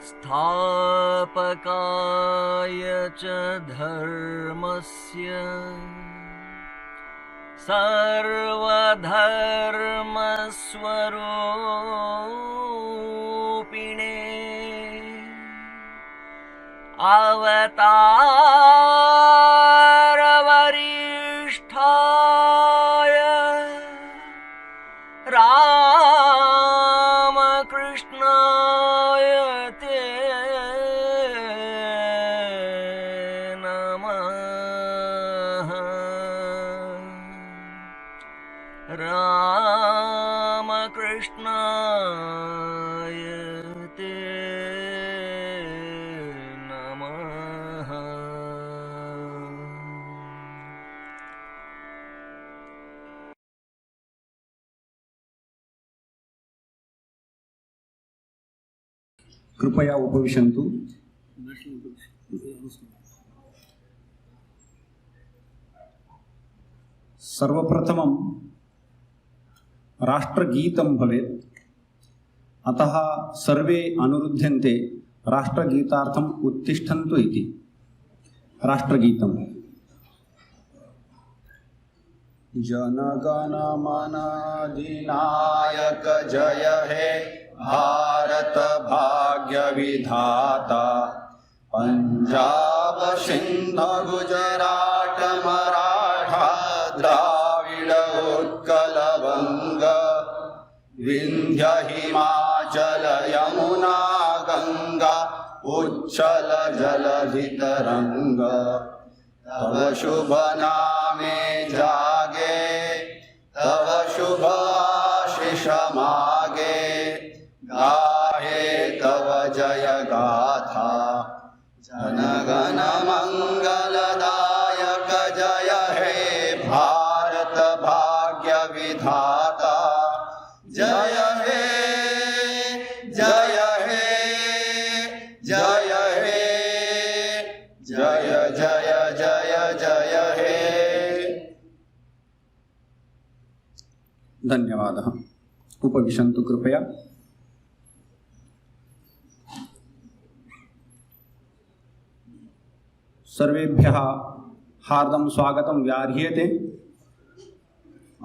स्थापकाय च धर्मस्य सर्वधर्मस्वरूपिणे अवतारवरिष्ठाय रामकृष्णाय ते नमः। रामकृष्णाय ते नमः। कृपया उपविशन्तु। सर्वप्रथमं राष्ट्रगीतं भवेत्, अतः सर्वे अनुरुध्यन्ते राष्ट्रगीतार्थम् उत्तिष्ठन्तु इति। राष्ट्रगीतं जनगण अधिनायक जय हे भारत भाग्य विधाता, पंजाब सिंध गुजरात मराठा द्राविड उत्कल बंग, विंध्य हिमाचल यमुना गंगा उच्चल जलधि तरंग, तव शुभ नामे जागे तव शुभ आशीष मागे, गाहे तव जय गाथा जनगण मंगलदायक जय हे भारत भाग्य विधाता, जय हे जय हे जय हे जय जय जय जय हे। धन्यवादः। उपविशन्तु कृपया। सर्वेभ्यः हार्दं स्वागतं व्याह्रियते।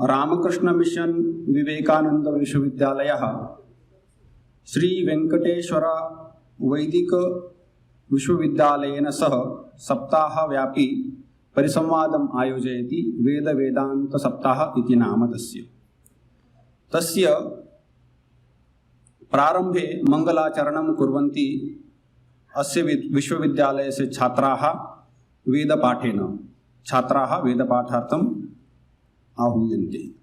रामकृष्ण मिशन विवेकानंद विश्वविद्यालयः श्री वेंकटेश्वर वैदिक विश्वविद्यालयेन सह सप्ताहव्यापी परिसंवादम् आयोजयति। वेद वेदांत सप्ताह इति नाम तस्य प्रारंभे मंगलाचरणं कुर्वन्ति अस्य विश्वविद्यालयस्य छात्राः वेदपाठेन। छात्राः वेदपाठार्थम् आहूयन्ते।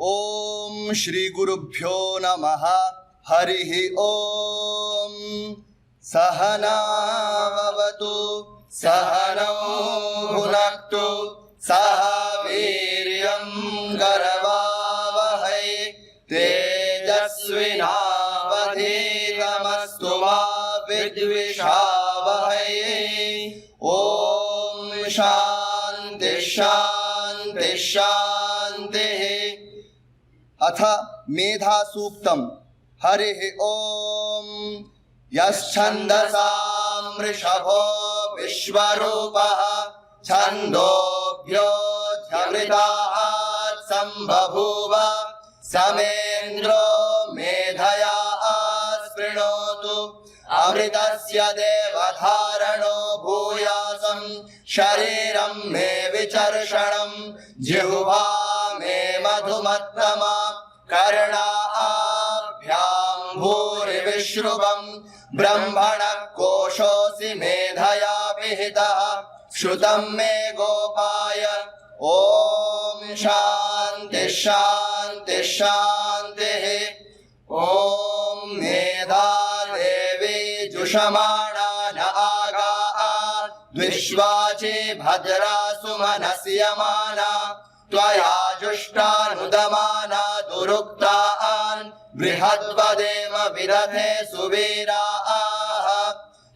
ओम श्री गुरुभ्यो नमः। हरिः ओम। सहनावतु सहनौ भुनक्तु सह वीर्यं करवावहै तेजस्विनावधीतमस्तु मा विद्विषावहै। ओम शांति शांति शांतिः। अथ मेधा सूक्तम। हरिः ओम। यश्छन्दसां वृषभो विश्वरूपः छन्दोभ्योऽध्यमृतात् सम्बभूव समेन्द्रो मेधया स्पृणोतु अमृतस्य देवधारणो भूयासं शरीरं मे विचर्षणं जिह्वा मे मधुमत्तमा कर्णाभ्यां भूरिविश्रुवं ब्रह्मणः कोशोऽसि मेधया पिहितः श्रुतं मे गोपाय ॐ शान्ति शान्ति शान्तिः ॐ मेधा देवी जुषमाणा न आगात् द्विष्वाचि भद्रा सुमनस्यमाना त्वया जुष्टानुदमाना दुरुक्तान् बृहद्वदेम विदधे सुवीराः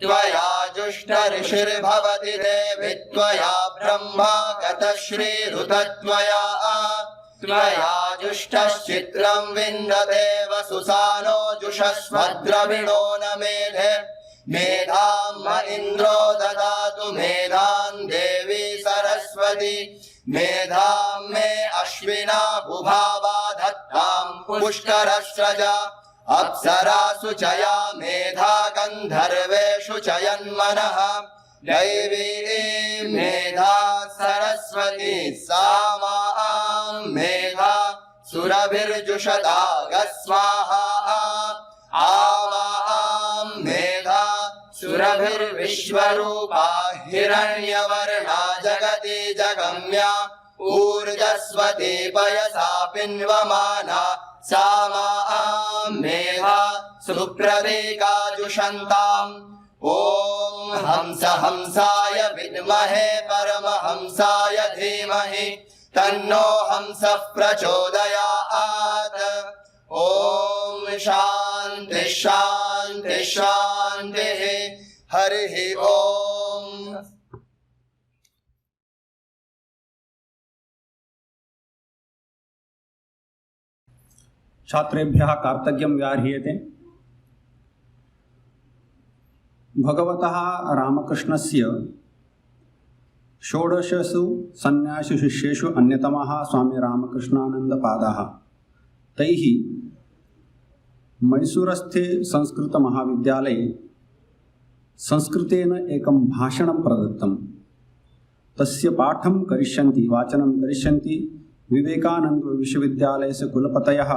त्वया जुष्ट ऋषिर्भवति देवि त्वया ब्रह्मा गतश्रीरुतत्वया त्वया जुष्टश्चित्रं विन्दते वसुसानो जुषस्वद्रविणो न मेधे मेधां म इन्द्रो ददातु मेधां देवी सरस्वती मेधां मे अश्विना बुभावा धत्तां पुष्करस्रजा अप्सरासु च या मेधा गन्धर्वेषु च यन्मनः दैवी मेधा सरस्वती सा मां मेधा सुरभिर्जुषता गस्वाहा आवां मेधा सुरभिर्विश्वरूपा हिरण्यवर्णा जगति जगम्या ऊर्जस्वती पयसा पिन्वमाना सा मां मेधा सुप्रतीकाजुषन्ताम् ॐ हंस हंसाय विद्महे परमहंसाय धीमहि तन्नो हंसः प्रचोदयात् ॐ शान्ति शान्ति शान्तिः हरिः ॐ छात्रेभ्यः कार्तज्ञं व्याह्रियते। भगवतः रामकृष्णस्य षोडशसु सन्न्यासिशिष्येषु अन्यतमः स्वामी रामकृष्णानन्दपादाः। तैः मैसूरस्थे संस्कृतमहाविद्यालये संस्कृतेन एकं भाषणं प्रदत्तं। तस्य पाठं करिष्यन्ति, वाचनं करिष्यन्ति विवेकानन्द विश्वविद्यालयस्य कुलपतयः,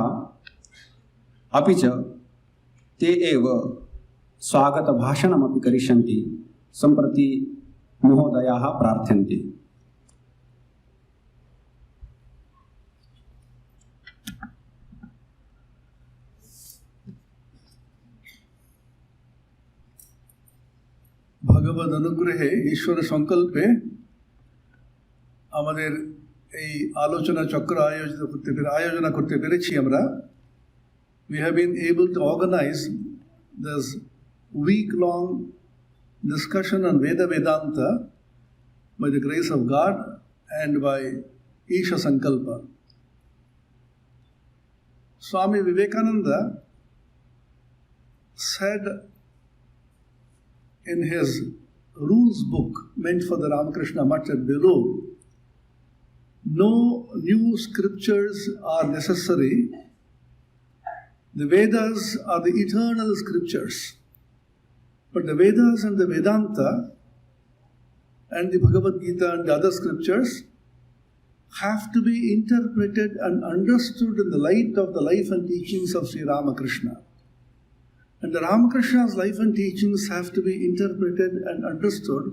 अपि च ते एव स्वागतभाषणमपि करिष्यन्ति। सम्प्रति महोदयाः प्रार्थ्यन्ते। ভগবদ অনুগ্রহে ঈশ্বর সংকল্পে আমাদের এই আলোচনা চক্র আয়োজনা করতে পেরেছি আমরা। We have been able to organize this week-long discussion on Vedānta by the grace of God and by Isha Sankalpa. Swami Vivekananda said in his rules book meant for the Ramakrishna Mutt at Belur, no new scriptures are necessary. The Vedas are the eternal scriptures. But the Vedas and the Vedanta and the Bhagavad Gita and the other scriptures have to be interpreted and understood in the light of the life and teachings of Sri Ramakrishna. And the Ramakrishna's life and teachings have to be interpreted and understood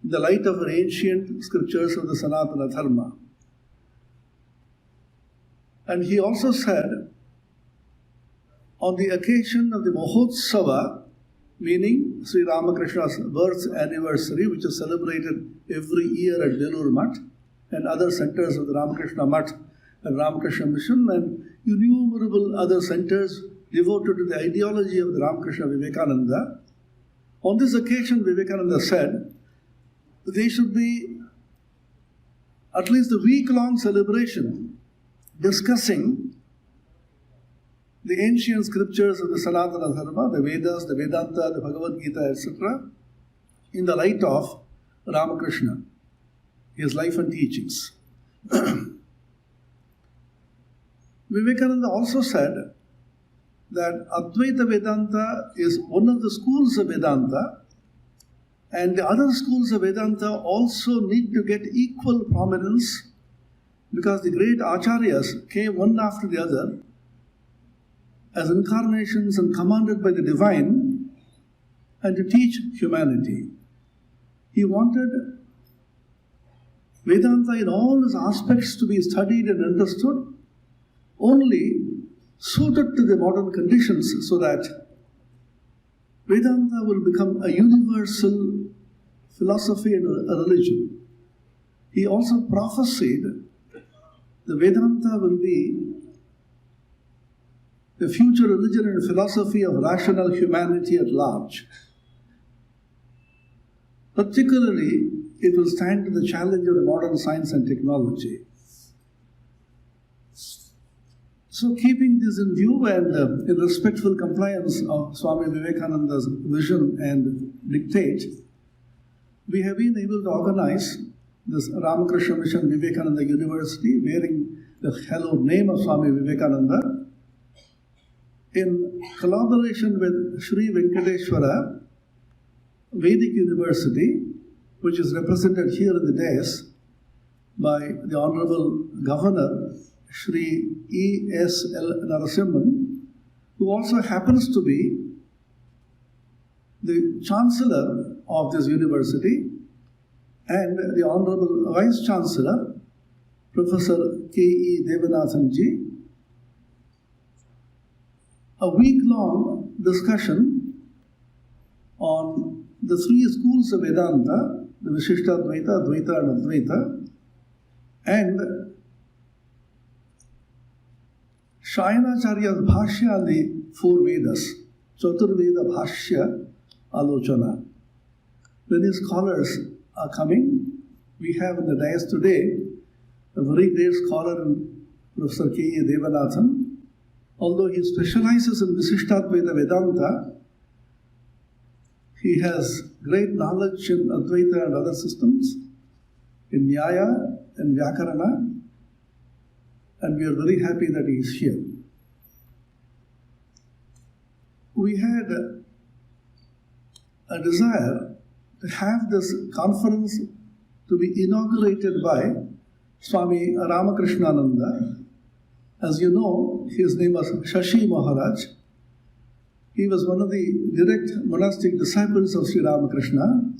in the light of our ancient scriptures of the Sanatana Dharma. And he also said, on the occasion of the Mahotsava, meaning Sri Ramakrishna's birth anniversary, which is celebrated every year at Belur Mutt and other centers of the Ramakrishna Mutt and Ramakrishna Mission and innumerable other centers devoted to the ideology of the Ramakrishna Vivekananda. On this occasion, Vivekananda said that there should be at least a week-long celebration discussing the ancient scriptures of the Sanatana Dharma, the Vedas, the Vedanta, the Bhagavad Gita, etc., in the light of Ramakrishna, his life and teachings. Vivekananda also said that Advaita Vedanta is one of the schools of Vedanta, and the other schools of Vedanta also need to get equal prominence, because the great acharyas came one after the other as incarnations and commanded by the divine and to teach humanity. He wanted Vedanta in all its aspects to be studied and understood, only suited to the modern conditions, so that Vedanta will become a universal philosophy and a religion. He also prophesied that Vedanta will be the future religion and philosophy of rational humanity at large. Particularly, it will stand to the challenge of the modern science and technology. So, keeping this in view and in respectful compliance of Swami Vivekananda's vision and dictate, we have been able to organize this Ramakrishna Mission Vivekananda University, bearing the hallowed name of Swami Vivekananda, in collaboration with Sri Venkateshwara Vedic University, which is represented here in the dais by the Honorable Governor Sri E.S.L. Narasimhan, who also happens to be the Chancellor of this university, and the Honorable Vice Chancellor, Professor K.E. Devanathanji. A week-long discussion on the three schools of Vedanta, the Viśiṣṭādvaita, Dvaita and Advaita, and Shayanacharya's Bhashya on the four Vedas, Chaturveda Bhashya Alochana. Many scholars are coming. We have in the dais today a very great scholar, Professor K.E. Devanathan. Although he specializes in Viśiṣṭādvaita Vedanta, he has great knowledge in Advaita and other systems, in Nyaya and Vyakarana, and we are very happy that he is here. We had a desire to have this conference to be inaugurated by Swami Ramakrishna. As you know, his name was Shashi Maharaj. He was one of the direct monastic disciples of Sri Ramakrishna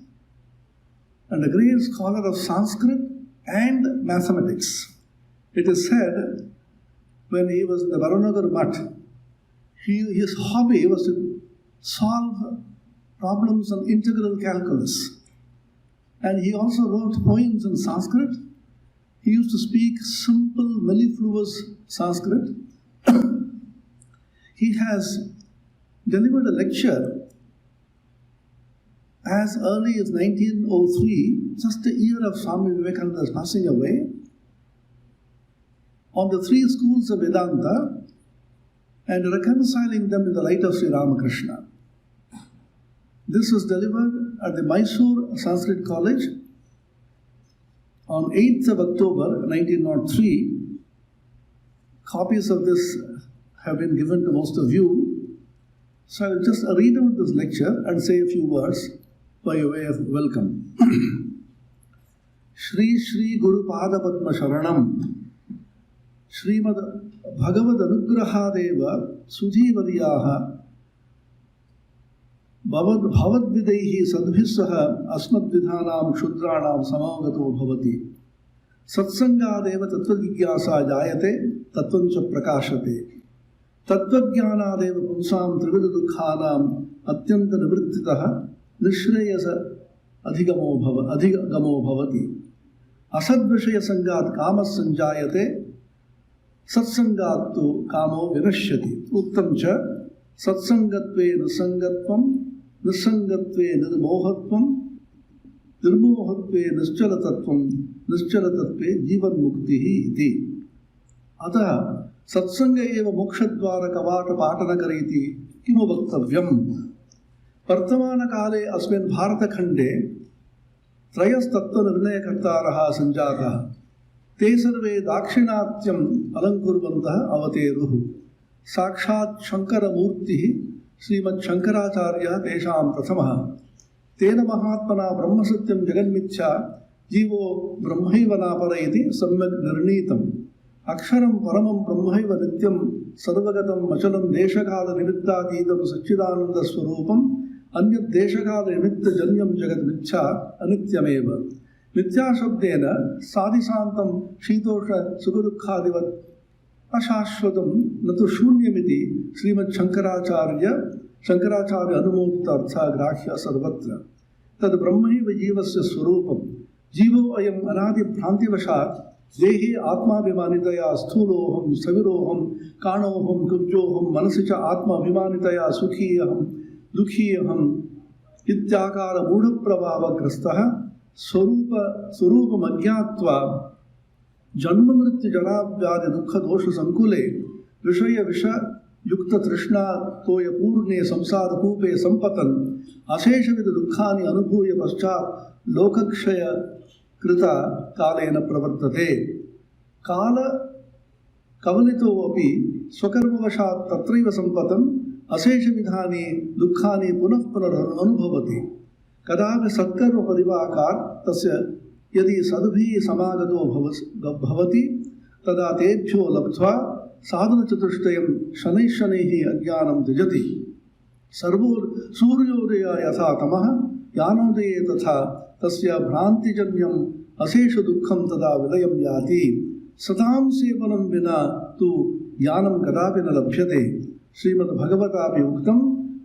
and a great scholar of Sanskrit and mathematics. It is said when he was in the Varanagar Mutt, his hobby was to solve problems on integral calculus. And he also wrote poems in Sanskrit. He used to speak simple, mellifluous Sanskrit. He has delivered a lecture as early as 1903, just a year of Swami Vivekananda's passing away, on the three schools of Vedanta and reconciling them in the light of Sri Ramakrishna. This was delivered at the Mysore Sanskrit College on 8th of October 1903. Copies of this have been given to most of you. So I will just read out this lecture and say a few words by way of welcome. Shri Shri Guru Pada Padma Sharanam Srimad Bhagavad Anugrahadeva Sudhivaryaha Bhavad Vidaihi Sadbhissaha Asmad Vidhanam Shudranam Samagato Bhavati Satsangadeva Tattvajigyasa Jayate Tattvancha Prakashate Tattvajnanadeva Punsam Trivida Dukhanam Atyanta Nivrittitaha Nishreyasa Adhigamo Bhavati Asadvishaya Sangat Kamas Sanjayate Satsangattu Kamo Vinashyati Uttamcha Satsangatve Nisangatvam Nisangatve Nirmohatvam Nirmohatve Nischalatatvam Nischalatatve Jivan Muktihi Iti Atah Satsanga eva Mokshadvara Kavata Patanakariti Kimu Bhaktavyam Vartamana Kale Asmin Bharata Khande Trayas Tattva Nirnaya Kartaraha Sanjata Te Sarve Dakshinatyam Alankurvantah Avateruhu साक्षात् शङ्करमूर्तिः श्रीमच्छङ्कराचार्यः तेषां प्रथमः। तेन महात्मना ब्रह्मसत्यं जगन्मिथ्या जीवो ब्रह्मैव नापर इति सम्यक् निर्णीतम्। अक्षरं परमं ब्रह्मैव नित्यं सर्वगतम् अचलं देशकालनिमित्तातीतं सच्चिदानन्दस्वरूपम् अन्यद्देशकालनिमित्तजन्यं जगन्मिथ्या अनित्यमेव। मिथ्याशब्देन साधिशान्तं शीतोष्णसुखदुःखादिवत् अशाश्वतं न तु शून्यमिति श्रीमच्छङ्कराचार्य अनुमोदितार्थः ग्राह्यः सर्वत्र। तद् ब्रह्मैव जीवस्य स्वरूपं। जीवो अयम् अनादिभ्रान्तिवशात् देहे आत्माभिमानितया स्थूलोऽहं सविरोऽहं काणोऽहं कुब्जोऽहं मनसि च आत्माभिमानितया सुखी अहं दुःखी अहम् इत्याकारमूढप्रभावग्रस्तः स्वरूपमज्ञात्वा जन्ममृत्युजराव्याधिदुःखदोषसङ्कुले विषयविषयुक्ततृष्णातोयपूर्णे संसारकूपे सम्पतन् अशेषविधदुःखानि अनुभूय पश्चात् लोकक्षयकृता कालेन प्रवर्तते। कालकवलितोऽपि स्वकर्मवशात् तत्रैव सम्पतन् अशेषविधानि दुःखानि पुनः पुनरनुभवति। कदापि सत्कर्मपरिवाकात् तस्य यदि सद्भिः समागतो भवति तदा तेभ्यो लब्ध्वा साधनचतुष्टयं शनैः शनैः अज्ञानं त्यजति। सूर्योदय यथा तमः यानोदये तथा तस्य भ्रान्तिजन्यम् अशेषदुःखं तदा विलयं याति। सतां सेवनं विना तु ज्ञानं कदापि न लभ्यते। श्रीमद्भगवतापि उक्तं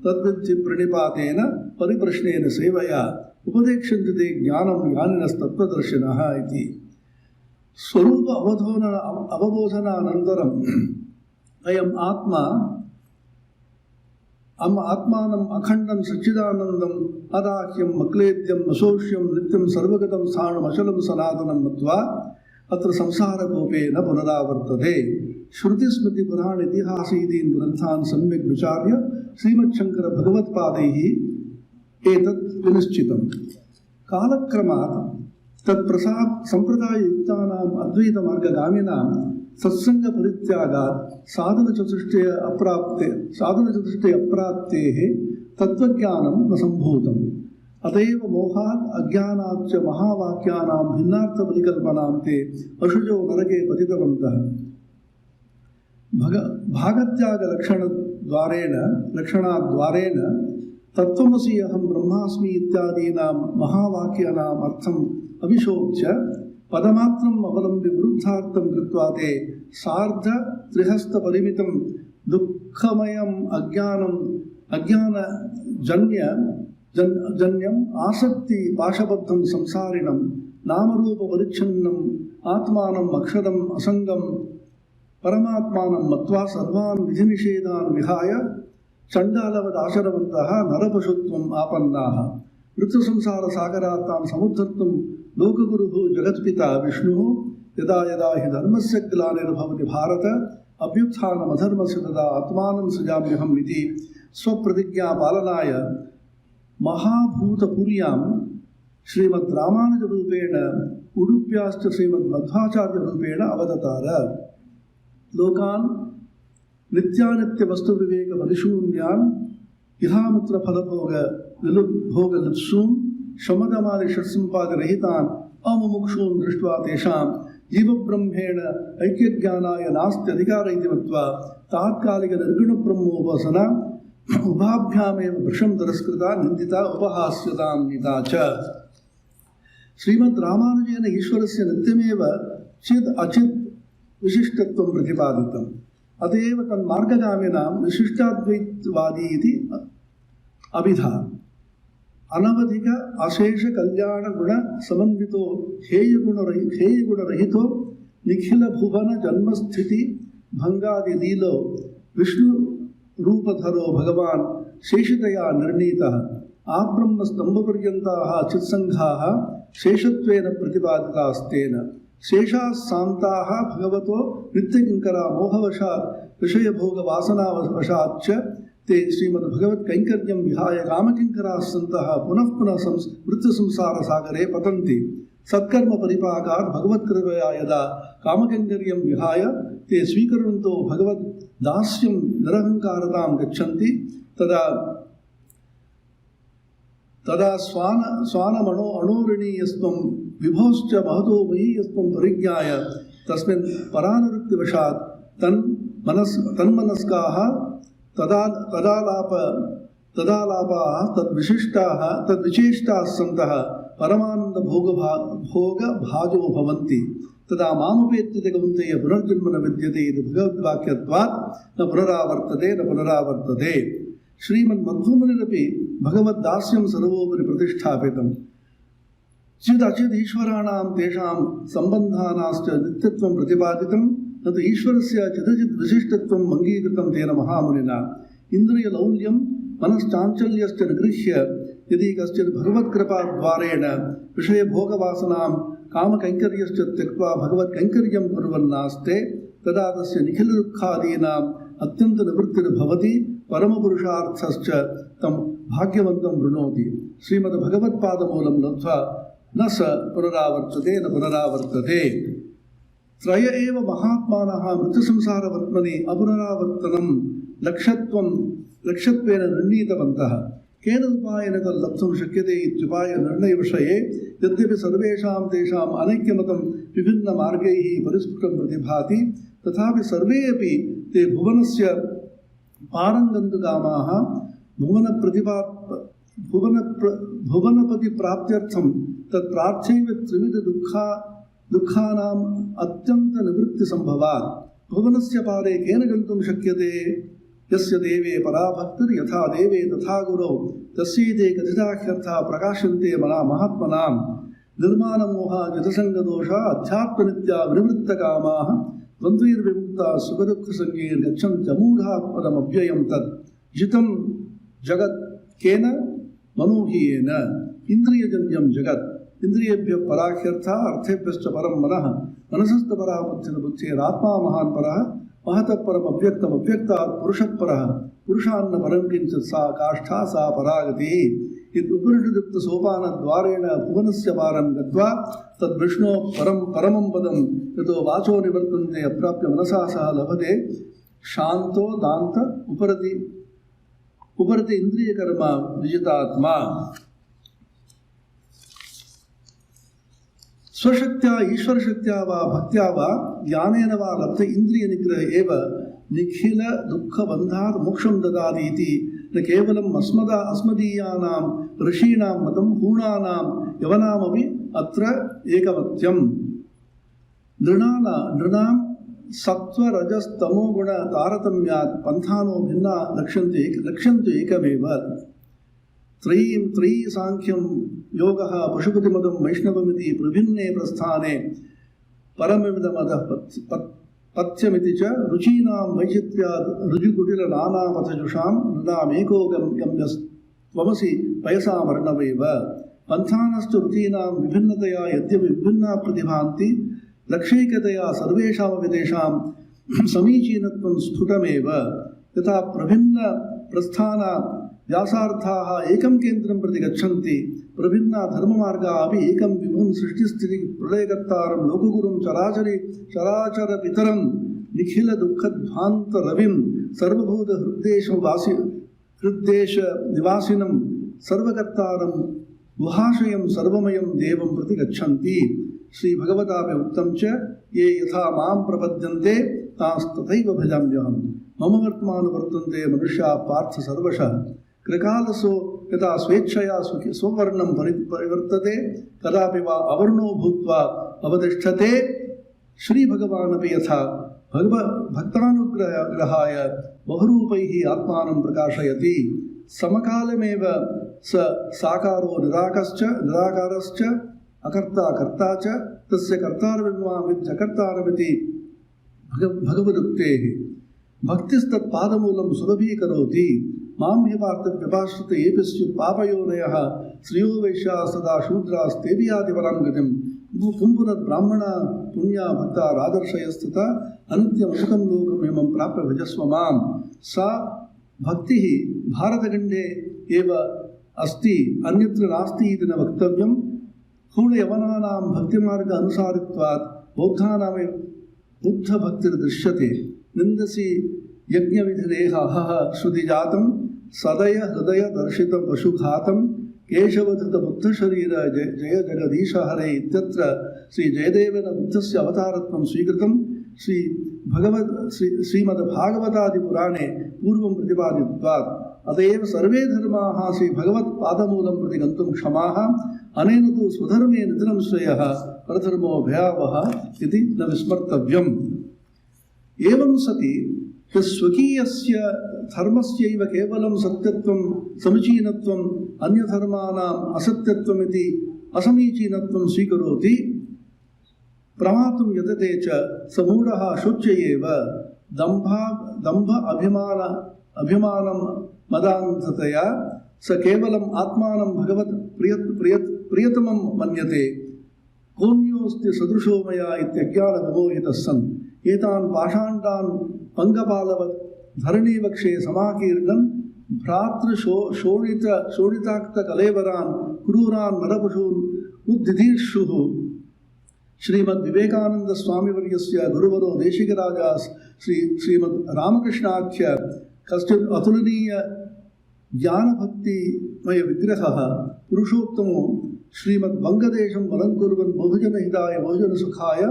तद्विद्धि प्रणिपातेन परिप्रश्नेन सेवया उपदेक्षन्ति ते ज्ञानं ज्ञानिनस्तत्त्वदर्शिनः इति। स्वरूप अवबोधनानन्तरम् अयम् आत्मानम् अखण्डं सच्चिदानन्दम् अदाह्यम् अक्लेद्यम् अशोष्यं नित्यं सर्वगतं स्थाणुमचलं सनातनं मत्वा अत्र संसारकूपे न पुनरावर्तते। श्रुतिस्मृतिपुराण इतिहासीदीन् ग्रन्थान् सम्यक् विचार्य श्रीमच्छङ्करभगवत्पादैः एतत् विनिश्चितं। कालक्रमात् तत्प्रसाद सम्प्रदाययुक्तानाम् अद्वैतमार्गगामिनां सत्सङ्गपरित्यागात् साधनचतुष्टय अप्राप्तेः तत्त्वज्ञानं न सम्भूतम्। अतएव मोहात् अज्ञानात् च महावाक्यानां भिन्नार्थपरिकल्पनां ते अशुजो नरके पतितवन्तः। भागत्यागलक्षणाद्वारेण तत्त्वमसि अहं ब्रह्मास्मि इत्यादीनां महावाक्यानाम् अर्थम् अविशोच्य पदमात्रम् अवलम्ब्य विरुद्धार्थं कृत्वा ते सार्धत्रिहस्तपरिमितं दुःखमयम् अज्ञानजन्यम् आसक्ति पाशबद्धं संसारिणं नामरूपपरिच्छिन्नम् आत्मानम् अक्षरम् असङ्गं परमात्मानं मत्वा सर्वान् विधिनिषेधान् विहाय चण्डालवदाचरवन्तः नरपशुत्वम् आपन्नाः। मृत्युसंसारसागरात्तां समुद्धर्तुं लोकगुरुः जगत्पिता विष्णुः यदा यदा हि धर्मस्य ग्लानिर्भवति भारत अभ्युत्थानमधर्मस्य तदा आत्मानं सृजाम्यहम् इति स्वप्रतिज्ञापालनाय महाभूतपुर्यां श्रीमद्रामानुजरूपेण उडुप्याश्च श्रीमद्मध्वाचार्यरूपेण अवदतार। लोकान् नित्यानित्यवस्तुविवेकपरिशून्यान् इहामुत्रफलभोगलिप्सून् शमदमादिषट्सम्पादरहितान् अमुमुक्षून् दृष्ट्वा तेषां जीवब्रह्मेण ऐक्यज्ञानाय नास्त्यधिकार इति मत्वा तात्कालिकनिर्गुणब्रह्मोपासना उभाभ्यामेव वृषं तिरस्कृता निन्दिता उपहास्यतां नीता च। श्रीमद्रामानुजेन ईश्वरस्य नित्यमेव चिद् अचित् विशिष्टत्वं प्रतिपादितम्। अतएव तन्मार्गगामिनां विशिष्टाद्वैतवादी इति अभिधा। अनवधिक अशेष कल्याण गुण समन्वितो हेयगुणरहितो निखिल भुवन जन्मस्थिति भंगादिलीलो विष्णु रूपधरो भगवान् शेषतया निर्णीतः। आब्रह्म स्तंभपर्यन्ताः चित्संघाः शेषत्वेन प्रतिपादितास्तेन। शेषाः शान्ताः भगवतो नित्यकिंकरा मोहवशात् विषयभोगवासनावशाच्च ते श्रीमद्भगवत्कैंकर्यं विहाय कामकिंकराः सन्तः पुनः पुनः मृत्युसंसारसागरे पतन्ति। सत्कर्म परिपाकात् भगवत्कृपया यदा कामकैङ्कर्यं विहाय ते स्वीकुर्वन्तो भगवद्दास्यं निरहङ्कारतां गच्छन्ति तदा स्वानमणो अणोरणीयस्त्वं विभोश्च महतो महीयस्त्वं परिज्ञाय तस्मिन् परानुरुक्तिवशात् तन्मनस्काः तदालापाः तद्विशिष्टाः सन्तः परमानन्दभोगभाजो भवन्ति तदा मामुपेत्य कौन्तेय पुनर्जन्म न विद्यते इति भगवद्वाक्यत्वात् न पुनरावर्तते श्रीमन्मध्वमुनिरपि भगवद्दास्यं सर्वोपरि प्रतिष्ठापितं चिदचिदीश्वराणां तेषां सम्बन्धानाश्च नित्यत्वं प्रतिपादितं न तु ईश्वरस्य चिदचित् विशिष्टत्वम् अङ्गीकृतं तेन महामुनिना इन्द्रियलौल्यं मनश्चाञ्चल्यश्च निगृह्य यदि कश्चित् भगवत्कृपाद्वारेण विषयभोगवासनां कामकैङ्कर्यश्च त्यक्त्वा भगवत्कैङ्कर्यं कुर्वन्नास्ते तदा तस्य निखिलदुःखादीनाम् अत्यन्तनिवृत्तिर्भवति परमपुरुषार्थश्च तं भाग्यवन्तं वृणोति श्रीमद्भगवत्पादमूलं लब्ध्वा न स पुनरावर्तते न पुनरावर्तते त्रय एव महात्मानः मृत्युसंसारवर्त्मनि अपुनरावर्तनं लक्ष्यत्वेन निर्णीतवन्तः केन उपायेन तल्लब्धुं शक्यते इत्युपायनिर्णयविषये यद्यपि सर्वेषां तेषाम् अनैक्यमतं विभिन्नमार्गैः परिस्फुटं प्रतिभाति तथापि सर्वे अपि ते भुवनस्य पारङ्गन्तुकामाः भुवनपतिप्राप्त्यर्थं तत्प्रार्थ्यैव त्रिविधदुःखानाम् अत्यन्तनिवृत्तिसम्भवात् भुवनस्य पारे केन गन्तुं शक्यते यस्य देवे पराभक्तिर्यथा देवे तथा गुरौ तस्यैते कथिताख्यर्थाः प्रकाशन्ते महात्मनां निर्माणमोहा जितसङ्गदोषा अध्यात्मनित्या विनिवृत्तकामाः द्वन्द्वैर्विमुक्ता सुखदुःखसंज्ञैर्गच्छन्त्यमूढाः पदमव्ययं तत् जितं जगत् केन मनोहीयेन इन्द्रियजन्यं जगत् इंद्रियेभ्यः पराख्यर्थः अर्थेभ्यश्च परं मनः मनसस्तपरा बुद्धिरात्मा महान् परः महतः परम् अव्यक्तम् अव्यक्तात् पुरुषः परः पुरुषान्न परं किञ्चित् सा काष्ठा सा परागतिः उपनिषदुक्तसोपानद्वारेण भुवनस्य पारं गत्वा तद्विष्णो परमं पदं यतो वाचो निवर्तन्ते अप्राप्य मनसा सह लभते शान्तो दान्त उपरति इन्द्रियकर्म विजितात्मा स्वशक्त्या ईश्वरशक्त्या वा भक्त्या वा ज्ञानेन वा लब्ध इन्द्रियनिग्रह एव निखिल दुःखबन्धात् मोक्षं ददाति इति न केवलम् अस्मदीयानां ऋषीणां मतं हूणानां यवनामपि अत्र एकमत्यम् नृणां सत्त्वरजस्तमोगुण तारतम्यात् पन्थानो भिन्ना लक्ष्यन्तु एकमेव त्रयी सांख्यं योगः पशुपतिमदं वैष्णवमिति प्रभिन्ने प्रस्थाने परमविदमदः पथ्यमिति च रुचीनां वैचित्र्यात् ऋजुकुटिलनानापथजुषां नृणामेको गम्यस्त्वमसि पयसामर्णवैव पन्थानश्च रुचीनां विभिन्नतया यद्यपि विभिन्ना प्रतिभान्ति लक्ष्यैकतया सर्वेषामपि तेषां समीचीनत्वं स्फुटमेव यथा प्रभिन्न प्रस्थान व्यासार्थाः एकं केन्द्रं प्रति गच्छन्ति प्रभिन्ना धर्ममार्गाः अपि एकं विभुं सृष्टिस्थिति प्रलयकर्तारं लोकगुरुं चराचरपितरं निखिलदुःखध्वान्तरविं सर्वभूतहृद्देशनिवासिनं सर्वकर्तारं गुहाशयं सर्वमयं देवं प्रति गच्छन्ति श्रीभगवतापि उक्तं च ये यथा मां प्रपद्यन्ते तांस्तथैव भजाम्यहं मम वर्त्मानुवर्तन्ते मनुष्याः पार्थ सर्वशः कृकालसो यथा स्वेच्छया स्ववर्णं परिवर्तते कदापि वा अवर्णो भूत्वा अवतिष्ठते श्रीभगवानपि यथा भक्तानुग्रहाय बहुरूपैः आत्मानं प्रकाशयति समकालमेव स साकारो निराकारश्च अकर्ता कर्ता च तस्य कर्तारमिति भगवदुक्तेः भक्तिस्तत्पादमूलं सुलभीकरोति मां ह्यपार्थव्यपाश्रित येऽपि स्युः पापयोनयः श्रियो वैश्याः सदा शूद्रास्तेऽपि याति परां गतिं पुंपुनर्ब्राह्मणा पुण्या भक्ता रादर्शयस्तथा अनित्यमसुखं लोकमिमं प्राप्य भजस्व मां सा भक्तिः भारतखण्डे एव अस्ति अन्यत्र नास्ति इति न वक्तव्यं स्थूलयवनानां भक्तिमार्ग अनुसारित्वात् बौद्धानामेव बुद्धभक्तिर्दृश्यते निन्दसि यज्ञविधिरेह अहः श्रुतिजातं सदय हृदय दर्शितं पशुघातं केशवधृतबुद्धशरीर जय जगदीश हरे इत्यत्र श्रीजयदेवेन बुद्धस्य अवतारत्वं स्वीकृतं श्रीमद्भागवतादिपुराणे पूर्वं प्रतिपादित्वात् अतएव सर्वे धर्माः श्रीभगवत्पादमूलं प्रति गन्तुं क्षमाः अनेन तु स्वधर्मे निधनं श्रेयः परधर्मो भयावहः इति न विस्मर्तव्यम्। एवं सति स्वकीयस्य धर्मस्यैव केवलं सत्यत्वं समीचीनत्वम् अन्यधर्माणाम् असत्यत्वमिति असमीचीनत्वं स्वीकरोति प्रमातुं यतते च स मूढः शोच्य एव दम्भ अभिमानं मदान्धतया स केवलम् आत्मानं भगवत् प्रियतमं मन्यते कोऽन्योऽस्ति सदृशो मया इत्यज्ञानविमोहितः सन् एतान् पाषाण्डान् पङ्गपालवत् धरणीवक्षे समाकीर्णन् भ्रातृशोणिताक्तकलेवरान् क्रूरान् नरपशून् उद्दिधीर्षुः श्रीमद्विवेकानंद स्वामीवर्यस्य गुरुवरो देशिकराजा श्रीमद् रामकृष्णाख्य कश्चित् अतुलनीय ज्ञानभक्तिमय विग्रहः पुरुषोत्तमो श्रीमद् वङ्गदेशं वलङ्कुर्वन् बहुजनहिताय बहुजनसुखाय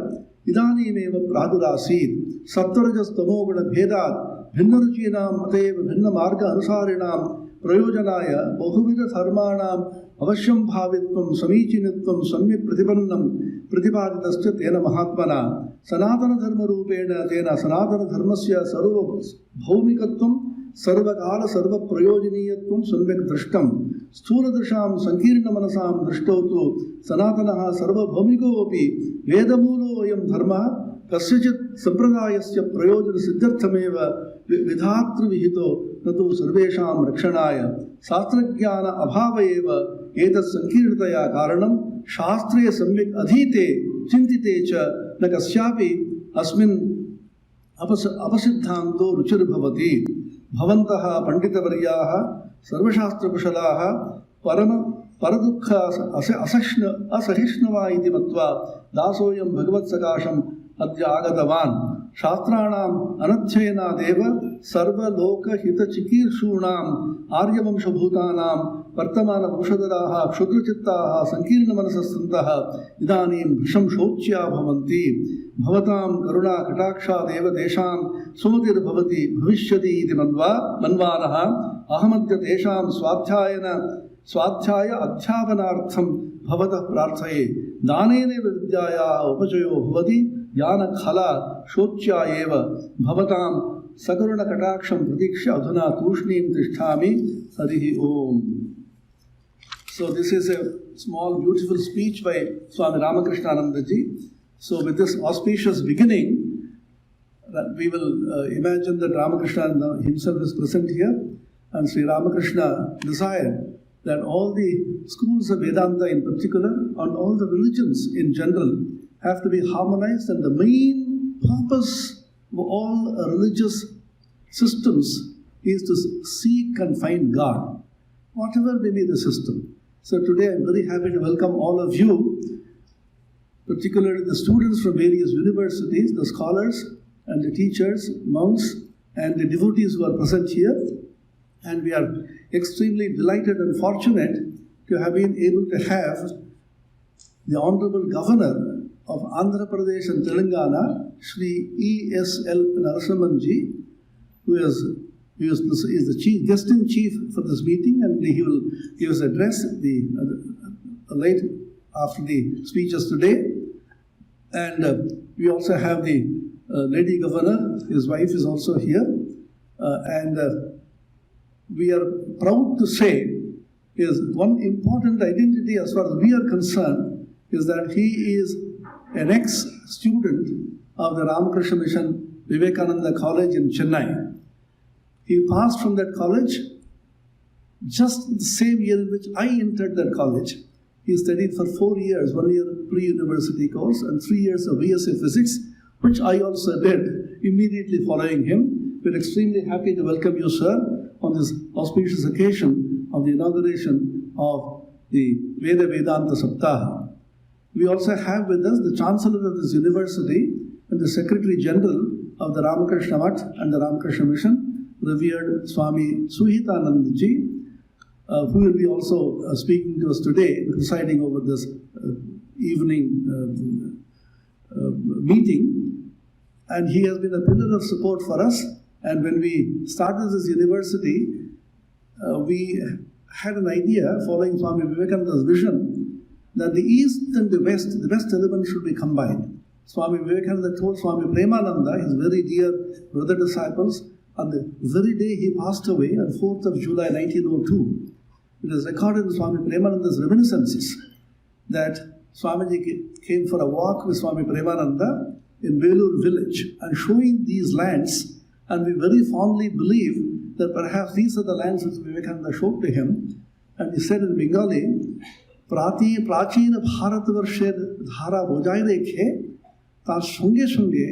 इदानीमेव प्रादुरासीत् सत्वरजस्तमोगुणभेदात् भिन्नरुचीनाम् अतएव भिन्नमार्ग अनुसारिणां प्रयोजनाय बहुविधधर्माणाम् अवश्यं भावित्वं समीचीनत्वं सम्यक् प्रतिपादितश्च तेन महात्मना सनातनधर्मरूपेण तेन सनातनधर्मस्य सर्वभौमिकत्वं सर्वकाल सर्वप्रयोजनीयत्वं सम्यक् दृष्टं स्थूलदृशां संकीर्णमनसां दृष्टौ तु सनातनः सर्वभौमिकोऽपि वेदमूलोऽयं धर्मः कस्यचित् सम्प्रदायस्य प्रयोजनसिद्ध्यर्थमेव विधातृविहितो न तु सर्वेषां रक्षणाय शास्त्रज्ञान अभाव एव एतत् संकीर्णतया कारणं शास्त्रे सम्यक् अधीते चिन्तिते च न कस्यापि अस्मिन् अपसिद्धान्तो रुचिर्भवति भवन्तः पण्डितवर्याः सर्वशास्त्रकुशलाः परदुःख असहिष्णुवा इति मत्वा दासोऽयं भगवत्सकाशम् अद्य आगतवान् शास्त्राणाम् अनध्ययनादेव सर्वलोकहितचिकीर्षूणाम् आर्यवंशभूतानां वर्तमानवंशधराः क्षुद्रचित्ताः संकीर्णमनसस्तन्तः इदानीं भृशं शोच्या भवन्ति भवतां करुणाकटाक्षादेव तेषां सुमतिर्भवति भविष्यति इति मन्वानः अहमद्य तेषां स्वाध्याय अध्यापनार्थं भवतः प्रार्थये दानेनैव विद्यायाः उपचयो भवति ज्ञानखला शोच्या एव भवतां सकरुणकटाक्षं प्रतीक्ष्य अधुना तूष्णीं तिष्ठामि हरिः ओम्. So this is a small beautiful speech by Swami Ramakrishna ji. So with this auspicious beginning, we will imagine that Ramakrishna himself is present here, and Sri Ramakrishna desired that all the schools of Vedanta in particular, and all the religions in general, have to be harmonized, and the main purpose of all religious systems is to seek and find God, whatever may be the system. So today I'm very happy to welcome all of you, particularly the students from various universities, the scholars and the teachers, monks, and the devotees who are present here. And we are extremely delighted and fortunate to have been able to have the Honorable Governor of Andhra Pradesh and Telangana, Shri E.S.L. Narasimhanji, who is the chief, guest in chief for this meeting, and he will give us address late after the speeches today. And we also have the Lady Governor, his wife is also here, and we are proud to say is one important identity as far as we are concerned is that he is an ex-student of the Ramakrishna Mission Vivekananda College in Chennai. He passed from that college just the same year in which I entered that college. He studied for 4 years, 1 year pre-university course and 3 years of BSc Physics, which I also did immediately following him. We're extremely happy to welcome you, sir, on this auspicious occasion of the inauguration of the Vedanta Saptaha. We also have with us the Chancellor of this university and the Secretary General of the Ramakrishna Mutt and the Ramakrishna Mission, revered Swami Suhitanandaji, who will be also speaking to us today, presiding over this evening meeting. And he has been a pillar of support for us. And when we started this university, we had an idea, following Swami Vivekananda's vision, that the East and the best elements should be combined. Swami Vivekananda told Swami Premananda, his very dear brother disciples, on the very day he passed away, on 4th of July 1902, it is recorded in Swami Premananda's reminiscences that Swamiji came for a walk with Swami Premananda in Belur village and showing these lands, and we very fondly believe that perhaps these are the lands which Vivekananda showed to him. And he said in Bengali, Prachina Bharatvarsher Dhara Bojai Rekhe, তার সঙ্গে সঙ্গে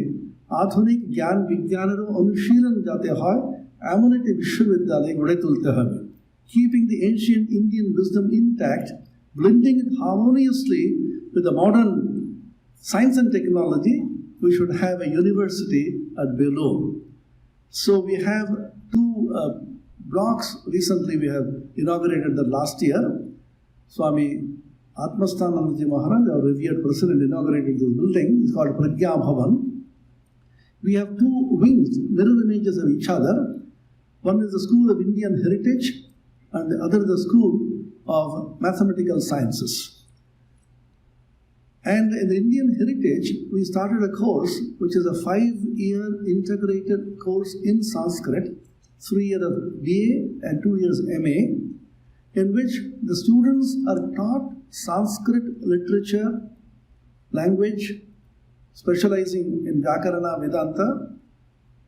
আধুনিক জ্ঞান বিজ্ঞানেরও অনুশীলন যাতে হয় এমন একটি বিশ্ববিদ্যালয় গড়ে তুলতে হবে, keeping the ancient Indian wisdom intact, blending it harmoniously with the modern science and technology. We should have a university at Belur. So we have two blocks. Recently we have inaugurated the last year. Swami Atmasthanandaji Maharaj, our revered president, inaugurated this building. It's called Pragya Bhavan. We have two wings, mirror images of each other. One is the School of Indian Heritage and the other the School of Mathematical Sciences. And in the Indian Heritage, we started a course which is a 5-year integrated course in Sanskrit, 3 years of BA and 2 years MA, in which the students are taught Sanskrit literature, language, specializing in Vyakarana, Vedanta,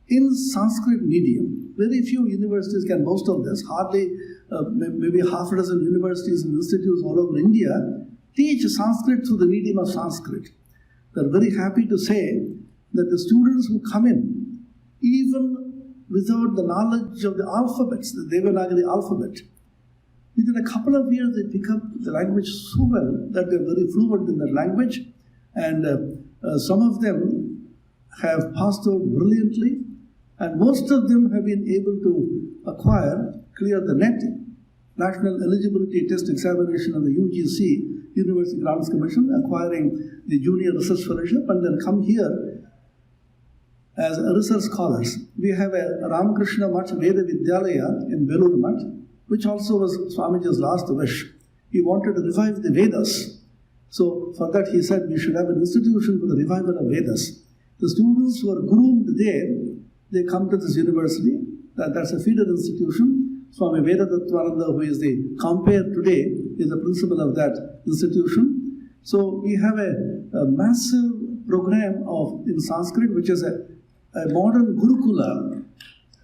in Sanskrit medium. Very few universities can boast of this. Hardly, maybe half a dozen universities and institutes all over India teach Sanskrit through the medium of Sanskrit. They're very happy to say that the students who come in, even without the knowledge of the alphabets, the Devanagari alphabet, within a couple of years they pick up the language so well that they're very fluent in that language, and some of them have passed out brilliantly, and most of them have been able to clear the NET, National Eligibility Test Examination of the UGC, University Grants Commission, acquiring the Junior Research Fellowship, and then come here as research scholars. We have a Ramakrishna Mutt Veda Vidyalaya in Belur Mutt, which also was Swamiji's last wish. He wanted to revive the Vedas. So for that he said we should have an institution for the revival of Vedas. The students who are groomed there, they come to this university. That's a feeder institution. Swami Vedānta, who is the compere today, is the principal of that institution. So we have a massive program in Sanskrit, which is a modern Gurukula.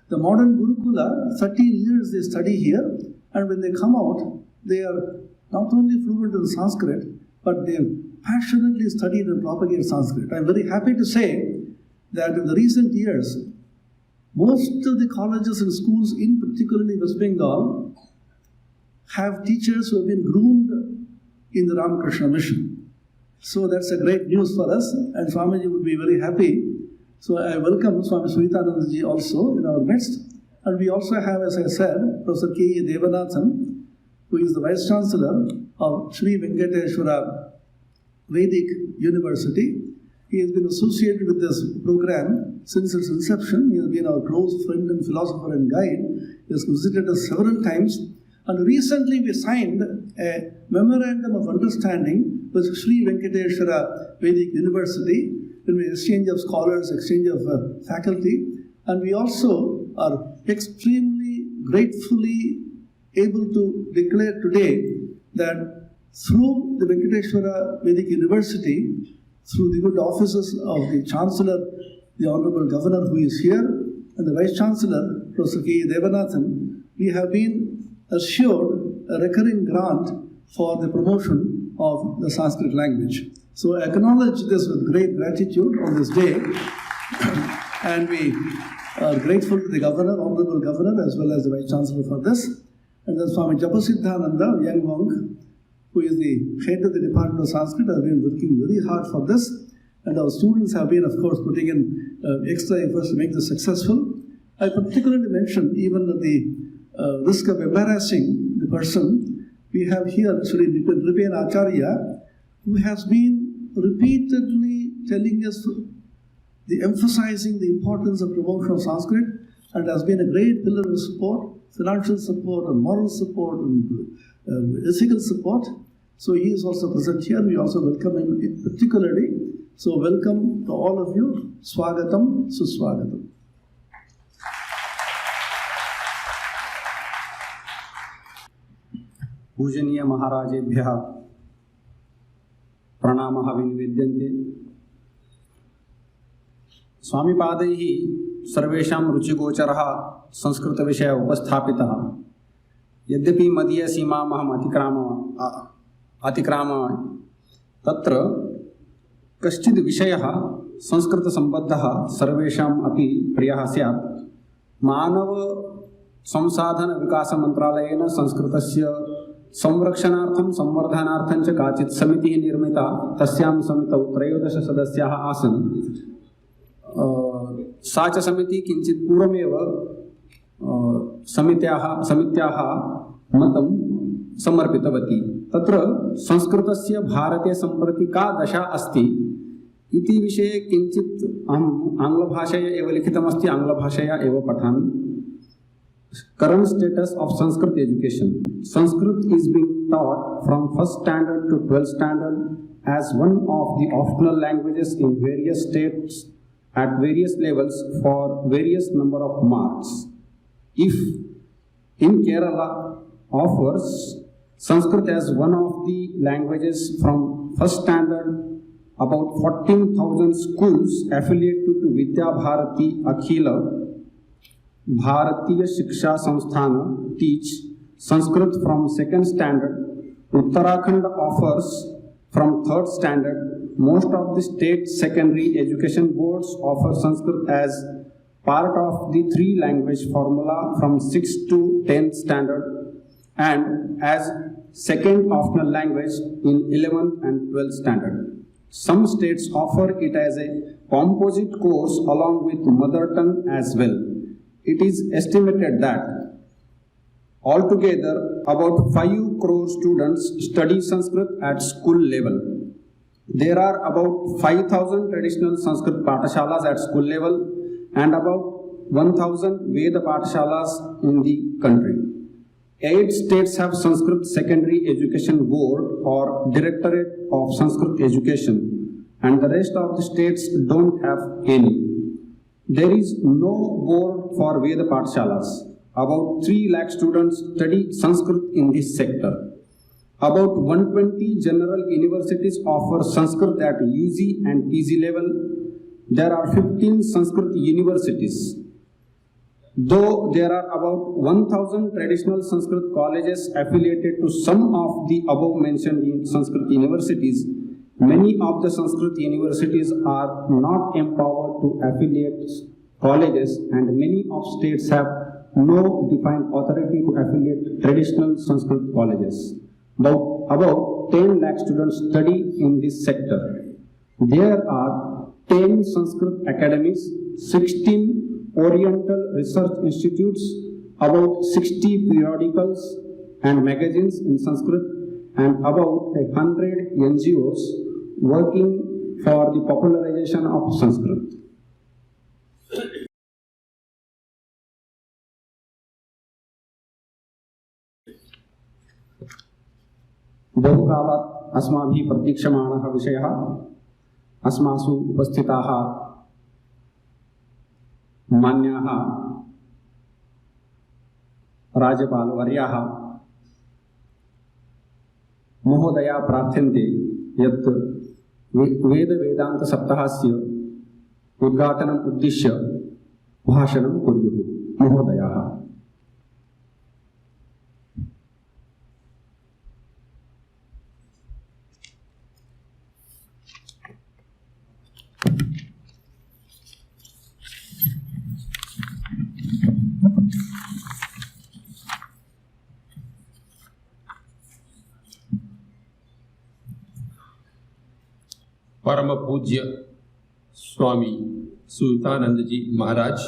The modern Gurukula, 13 years they study here, and when they come out, they are not only fluent in Sanskrit, but they passionately studied and propagate Sanskrit. I'm very happy to say that in the recent years, most of the colleges and schools, in particularly West Bengal, have teachers who have been groomed in the Ramakrishna Mission. So that's a great news for us, and Swamiji would be very happy. So I welcome Swami Suhitanandaji also in our midst. And we also have, as I said, Professor K.E. Devanathan, who is the Vice Chancellor of Sri Venkateshwara Vedic University. He has been associated with this program since its inception. He has been our close friend and philosopher and guide. He has visited us several times. And recently we signed a memorandum of understanding with Sri Venkateshwara Vedic University, in the exchange of scholars, exchange of faculty. And we also are extremely gratefully able to declare today that through the Venkateshwara Vedic University, through the good offices of the Chancellor, the Honorable Governor who is here, and the Vice Chancellor, Professor K.E. Devanathan, we have been assured a recurring grant for the promotion of the Sanskrit language. So I acknowledge this with great gratitude on this day, and we are grateful to the Governor, Honorable Governor, as well as the Vice Chancellor for this. And then Swami Japasiddhananda, young monk, who is the head of the Department of Sanskrit, has been working very hard for this, and our students have been, of course, putting in extra efforts to make this successful. I particularly mention, even at the risk of embarrassing the person, we have here Sri Nripen Acharya, who has been repeatedly telling us, emphasizing the importance of promotion of Sanskrit, and has been a great pillar of support, financial support, and moral support, and ethical support. So he is also present here. We also welcome him particularly. So welcome to all of you. Swagatam, Suswagatam. पूजनीय महाराजेभ्यः प्रणामः विनिवेद्यन्ते। स्वामिपादैः सर्वेषां रुचिगोचरः संस्कृतविषयः उपस्थापितः। यद्यपि मदीयसीमाम् अहम् अतिक्रामः तत्र कश्चित् विषयः संस्कृतसम्बद्धः सर्वेषाम् अपि प्रियः स्यात्। मानव संसाधन विकास मन्त्रालयेन संस्कृतस्य संरक्षणार्थं संवर्धनार्थं च काचित् समितिः निर्मिता। तस्यां समितौ 13 सदस्याः आसन्। सा च समितिः किञ्चित् पूर्वमेव समित्याः मतं समर्पितवती। तत्र संस्कृतस्य भारते सम्प्रति का दशा अस्ति इति विषये किञ्चित् अहम् आङ्ग्लभाषया एव लिखितमस्ति, आङ्ग्लभाषया एव पठामि। Current status of Sanskrit education. Sanskrit is being taught from 1st standard to 12th standard as one of the optional languages in various states at various levels for various number of marks. If in Kerala offers Sanskrit as one of the languages from 1st standard, about 14,000 schools affiliated to Vidya Bharati Akhila Bharatiya Shiksha Samsthana teach Sanskrit from 2nd standard. Uttarakhand offers from 3rd standard. Most of the state secondary education boards offer Sanskrit as part of the 3 language formula from 6th to 10th standard and as second optional language in 11th and 12th standard. Some states offer it as a composite course along with mother tongue as well. It is estimated that altogether about 5 crore students study Sanskrit at school level. There are about 5,000 traditional Sanskrit Pathshalas at school level and about 1,000 Veda Pathshalas in the country. 8 states have Sanskrit Secondary Education Board or Directorate of Sanskrit Education, and the rest of the states don't have any. There is no board for Veda Pathshalas. About 3 lakh students study Sanskrit in this sector. About 120 general universities offer Sanskrit at UG and PG level. There are 15 Sanskrit universities. Though there are about 1,000 traditional Sanskrit colleges affiliated to some of the above mentioned Sanskrit universities, many of the Sanskrit universities are not empowered to affiliate colleges, and many of states have no defined authority to affiliate traditional Sanskrit colleges. About 10 lakh students study in this sector. There are 10 Sanskrit academies, 16 Oriental research institutes, about 60 periodicals and magazines in Sanskrit, and about 100 NGOs working for the popularization of Sanskrit. बहुकालात् अस्माभिः प्रतीक्षमाणः विषयः अस्मासु उपस्थिताः मान्याः राज्यपालवर्याः महोदया प्रार्थ्यन्ते यत् वेदांत सप्ताहस्य उद्घाटनम् उद्दिश्य भाषणं कुर्युः। महोदयाः। Parama Pujya Swami Sutanandaji Maharaj.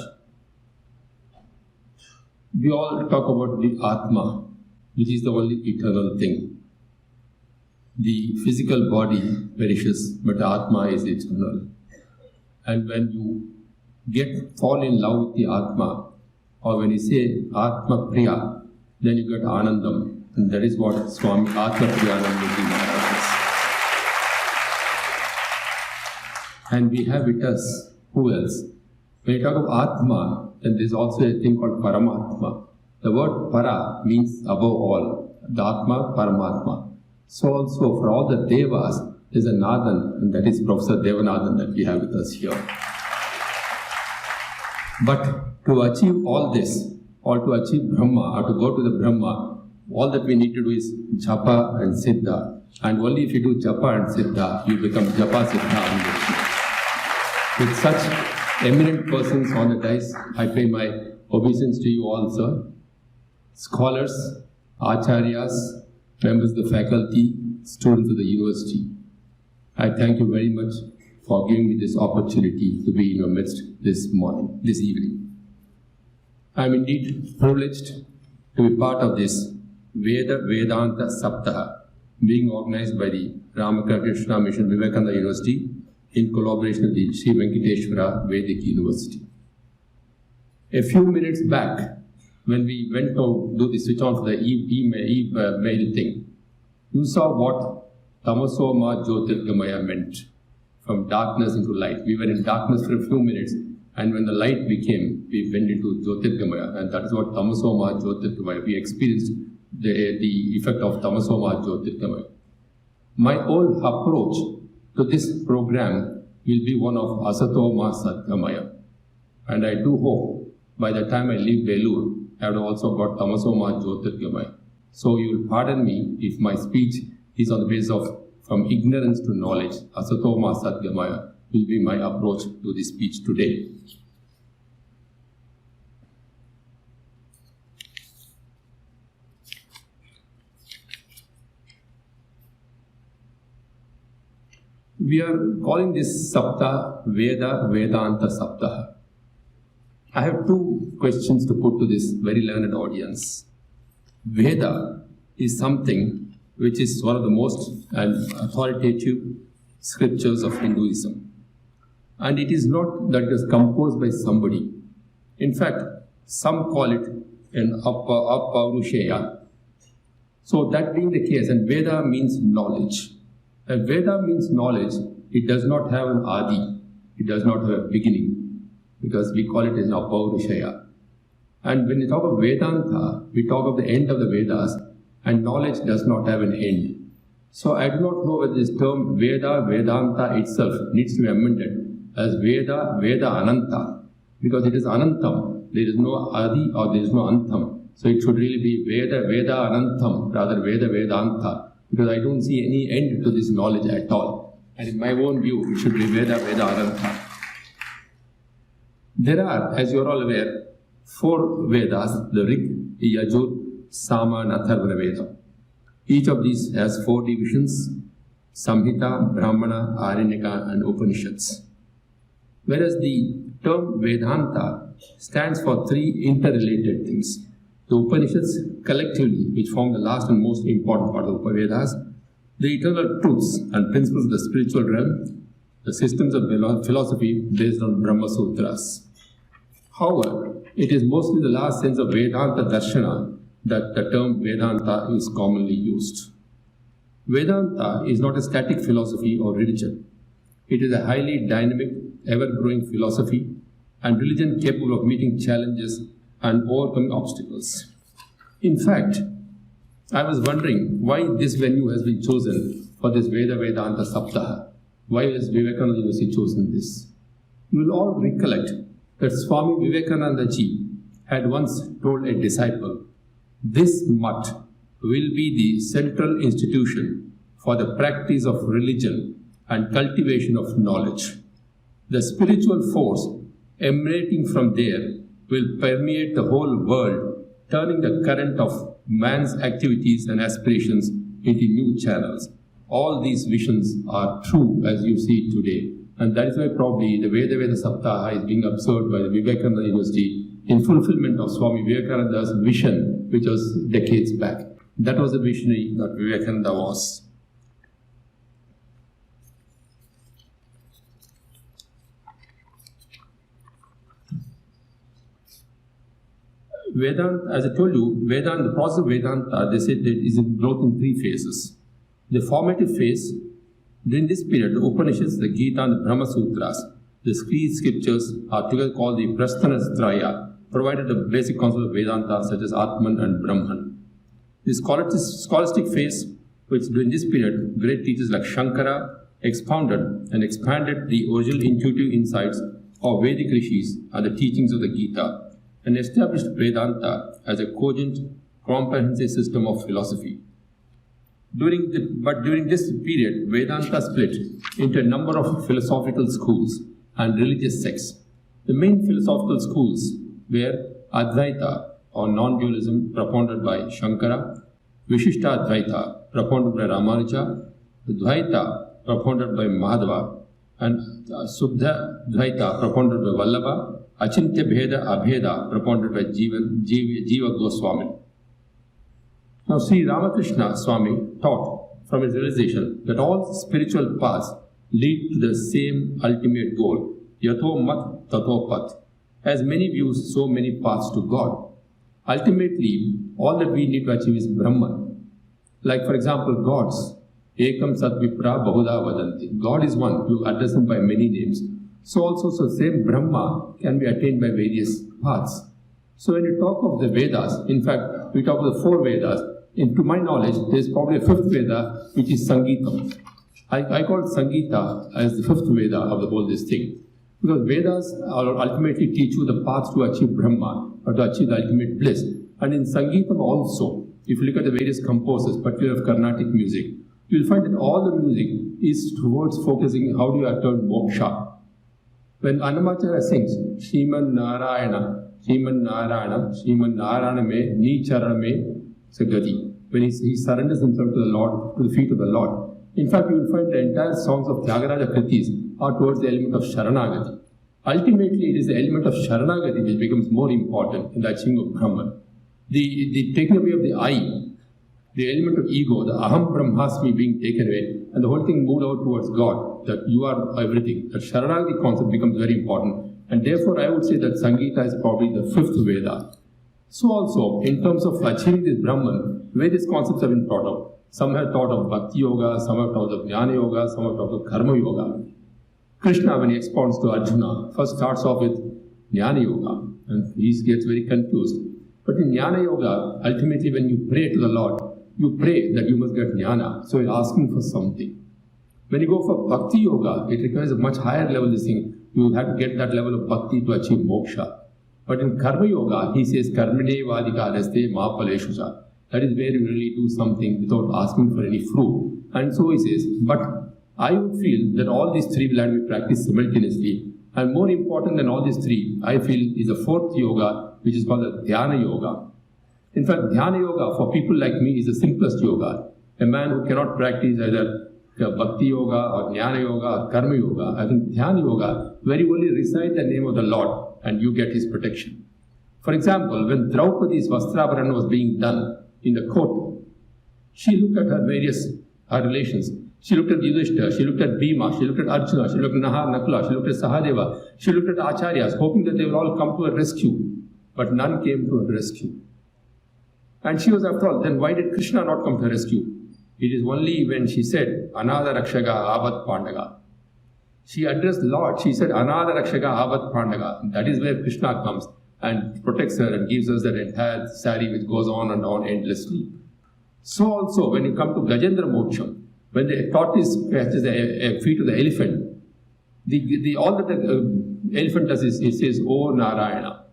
We all talk about the Atma, which is the only eternal thing. The physical body perishes, but Atma is eternal. And when you fall in love with the Atma, or when you say Atma Priya, then you get Anandam. And that is what Swami Atma Priyanandaji Maharaj is. And we have with us, who else? When you talk of Atma, then there is also a thing called Paramatma. The word Para means above all, the Atma, Paramatma. So also for all the Devas, there is a Nathan, and that is Professor Devanathan that we have with us here. But to achieve all this, or to achieve Brahma, or to go to the Brahma, all that we need to do is Japa and Siddha. And only if you do Japa and Siddha, you become Japa Siddha Anuruddha. With such eminent persons on the dais, I pay my obeisance to you all, sir. Scholars, Acharyas, members of the faculty, students of the university. I thank you very much for giving me this opportunity to be in your midst this evening. I am indeed privileged to be part of this Vedanta Saptaha being organized by the Ramakrishna Mission Vivekananda University in collaboration with the Sri Venkateshwara Vedic University. A few minutes back, when we went to do the switch on for the email thing, you saw what Tamasoma Jyotirgamaya meant, from darkness into light. We were in darkness for a few minutes, and when the light became, we went into Jyotirgamaya, and that is what Tamasoma Jyotirgamaya. We experienced the effect of Tamasoma Jyotirgamaya. My whole approach to this program will be one of Asatoma Satgamaya. And I do hope by the time I leave Belur, I have also got Tamasoma Jyotirgamaya. So you will pardon me if my speech is on the basis of from ignorance to knowledge. Asatoma Satgamaya will be my approach to this speech today. We are calling this Sapta Vedanta Saptaha. I have two questions to put to this very learned audience. Veda is something which is one of the most authoritative scriptures of Hinduism. And it is not that it was composed by somebody. In fact, some call it an Apaurushaya. So that being the case, and Veda means knowledge. If Veda means knowledge, it does not have an Adi, it does not have a beginning, because we call it as an Apaurushaya. And when we talk of Vedanta, we talk of the end of the Vedas, and knowledge does not have an end. So I do not know whether this term Veda, Vedanta itself needs to be amended as Veda, Veda Ananta, because it is Anantam, there is no Adi or there is no Antam. So it should really be Veda, Veda Anantam, rather Veda, Vedanta. Because I don't see any end to this knowledge at all. And in my own view, it should be Veda, Veda, Ananta. There are, as you are all aware, 4 Vedas, the Rig, Yajur, Sama and Atharvana Veda. Each of these has 4 divisions, Samhita, Brahmana, Aranyaka and Upanishads. Whereas the term Vedanta stands for 3 interrelated things. The Upanishads collectively, which form the last and most important part of the Vedas, the eternal truths and principles of the spiritual realm, the systems of philosophy based on Brahma Sutras. However, it is mostly the last sense of Vedanta Darshana that the term Vedanta is commonly used. Vedanta is not a static philosophy or religion. It is a highly dynamic, ever-growing philosophy and religion capable of meeting challenges and overcoming obstacles. In fact, I was wondering why this venue has been chosen for this Vedanta Saptaha. Why has Vivekananda University chosen this? You will all recollect that Swami Vivekananda ji had once told a disciple, "This mutt will be the central institution for the practice of religion and cultivation of knowledge. The spiritual force emanating from there will permeate the whole world, turning the current of man's activities and aspirations into new channels. all these visions are true as you see it today. And that is why probably the Veda Saptaha is being observed by the Vivekananda University in fulfillment of Swami Vivekananda's vision, which was decades back. That was the visionary that Vivekananda was. Vedanta, as I told you, Vedanta, the process of Vedanta, they said that is growth in three phases. The formative phase, during this period, the Upanishads, the Gita and the Brahma Sutras, the three scriptures are together called the Prasthanatraya, provided the basic concept of Vedanta such as Atman and Brahman. This scholastic phase, which during this period, great teachers like Shankara expounded and expanded the original intuitive insights of Vedic rishis and the teachings of the Gita, and established Vedanta as a cogent, comprehensive system of philosophy. During this period, Vedanta split into a number of philosophical schools and religious sects. The main philosophical schools were Advaita, or non-dualism, propounded by Shankara, Viśiṣṭādvaita, propounded by Ramanuja, Dvaita, propounded by Madhava, and Dvaita, propounded by Vallabha, Achintya Bheda Abheda, propounded by Jiva Goswami. Now, Sri Ramakrishna Swami taught from his realization that all spiritual paths lead to the same ultimate goal, Yato Mat Tato Pat. As many views, so many paths to God. Ultimately, all that we need to achieve is Brahman. Like, for example, gods. Ekam Sat Vipra Bahuda Vadanti. God is one, you address him by many names. So also, same Brahma can be attained by various paths. So when you talk of the Vedas, in fact, we talk of the four Vedas. To my knowledge, there is probably a fifth Veda, which is Sangeetam. I call Sangeeta as the fifth Veda of the whole this thing. Because Vedas ultimately teach you the path to achieve Brahma, or to achieve the ultimate bliss. And in Sangeetam also, if you look at the various composers, particularly of Carnatic music, you will find that all the music is towards focusing how do you attain moksha. When Annamacharya sings, Shriman Narayana, Shriman Narayana, Shriman Narayana me, Ni Charana me, Sagati. When he surrenders himself to the Lord, to the feet of the Lord. In fact, you will find the entire songs of Tyagaraja Kritis are towards the element of Sharanagati. Ultimately, it is the element of Sharanagati which becomes more important in the achieving of Brahman. The taking away of the I, the element of ego, the Aham Brahmasmi being taken away, and the whole thing moved out towards God, that you are everything. That Sharanagati concept becomes very important. And therefore, I would say that Sangeeta is probably the fifth Veda. So also, in terms of achieving this Brahman, various concepts have been thought of. Some have thought of Bhakti Yoga, some have thought of Dhyana Yoga, some have thought of Karma Yoga. Krishna, when he expounds to Arjuna, first starts off with Dhyana Yoga, and he gets very confused. But in Dhyana Yoga, ultimately when you pray to the Lord, you pray that you must get Dhyana, so you're asking for something. When you go for Bhakti Yoga, it requires a much higher level this thing. You have to get that level of Bhakti to achieve moksha. But in Karma Yoga, he says, Karmine Vadika Raste Ma Paleshuja. That is where you really do something without asking for any fruit. And so he says, but I would feel that all these three will have to be practiced simultaneously. And more important than all these three, I feel, is the fourth yoga, which is called the Dhyana Yoga. In fact, Dhyana Yoga, for people like me, is the simplest yoga. A man who cannot practice either Bhakti Yoga or Dhyana Yoga or Karma Yoga, I think Dhyana Yoga, where you only recite the name of the Lord and you get his protection. For example, when Draupadi's Vastrabharana was being done in the court, she looked at her relations. She looked at Yudhishthira, she looked at Bhima, she looked at Arjuna, she looked at Nahar, Nakula, she looked at Sahadeva, she looked at Acharyas, hoping that they will all come to her rescue. But none came to her rescue. And she was, after all, then why did Krishna not come to her rescue? It is only when she said, Anada Rakshaga Avat Pandaga. She addressed Lord, she said, Anada Rakshaga Avat Pandaga. That is where Krishna comes and protects her and gives us that entire sari which goes on and on endlessly. So also, when you come to Gajendra Moksham, when the tortoise catches the feet of the elephant, all that the elephant does is, it says, Oh Narayana.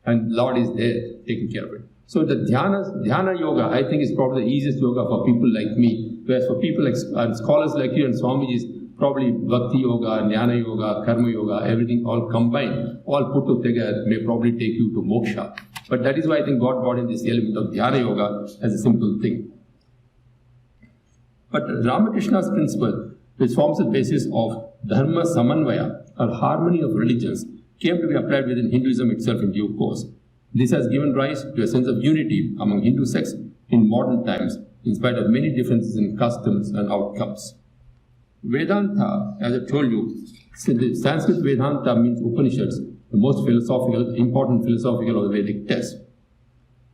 And Lord is there taking care of it. So the Dhyana Yoga, I think, is probably the easiest yoga for people like me. Whereas for people like and scholars like you and Swamijis, probably Bhakti Yoga, Jnana Yoga, Karma Yoga, everything all combined, all put together may probably take you to moksha. But that is why I think God brought in this element of Dhyana Yoga as a simple thing. But Ramakrishna's principle, which forms the basis of Dharma Samanvaya, or harmony of religions, came to be applied within Hinduism itself in due course. This has given rise to a sense of unity among Hindu sects in modern times, in spite of many differences in customs and outcomes. Vedanta, as I told you, the Sanskrit Vedanta means Upanishads, the most important philosophical of the Vedic text.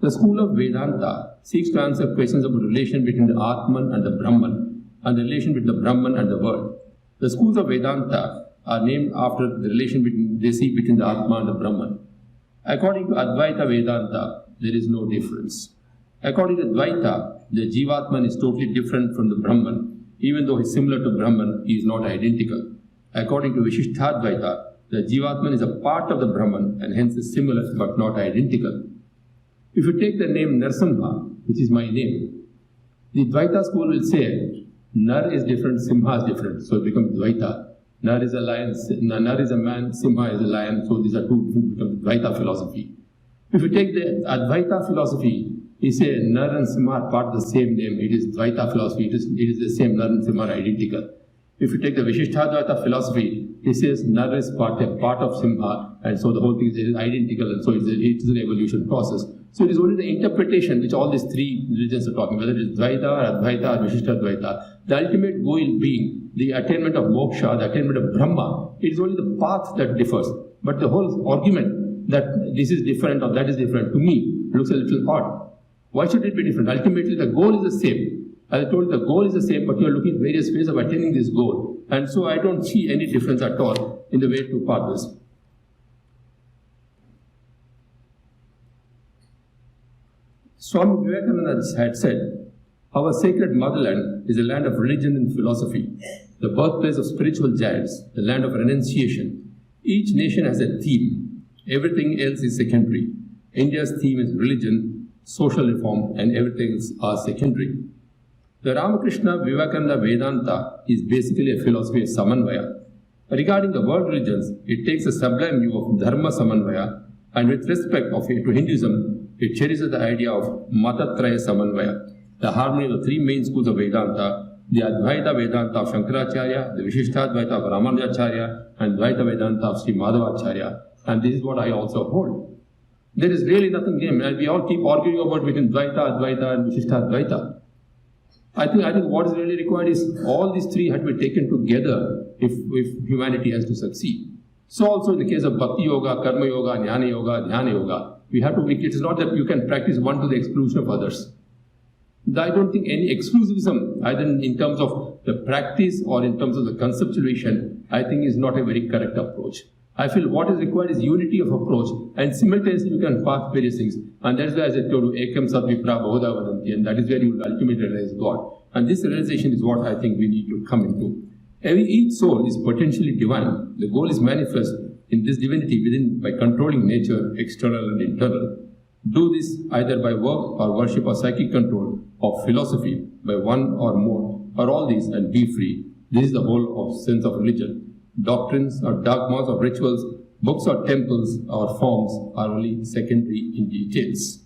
The school of Vedanta seeks to answer questions about the relation between the Atman and the Brahman, and the relation between the Brahman and the world. The schools of Vedanta are named after the relation they see between the Atma and the Brahman. According to Advaita Vedanta, there is no difference. According to Dvaita, the Jivatman is totally different from the Brahman. Even though he is similar to Brahman, he is not identical. According to Viśiṣṭādvaita, the Jivatman is a part of the Brahman and hence is similar but not identical. If you take the name Narsimha, which is my name, the Dvaita school will say Nar is different, Simha is different, so it becomes Dvaita. Nar is a lion, Nar is a man, Simha is a lion, so these are two different, becomes Dvaita philosophy. If you take the Advaita philosophy, he says Nar and Simha are part of the same name. It is Dvaita philosophy. It is the same. Nar and Simha are identical. If you take the Viśiṣṭādvaita philosophy, he says Nar is part of Simha, and so the whole thing is identical, and so it is an evolution process. So it is only the interpretation which all these three religions are talking, whether it is Dvaita or Advaita or Viśiṣṭādvaita. The ultimate goal being the attainment of moksha, the attainment of Brahma. It is only the path that differs. But the whole argument that this is different or that is different, to me, looks a little odd. Why should it be different? Ultimately, the goal is the same. As I told you, the goal is the same, but you are looking at various ways of attaining this goal. And so I don't see any difference at all in the way to path this. Swami Vivekananda had said, our sacred motherland is a land of religion and philosophy, the birthplace of spiritual giants, the land of renunciation. Each nation has a theme. Everything else is secondary. India's theme is religion, social reform, and everything else are secondary. The Ramakrishna Vivekananda Vedanta is basically a philosophy of Samanvaya. Regarding the world religions, it takes a sublime view of Dharma Samanvaya, and with respect to Hinduism, it cherishes the idea of Matatraya Samanvaya, the harmony of the three main schools of Vedanta, the Advaita Vedanta of Shankaracharya, the Viśiṣṭādvaita of Ramanujacharya, and Dvaita Vedanta of Sri Madhavacharya. And this is what I also hold. There is really nothing game, and we all keep arguing about between Dvaita, Advaita, and Viśiṣṭādvaita. I think what is really required is all these three have to be taken together if humanity has to succeed. So also in the case of Bhakti Yoga, Karma Yoga, Jnana Yoga, Dhyana Yoga, it is not that you can practice one to the exclusion of others. I don't think any exclusivism, either in terms of the practice or in terms of the conceptualization, I think is not a very correct approach. I feel what is required is unity of approach, and simultaneously you can pass various things. And that is why, as I told you, Ekam Sat Vipra Bahuda Vadanti, and that is where you will ultimately realize God. And this realization is what I think we need to come into. Each soul is potentially divine. The goal is manifest in this divinity within by controlling nature, external and internal. Do this either by work or worship or psychic control or philosophy, by one or more, or all these, and be free. This is the whole of sense of religion. Doctrines or dogmas or rituals, books or temples or forms are only secondary in details.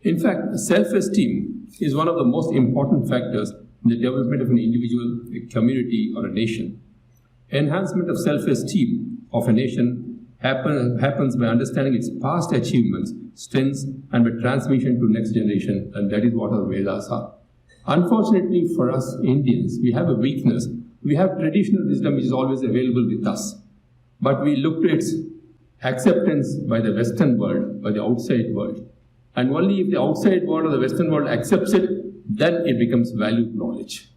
In fact, self-esteem is one of the most important factors in the development of an individual, a community, or a nation. Enhancement of self-esteem of a nation happens by understanding its past achievements, strengths, and by transmission to next generation, and that is what our Vedas are. Unfortunately for us Indians, we have a weakness. We have traditional wisdom which is always available with us, but we look to its acceptance by the Western world, by the outside world. And only if the outside world or the Western world accepts it, then it becomes valued knowledge.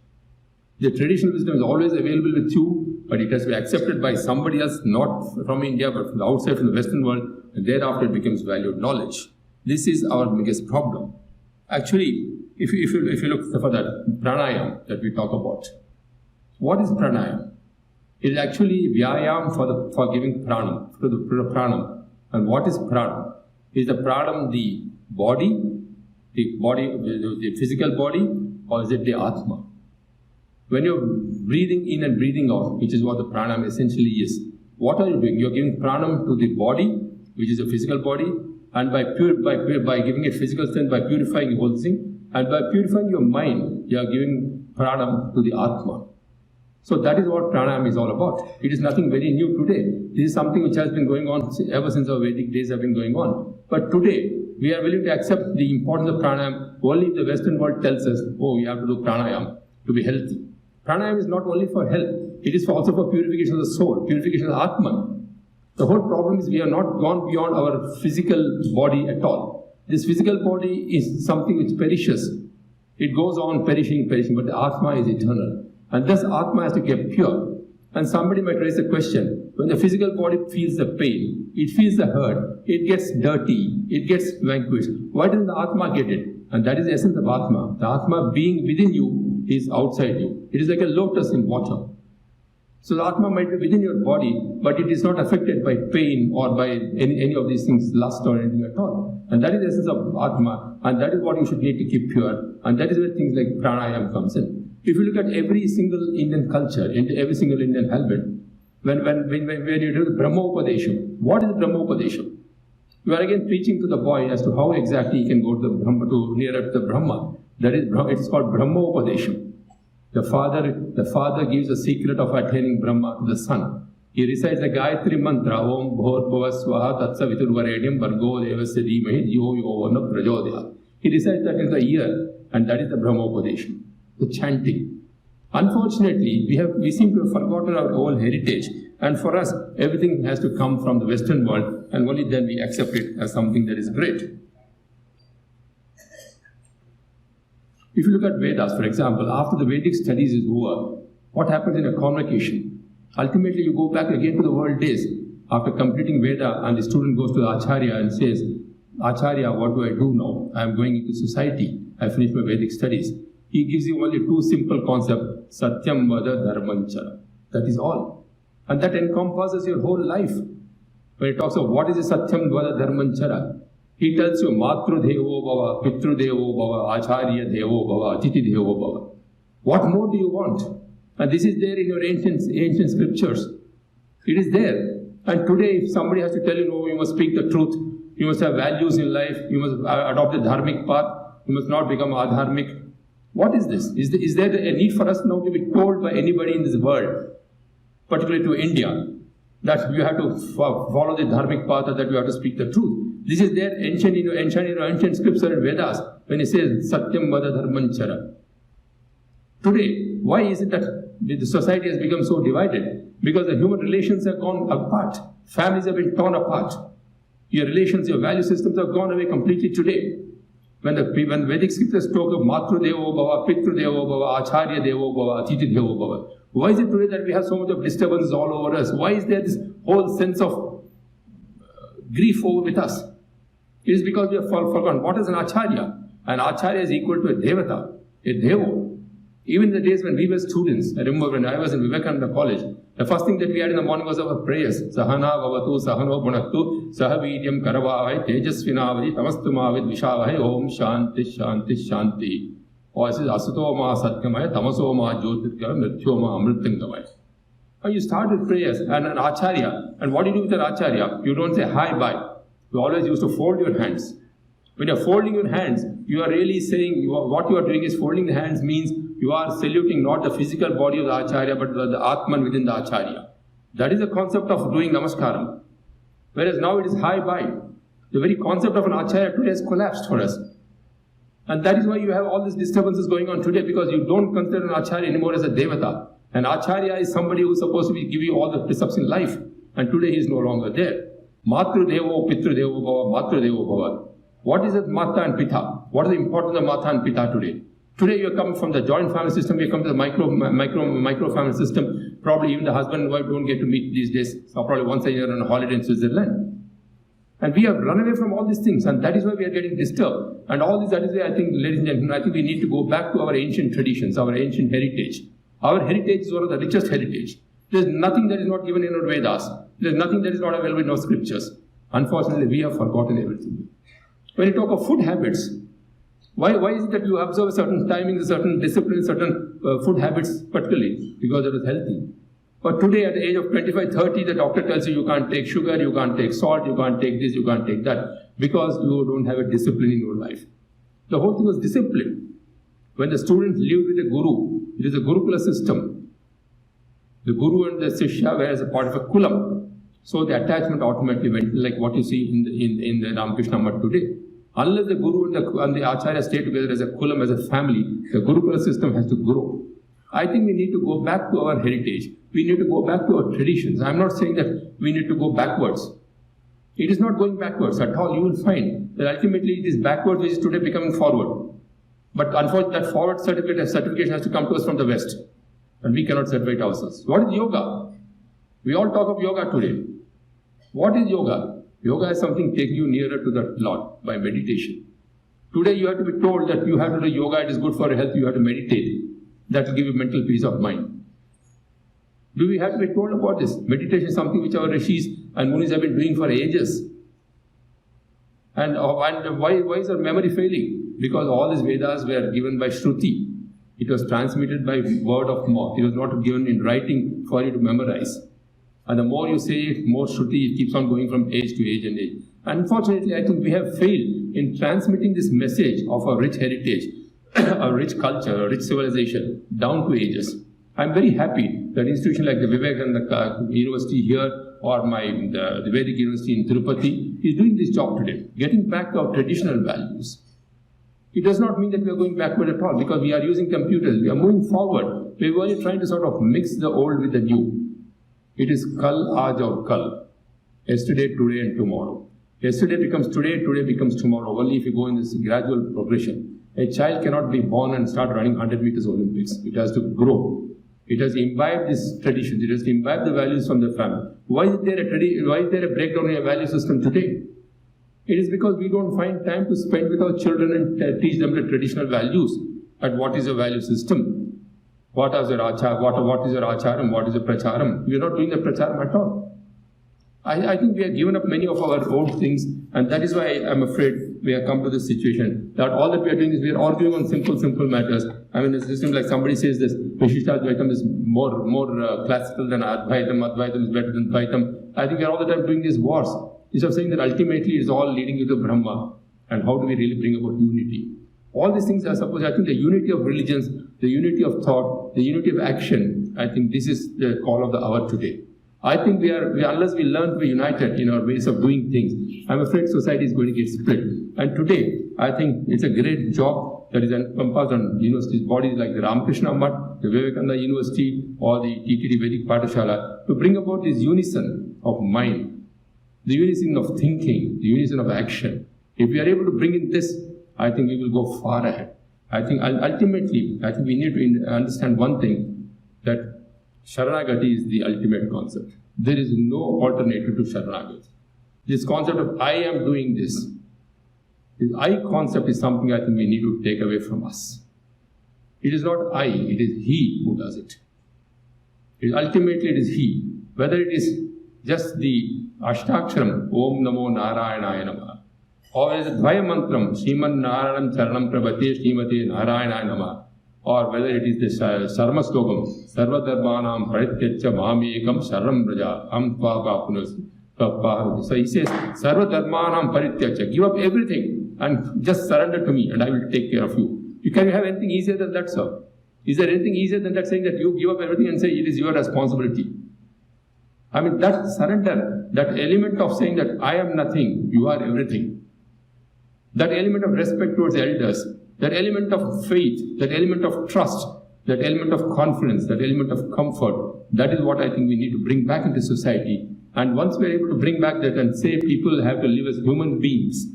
The traditional wisdom is always available with you, but it has to be accepted by somebody else, not from India, but from the outside, from the Western world, and thereafter it becomes valued knowledge. This is our biggest problem. Actually, if you look for that pranayam that we talk about, what is pranayam? It is actually vyayam for giving pranam, to the pranam. And what is pranam? Is the pranam the physical body, or is it the atma? When you're breathing in and breathing out, which is what the pranam essentially is, what are you doing? You're giving pranam to the body, which is a physical body, and by giving it physical strength, by purifying the whole thing, and by purifying your mind, you are giving pranam to the Atma. So that is what pranayama is all about. It is nothing very new today. This is something which has been going on ever since our Vedic days have been going on. But today, we are willing to accept the importance of pranayama only if the Western world tells us, oh, you have to do pranayama to be healthy. Pranayama is not only for health, it is also for purification of the soul, purification of the Atman. The whole problem is we have not gone beyond our physical body at all. This physical body is something which perishes. It goes on perishing, but the Atma is eternal. And thus Atma has to get pure. And somebody might raise the question, when the physical body feels the pain, it feels the hurt, it gets dirty, it gets vanquished, why doesn't the Atma get it? And that is the essence of Atma. The Atma being within you is outside you. It is like a lotus in water. So the Atma might be within your body, but it is not affected by pain or by any of these things, lust or anything at all. And that is the essence of Atma, and that is what you should need to keep pure. And that is where things like pranayama comes in. If you look at every single Indian culture, into every single Indian habit, when you do the Brahmopadesham, what is Brahmopadesham? You are again preaching to the boy as to how exactly he can go to the Brahma, to nearer to the Brahma. That is, it is called Brahmopadesham. The father gives the secret of attaining Brahma to the son. He recites the Gayatri mantra, Om Bhor Bhava Swaha Tatsa Viturvaredyam Bhargo Devasya Dhimahi Yo Yovana Prajodaya. He recites that in the ear, and that is the Brahmopadesham, the chanting. Unfortunately, we seem to have forgotten our whole heritage, and for us, everything has to come from the Western world, and only then we accept it as something that is great. If you look at Vedas, for example, after the Vedic studies is over, what happens in a convocation? Ultimately, you go back again to the world days. After completing Veda, and the student goes to the Acharya and says, Acharya, what do I do now? I am going into society. I finished my Vedic studies. He gives you only two simple concepts, Satyam Vada Dharmanchara. That is all. And that encompasses your whole life. When he talks of what is a Satyam Vada Dharmanchara, he tells you Matru Devo Bhava, Pitru Devo Bhava, Acharya Devo Bhava, Atiti Devo Bhava. What more do you want? And this is there in your ancient scriptures. It is there. And today, if somebody has to tell you, no, you must speak the truth, you must have values in life, you must adopt the dharmic path, you must not become adharmic. What is this? Is there a need for us now to be told by anybody in this world, particularly to India, that you have to follow the dharmic path or that you have to speak the truth? This is there ancient scriptures and Vedas when it says Satyam Vada Dharmanchara. Today, why is it that the society has become so divided? Because the human relations have gone apart. Families have been torn apart. Your relations, your value systems have gone away completely today. When Vedic scriptures talk of Matru Devo Bhava, Pitru Devo Bhava, Acharya Devo Bhava, Atiti Devo Bhava, why is it today that we have so much of disturbances all over us? Why is there this whole sense of grief over with us? It is because we have forgotten what is an Acharya. An Acharya is equal to a Devata, a Devo. Even in the days when we were students, I remember when I was in Vivekananda college, the first thing that we had in the morning was our prayers. Sahana Vavatu, Sahano Bhunaktu, Sahavidyam Karavavai, Tejasvinavadi, Tamastumavit, Vishavai, Om Shanti, Shanti, Shanti. Or it says Asutoma Satyamaya, Tamasoma Jyotirkara, Mrityoma Amritangamaya. And you start with prayers and an Acharya. And what do you do with an Acharya? You don't say hi, bye. You always used to fold your hands. When you're folding your hands, you are really saying, what you are doing is folding the hands means you are saluting not the physical body of the Acharya, but the Atman within the Acharya. That is the concept of doing Namaskaram. Whereas now it is hi, bye. The very concept of an Acharya today has collapsed for us. And that is why you have all these disturbances going on today, because you don't consider an Acharya anymore as a Devata. An Acharya is somebody who is supposed to give you all the precepts in life. And today he is no longer there. Matru Devo, Pitru Devo Bhava, Matru Devo Bhava. What is it Mata and Pita? What is the importance of Mata and Pita today? Today you are coming from the joint family system, you come to the micro family system. Probably even the husband and wife don't get to meet these days. So probably once a year on a holiday in Switzerland. And we have run away from all these things, and that is why we are getting disturbed. And all this, that is why I think, ladies and gentlemen, I think we need to go back to our ancient traditions, our ancient heritage. Our heritage is one of the richest heritage. There is nothing that is not given in our Vedas. There is nothing that is not available in our scriptures. Unfortunately, we have forgotten everything. When you talk of food habits, why is it that you observe a certain timing, a certain discipline, certain food habits particularly? Because it is healthy. But today at the age of 25, 30, the doctor tells you can't take sugar, you can't take salt, you can't take this, you can't take that, because you don't have a discipline in your life. The whole thing was discipline. When the student lived with the guru, it is a Gurukula system. The guru and the Sishya were as a part of a kulam. So the attachment automatically went, like what you see in the Ramakrishna Math today. Unless the guru and the acharya stay together as a kulam, as a family, the Gurukula system has to grow. I think we need to go back to our heritage. We need to go back to our traditions. I'm not saying that we need to go backwards. It is not going backwards at all. You will find that ultimately it is backwards which is today becoming forward. But unfortunately, that forward certification has to come to us from the West. And we cannot certify ourselves. What is yoga? We all talk of yoga today. What is yoga? Yoga is something taking you nearer to the Lord by meditation. Today you have to be told that you have to do yoga, it is good for your health, you have to meditate. That will give you mental peace of mind. Do we have to be told about this? Meditation is something which our rishis and munis have been doing for ages. And why is our memory failing? Because all these Vedas were given by Shruti. It was transmitted by word of mouth. It was not given in writing for you to memorize. And the more you say it, more Shruti, it keeps on going from age to age and age. Unfortunately, I think we have failed in transmitting this message of our rich heritage, a rich culture, a rich civilization, down to ages. I'm very happy that institution like the Vivekananda University here or the Vedic University in Tirupati is doing this job today, getting back to our traditional values. It does not mean that we are going backward at all, because we are using computers, we are moving forward. We are only trying to sort of mix the old with the new. It is kal, aaj aur kal. Yesterday, today and tomorrow. Yesterday becomes today, today becomes tomorrow, only if you go in this gradual progression. A child cannot be born and start running 100 meters Olympics. It has to grow. It has imbibed these traditions. It has imbibed the values from the family. Why is there a breakdown in a value system today? It is because we don't find time to spend with our children and teach them the traditional values. And what is a value system? What is your acharam? What is your pracharam? We are not doing the pracharam at all. I think we have given up many of our old things, and that is why I'm afraid we have come to this situation that all that we are doing is we are arguing on simple matters. I mean, it's just like somebody says this, Viśiṣṭādvaita is more classical than Advaita is better than Dvaita. I think we are all the time doing these wars, instead of saying that ultimately it's all leading you to Brahma, and how do we really bring about unity? All these things are supposed, I think the unity of religions, the unity of thought, the unity of action, I think this is the call of the hour today. I think unless we learn to be united in our ways of doing things, I'm afraid society is going to get split. And today, I think it's a great job that is encompassed on universities, bodies like the Ramakrishna Math, the Vivekananda University, or the TTD Vedic Pathashala, to bring about this unison of mind, the unison of thinking, the unison of action. If we are able to bring in this, I think we will go far ahead. I think ultimately, I think we need to understand one thing, that Sharanagati is the ultimate concept. There is no alternative to Sharanagati. This concept of I am doing this I concept is something I think we need to take away from us. It is not I, it is He who does it. Ultimately it is He. Whether it is just the Ashtaksharam, Om Namo Narayanaya Namah, or is it Dvaya Mantram, Sriman Narayanam Charanam Prabhate Srimate Narayanaya Namah, or whether it is the Sarma Slokam, Sarva Dharmanam Parityacha Mamekam Sharam Braja, Am Tva Papunas. So he says, Sarva Dharmanam Parityacha, give up everything and just surrender to me and I will take care of you. Can you have anything easier than that, sir? Is there anything easier than that, saying that you give up everything and say it is your responsibility? I mean, that surrender, that element of saying that I am nothing, you are everything, that element of respect towards elders, that element of faith, that element of trust, that element of confidence, that element of comfort, that is what I think we need to bring back into society. And once we are able to bring back that and say people have to live as human beings,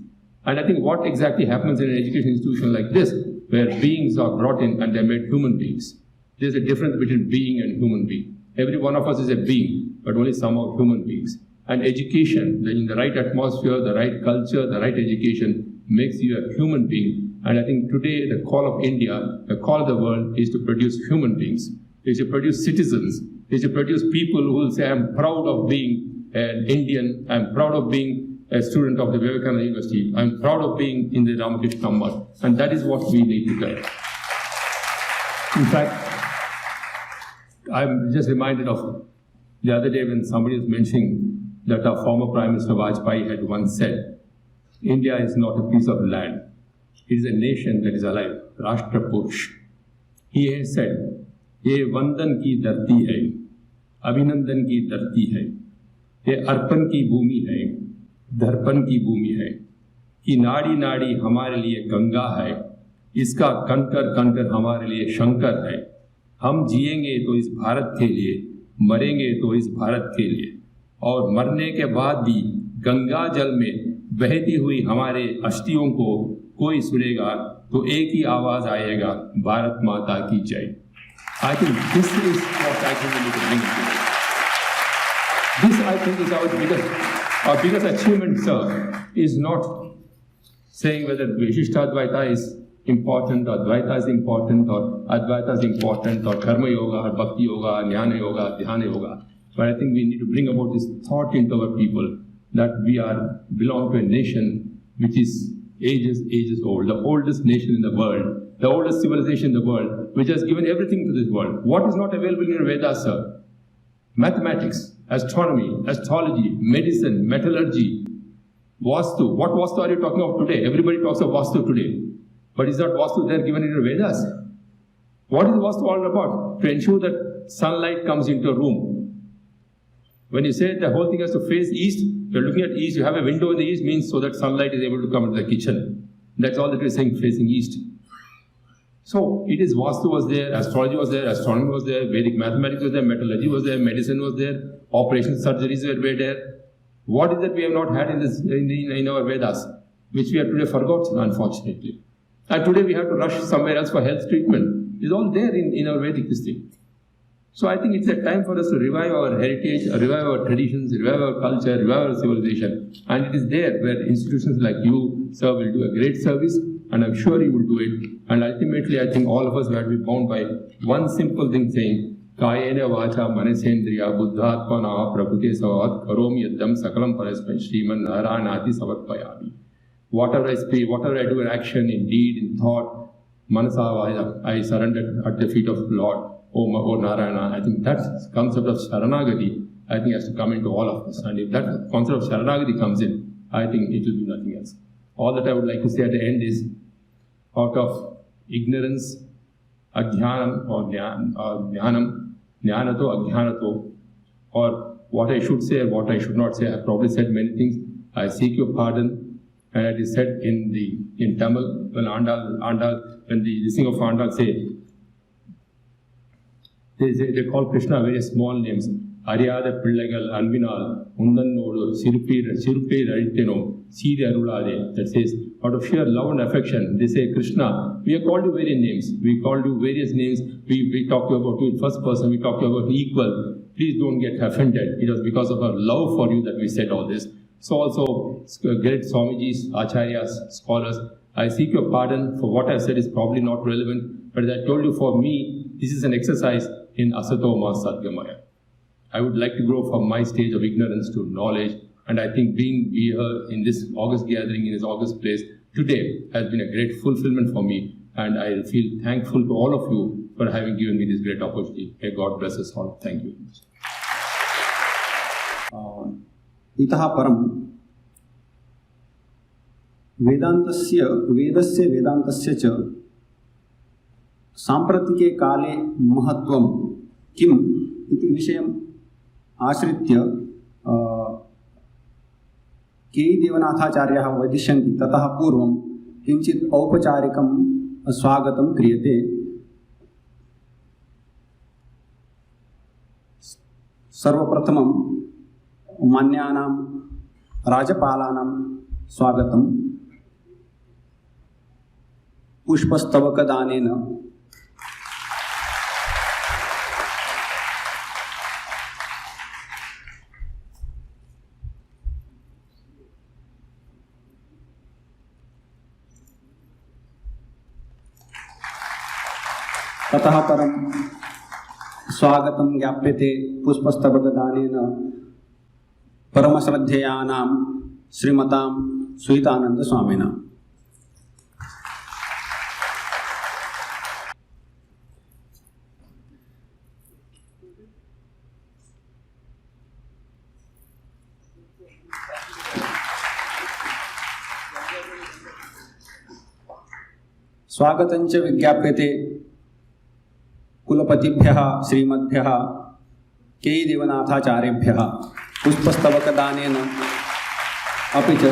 and I think what exactly happens in an education institution like this, where beings are brought in and they are made human beings. There's a difference between being and human being. Every one of us is a being, but only some are human beings. And education, in the right atmosphere, the right culture, the right education, makes you a human being. And I think today the call of India, the call of the world is to produce human beings, is to produce citizens, is to produce people who will say, I'm proud of being an Indian, I'm proud of being a student of the Vivekananda University, I'm proud of being in the Ramakrishna Math. And that is what we need to do. In fact, I'm just reminded of The other day when somebody was mentioning that our former Prime Minister Vajpayee had once said, India is not a piece of land. It is a nation that is alive, Rashtra Purush. He has said, ये वंदन की धरती है, अभिनंदन की धरती है, ये अर्पण की भूमि है, दर्पण की भूमि है, कि नाड़ी नाड़ी हमारे लिए गंगा है, इसका कंकर कंकर हमारे लिए शंकर है, हम जिएंगे तो इस भारत के लिए, मरेंगे तो इस भारत के लिए, और मरने के बाद भी गंगा जल में बहती हुई हमारे अस्थियों को कोई सुनेगा तो एक ही आवाज आएगा, भारत माता की जय. I think this is what I think we need to bring into it. This, I think, is our biggest achievement, sir, is not saying whether Viśiṣṭādvaita is important or Dvaita is important or Advaita is important or Karma Yoga or Bhakti Yoga, Jnana Yoga, Dhyana Yoga. But I think we need to bring about this thought into our people that we belong to a nation which is ages old, the oldest nation in the world, the oldest civilization in the world, which has given everything to this world. What is not available in your Vedas, sir? Mathematics, astronomy, astrology, medicine, metallurgy, Vastu. What Vastu are you talking of today? Everybody talks of Vastu today. But is that Vastu there given in your Vedas? What is Vastu all about? To ensure that sunlight comes into a room. When you say the whole thing has to face east, you're looking at east, you have a window in the east, means so that sunlight is able to come into the kitchen. That's all that we're saying, facing east. So it is Vastu was there, astrology was there, astronomy was there, Vedic mathematics was there, metallurgy was there, medicine was there, operation surgeries were there. What is that we have not had in our Vedas, which we have today forgotten, unfortunately. And today we have to rush somewhere else for health treatment. It's all there in our Vedic history. So I think it's a time for us to revive our heritage, revive our traditions, revive our culture, revive our civilization. And it is there where institutions like you, sir, will do a great service, and I'm sure you will do it. And ultimately, I think all of us will be bound by one simple thing saying, Kayena vacha manesendriya buddhatmana prabhute savat karomi yaddam sakalam paraspai shriman naranati savatpayami. Whatever I speak, whatever I do in action, in deed, in thought, manasa, I surrendered at the feet of the Lord. Oh Narayana, I think that concept of Sharanagati, I think has to come into all of us. And if that concept of Sharanagati comes in, I think it will be nothing else. All that I would like to say at the end is, out of ignorance, adhyanam or jnanam, jnanato, adhyanato, or what I should say or what I should not say, I have probably said many things. I seek your pardon. And it is said in Tamil, when when the listening of Andal say, they call Krishna very small names. Ariyada Pillagal, Anvinal, Undannodu, Sirupe Raditeno, Siri Arulade. That says, out of sheer love and affection, they say, Krishna, we have called you various names. We called you various names. We talked about you in first person. We talked about equal. Please don't get offended. It was because of our love for you that we said all this. So also, great Swamijis, Acharyas, scholars, I seek your pardon for what I said is probably not relevant. But as I told you, for me, this is an exercise in Asatoma Sadgamaya. I would like to grow from my stage of ignorance to knowledge, and I think being here in this August gathering, in this August place, today has been a great fulfillment for me, and I feel thankful to all of you for having given me this great opportunity. May God bless us all. Thank you. इतः परं वेदान्तस्य वेदस्य वेदान्तस्य च साम्प्रतिके काले महत्त्वं किम् इति विषयम् आश्रित्य के देवनाथाचार्याः वदिष्यन्ति. ततः पूर्वं किञ्चित् औपचारिकं स्वागतं क्रियते. सर्वप्रथमं मान्यानां राजपालानां स्वागतं पुष्पस्तवकदानेन. ततः परं स्वागतं ज्ञाप्यते पुष्पस्तवकदानेन परमश्रद्धेयानां श्रीमतां सुहितानन्दस्वामिना. स्वागतञ्च विज्ञाप्यते कुलपतिभ्यः श्रीमद्भ्यः केयि देवनाथाचार्येभ्यः पुष्पस्तवकदानेन अपि च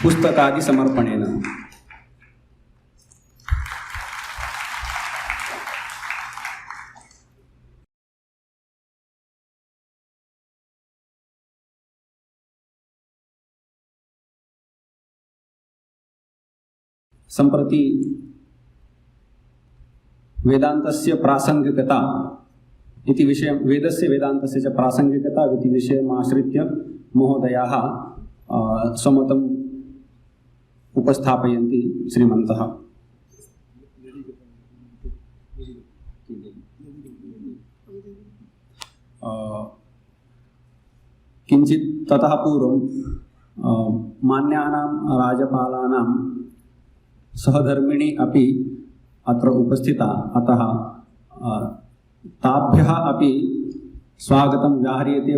पुस्तकादिसमर्पणेन। सम्प्रति वेदान्तस्य प्रासंगिकता इति विषयं वेदस्य वेदान्तस्य च प्रासंगिकता इति विषयम् आश्रित्य महोदयाः स्वमतम् उपस्थापयन्ति श्रीमन्तः। किञ्चित् ततः पूर्वं मान्यानां राजपालानां सहधर्मिणी अपि अत्र उपस्थिता, अतः ताभ्यः अपि स्वागतं व्याह्रियते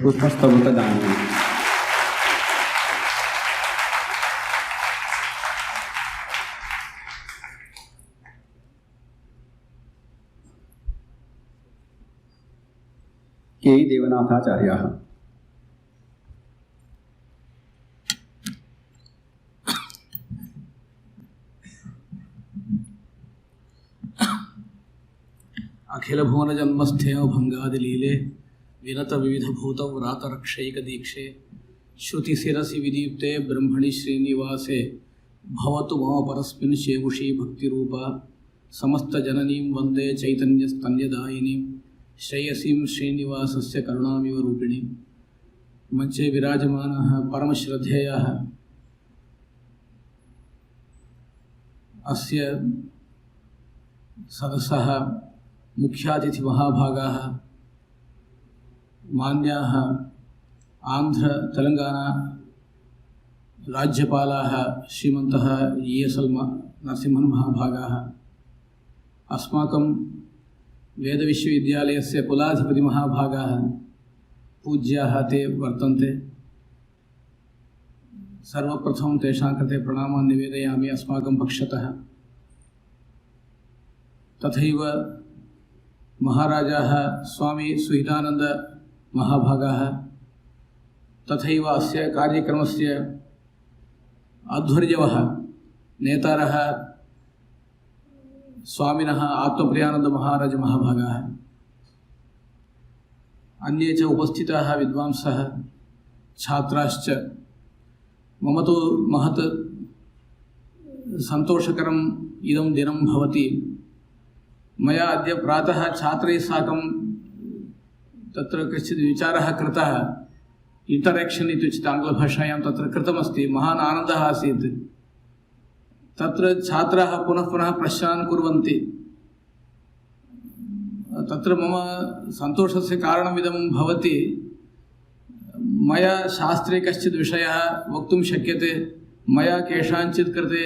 पुष्पस्तवकदानेन। केयि देवनाथाचार्याः। अखिल भुवन जन्मस्थेय भंगादिलीले विनत विविध भूत व्रात रक्षैक दीक्षे श्रुति शिरसि विदीप्ते ब्रह्मणि श्रीनिवासे भवतु मम परस्मिन् शेवुषी भक्ति रूपा समस्त जननीं वंदे चैतन्य स्तन्यदायिनीं श्रेयसीं श्रीनिवासस्य करुणामिव रूपिणीं। मंचे विराजमानः परम श्रद्धेयः अस्य सदसः मुख्यातिथि महाभागाः मान्याः आंध्र तेलंगाना राज्यपालाः श्रीमन्तः ESL नरसिंहन् महाभागाः, अस्माकं वेदविश्वविद्यालयस्य कुलाधिपति महाभागाः पूज्याः ते वर्तन्ते। सर्वप्रथमं तेषां कृते प्रणामान् निवेदयामि अस्माकं पक्षतः। तथैव महाराजाः स्वामी सुहितानंद महाभागाः, तथैव अस्य कार्यक्रमस्य आध्वर्यवः नेतारः स्वामिनः आत्मप्रियानंद महाराज महाभागाः, अन्ये च उपस्थिताः विद्वांसः छात्राश्च। मम तु महत् सन्तोषकरम् इदं दिनं भवति। मया अद्य प्रातः छात्रैः साकं तत्र कश्चित् विचारः कृतः, इंटरेक्शन् इत्युच्यते आङ्ग्लभाषायां तत्र कृतमस्ति। महान् आनन्दः आसीत्। तत्र छात्राः पुनः पुनः प्रश्नान् कुर्वन्ति। तत्र मम सन्तोषस्य कारणमिदं भवति, मया शास्त्रे कश्चित् विषयः वक्तुं शक्यते, मया केषाञ्चित् कृते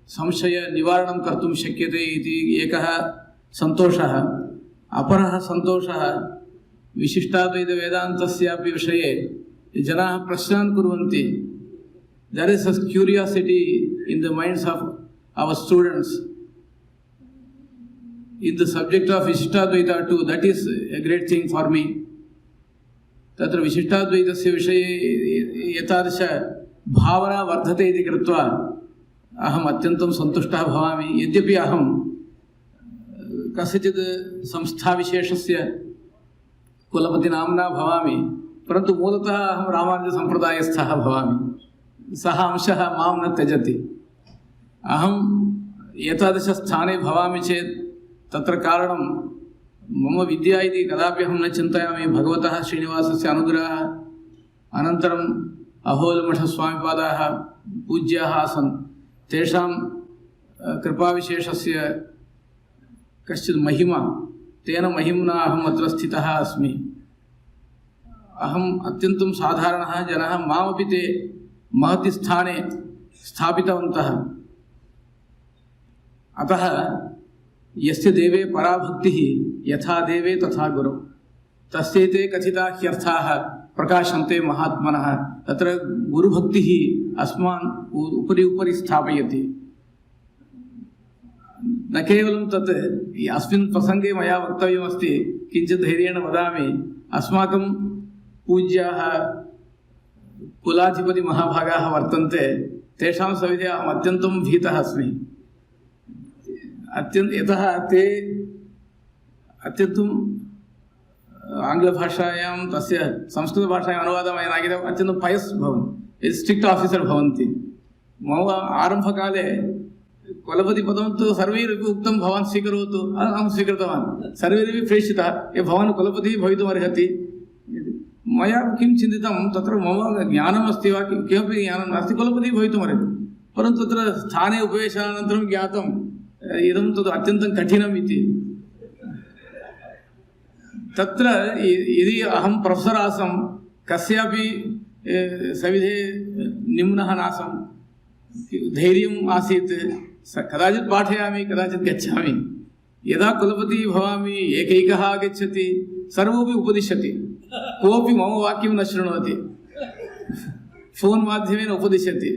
संशयनिवारणं कर्तुं शक्यते इति एकः सन्तोषः। अपरः सन्तोषः विशिष्टाद्वैत वेदान्तस्यापि विषये जनाः प्रश्नान् कुर्वन्ति। There is a curiosity in the minds of our students in the subject of Viśiṣṭādvaita too. That is a great thing for me. तत्र विशिष्टाद्वैतस्य विषये एतादृश भावना वर्धते इति कृत्वा अहम् अत्यन्तं सन्तुष्टः भवामि। यद्यपि अहं कस्यचित् संस्थाविशेषस्य कुलपतिनाम्ना भवामि, परन्तु मूलतः अहं रामानुजसम्प्रदायस्थः भवामि। सः अंशः मां न त्यजति। अहम् एतादृशस्थाने भवामि चेत् तत्र कारणं मम विद्या इति कदापि अहं न चिन्तयामि। भगवतः श्रीनिवासस्य अनुग्रहः, अनन्तरम् अहोलमठस्वामिपादाः पूज्याः आसन्, तेषां कृपाविशेषस्य कश्चित् महिमा, तेन महिम्ना अहम् अत्र स्थितः अस्मि। अहम् अत्यन्तं साधारणः जनः, मामपि ते महति स्थाने स्थापितवन्तः। अतः यस्य देवे पराभक्तिः यथा देवे तथा गुरौ, तस्यैते कथिता ह्यर्थाः प्रकाशन्ते महात्मनः। तत्र गुरुभक्तिः अस्मान् उपरि उपरि स्थापयति। न केवलं तत् अस्मिन् प्रसङ्गे मया वक्तव्यमस्ति, किञ्चित् धैर्येण वदामि। अस्माकं पूज्याः कुलाधिपतिमहाभागाः वर्तन्ते, तेषां सविधे अहम् अत्यन्तं भीतः अस्मि। यतः ते अत्यन्तम् आङ्ग्लभाषायां तस्य संस्कृतभाषायाम् अनुवादं मया न कृतम्, अत्यन्तं पयस् भवन्ति, स्ट्रिक्ट् आफीसर् भवन्ति। मम आरम्भकाले कुलपतिपदं तु सर्वैरपि उक्तं भवान् स्वीकरोतु, अहं स्वीकृतवान्। सर्वैरपि प्रेषितः भवान् कुलपतिः भवितुमर्हति। मया किं चिन्तितं, तत्र मम ज्ञानम् अस्ति वा, किमपि ज्ञानं नास्ति, कुलपतिः भवितुमर्हति। परन्तु तत्र स्थाने उपवेशनानन्तरं ज्ञातम् इदं तद् अत्यन्तं कठिनम् इति। तत्र यदि अहं प्रोफेसर् आसं, कस्यापि सविधे निम्नः नासं, धैर्यम् आसीत्, कदाचित् पाठयामि, कदाचित् गच्छामि। यदा कुलपतिः भवामि, एकैकः आगच्छति, सर्वोपि उपदिशति, कोऽपि मम वाक्यं न शृणोति, फोन् माध्यमेन उपदिशति।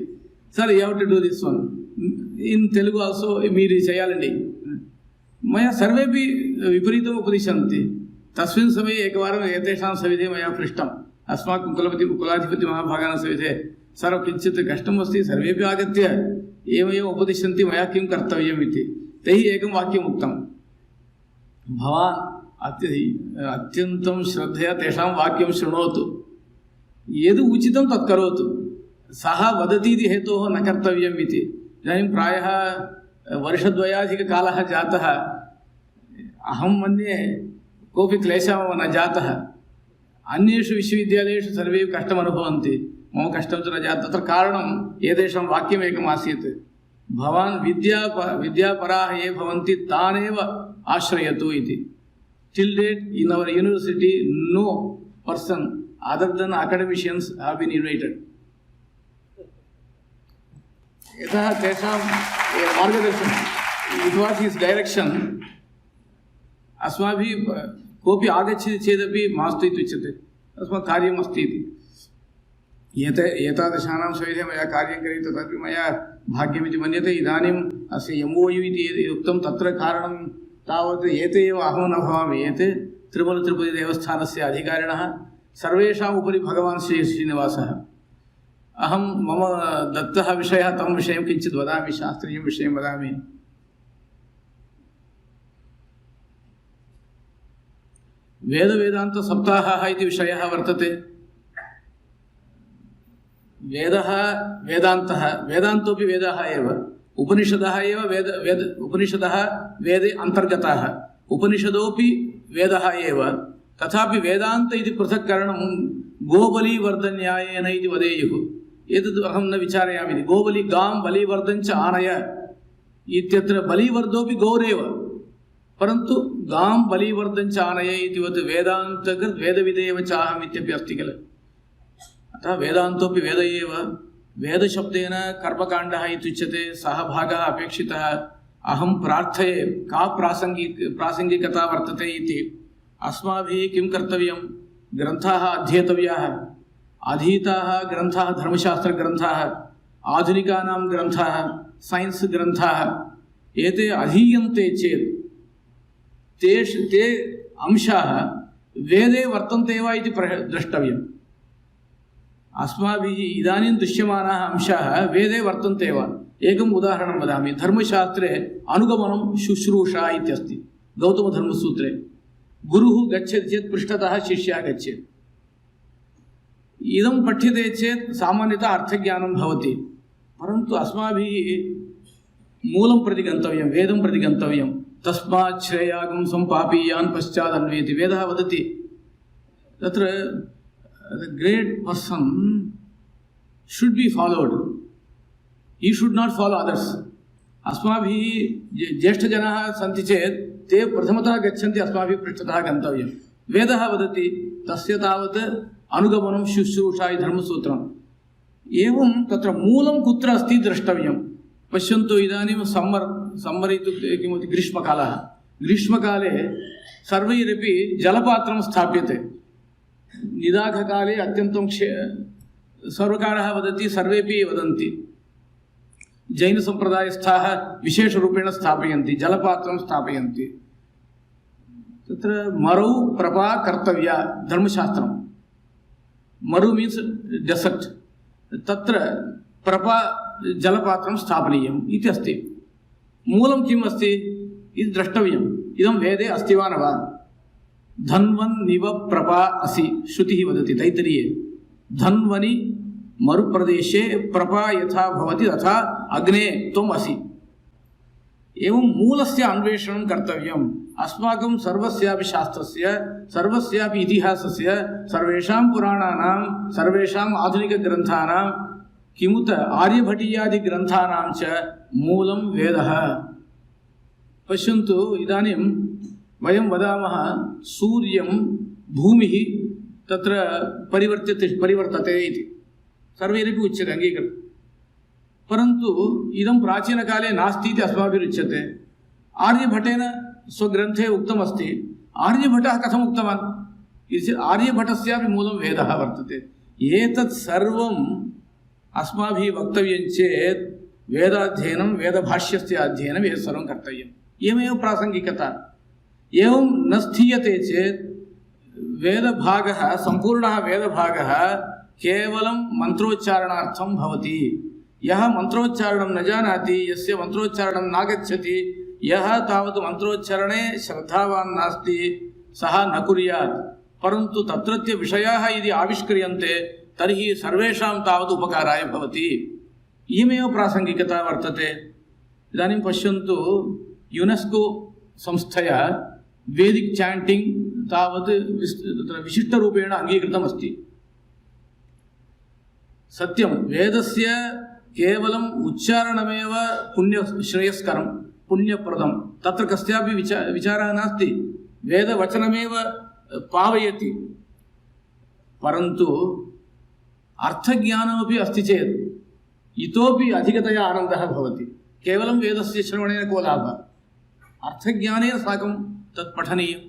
Sir you have to do this one in Telugu also, మీరు చేయాలండి। मया सर्वेपि विपरीतम् उपदिशन्ति। तस्मिन् समये एकवारम् एतेषां सविधे मया पृष्टम्, अस्माकं कुलाधिपतिमहाभागानां सविधे, सर्व किञ्चित् कष्टम् अस्ति, सर्वेपि आगत्य एवमेव उपदिशन्ति, मया किं कर्तव्यम् इति। तैः एकं वाक्यम् उक्तं, भवान् अत्यन्तं श्रद्धया तेषां वाक्यं शृणोतु, यद् उचितं तत् करोतु, सः वदति इति हेतोः न कर्तव्यम् इति। इदानीं प्रायः वर्षद्वयाधिककालः जातः, अहं मन्ये कोऽपि क्लेशः न जातः। अन्येषु विश्वविद्यालयेषु सर्वे कष्टम् अनुभवन्ति, मम कष्टं तु न जातं। तत्र कारणम् एतेषां वाक्यमेकम् आसीत्, भवान् विद्यापराः ये भवन्ति तानेव आश्रयतु इति। Till date in our university no person other than academicians have been invited. यतः तेषां मार्गदर्शनं, इट् वास् हिस् डैरेक्षन्। अस्माभिः कोऽपि आगच्छति चेदपि मास्तु इति उच्यते, अस्माकं कार्यम् अस्ति इति। एतादृशानां सविधे मया कार्यं करोति, तदपि मया भाग्यमिति मन्यते। इदानीम् अस्य MOU इति उक्तं, तत्र कारणं तावत् एते एव अहं न भवामि, एते तिरुमलतिरुपतिदेवस्थानस्य अधिकारिणः, सर्वेषाम् उपरि भगवान् श्रीनिवासः। अहं मम दत्तः विषयः, तं विषयं किञ्चित् वदामि, शास्त्रीयं विषयं वदामि। वेदवेदान्तसप्ताहः इति विषयः वर्तते। वेदः वेदान्तः, वेदान्तोपि वेदः एव, उपनिषदः एव उपनिषदः वेदे अन्तर्गताः, उपनिषदोपि वेदः एव। तथापि वेदान्त इति पृथक्करणं गोबलीवर्धन्यायेन इति वदेयुः। एतद् अहं न विचारयामि इति। गोबली गां बलिवर्धञ्च आनय इत्यत्र बलिवर्धोपि गौरेव, परन्तु गां बलिवर्धञ्च आनय इतिवत् वेदान्तकृत् वेदविदेव चाहम् इत्यपि अस्ति किल। अतः वेदान्तोपि वेद एव। वेदशब्देन कर्मकाण्डः इत्युच्यते, सः भागः अपेक्षितः। अहं प्रार्थये का प्रासङ्गिकता वर्तते इति। अस्माभिः किं कर्तव्यं, ग्रन्थाः अध्येतव्याः, अधीताः ग्रन्थाः, धर्मशास्त्रग्रन्थाः, आधुनिकानां ग्रन्थाः, सैन्स् ग्रन्थाः, एते अधीयन्ते चेत् ते अंशाः वेदे वर्तन्ते वा इति द्रष्टव्यम्। अस्माभिः इदानीं दृश्यमानाः अंशाः वेदे वर्तन्ते वा। एकम् उदाहरणं वदामि। धर्मशास्त्रे अनुगमनं शुश्रूषा इत्यस्ति, गौतमधर्मसूत्रे। गुरुः गच्छति चेत् पृष्ठतः शिष्यः गच्छेत्। इदं पठ्यते चेत् सामान्यतः अर्थज्ञानं भवति, परन्तु अस्माभिः मूलं प्रति गन्तव्यं, वेदं प्रति गन्तव्यं। तस्मात् श्रेयागं सम्पापीयान् पश्चादन्वेति, वेदः वदति। तत्र the great person should be followed, he should not follow others. अस्माभिः ज्येष्ठजनाः सन्ति चेत् ते प्रथमतः गच्छन्ति, अस्माभिः पृष्ठतः गन्तव्यं। वेदः वदति तस्य तावत् अनुगमनं शुश्रूषा इति धर्मसूत्रम्। एवं तत्र मूलं कुत्र अस्ति द्रष्टव्यं। पश्यन्तु, इदानीं सम्मर् इत्युक्ते किमस्ति, ग्रीष्मकालः। ग्रीष्मकाले सर्वैरपि जलपात्रं स्थाप्यते। निदाघकाले अत्यन्तं सर्वकारः वदति, सर्वेपि वदन्ति, जैनसम्प्रदायस्थाः विशेषरूपेण स्थापयन्ति, जलपात्रं स्थापयन्ति। तत्र मरौ प्रपा कर्तव्या धर्मशास्त्रं। मरु मीन्स् डेसर्ट्, तत्र प्रपा जलपात्रं स्थापनीयम् इति अस्ति। मूलं किम् अस्ति इति द्रष्टव्यम्। इदं वेदे अस्ति वा न वा? धन्वन्निव प्रपा असि श्रुतिः वदति तैत्तिरीये। धन्वनि मरुप्रदेशे प्रपा यथा भवति तथा अग्ने त्वम् असि। एवं मूलस्य अन्वेषणं कर्तव्यम्। अस्माकं सर्वस्यापि शास्त्रस्य, सर्वस्यापि इतिहासस्य, सर्वेषां पुराणानां, सर्वेषाम् आधुनिकग्रन्थानां, किमुत आर्यभटीयादिग्रन्थानां च मूलं वेदः। पश्यन्तु, इदानीं वयं वदामः सूर्यं भूमिः तत्र परिवर्तते इति सर्वैरपि उच्यते, अङ्गीकृतं। परन्तु इदं प्राचीनकाले नास्ति इति अस्माभिरुच्यते। आर्यभटेन स्वग्रन्थे उक्तमस्ति। आर्यभटः कथम् उक्तवान्? आर्यभटस्यापि मूलं वेदः वर्तते। एतत् सर्वम् अस्माभिः वक्तव्यं चेत् वेदाध्ययनं, वेदभाष्यस्य अध्ययनं एतत् सर्वं कर्तव्यम्। इयमेव प्रासङ्गिकता। एवं न स्थीयते चेत् वेदभागः, सम्पूर्णः वेदभागः केवलं मन्त्रोच्चारणार्थं भवति। यः मन्त्रोच्चारणं न जानाति, यस्य मन्त्रोच्चारणं नागच्छति, यः तावत् मन्त्रोच्चारणे श्रद्धावान् नास्ति, सः न कुर्यात्। परन्तु तत्रत्य विषयाः यदि आविष्क्रियन्ते तर्हि सर्वेषां तावत् उपकाराय भवति। इयमेव प्रासङ्गिकता वर्तते। इदानीं पश्यन्तु, युनेस्को संस्थया वेदिक चाण्टिङ्ग् तावत् विशिष्टरूपेण अङ्गीकृतमस्ति। सत्यं, वेदस्य केवलम् उच्चारणमेव पुण्यश्रेयस्करं, पुण्यप्रदं, तत्र कस्यापि विचारः नास्ति। वेदवचनमेव पावयति। परन्तु अर्थज्ञानमपि अस्ति चेत् इतोपि अधिकतया आनन्दः भवति। केवलं वेदस्य श्रवणेन को लाभः? अर्थज्ञानेन साकं तत् पठनीयं।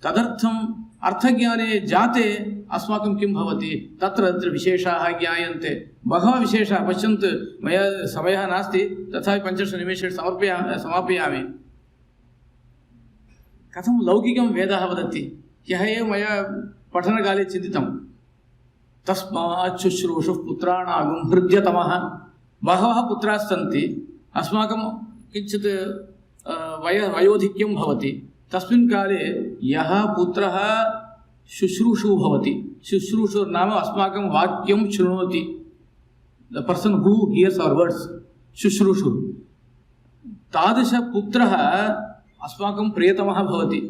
तदर्थम् अर्थज्ञाने जाते अस्माकं किं भवति? तत्र विशेषाः ज्ञायन्ते, बहवः विशेषाः। पश्यन्तु, मया समयः नास्ति, तथापि 15 निमेषेषु समापयामि। कथं लौकिकं वेदः वदति? ह्यः एव मया पठनकाले चिन्तितं। तस्मात् शुश्रूषुः पुत्राणागुं हृद्यतमः। बहवः पुत्राः सन्ति, अस्माकं किञ्चित् वयोधिक्यं भवति। तस्मिन् काले यः पुत्रः शुश्रूषुः भवति, शुश्रूषुः नाम अस्माकं वाक्यं शृणोति, the person who hears our words, शुश्रूषुः, तादृशपुत्रः अस्माकं प्रियतमः भवति।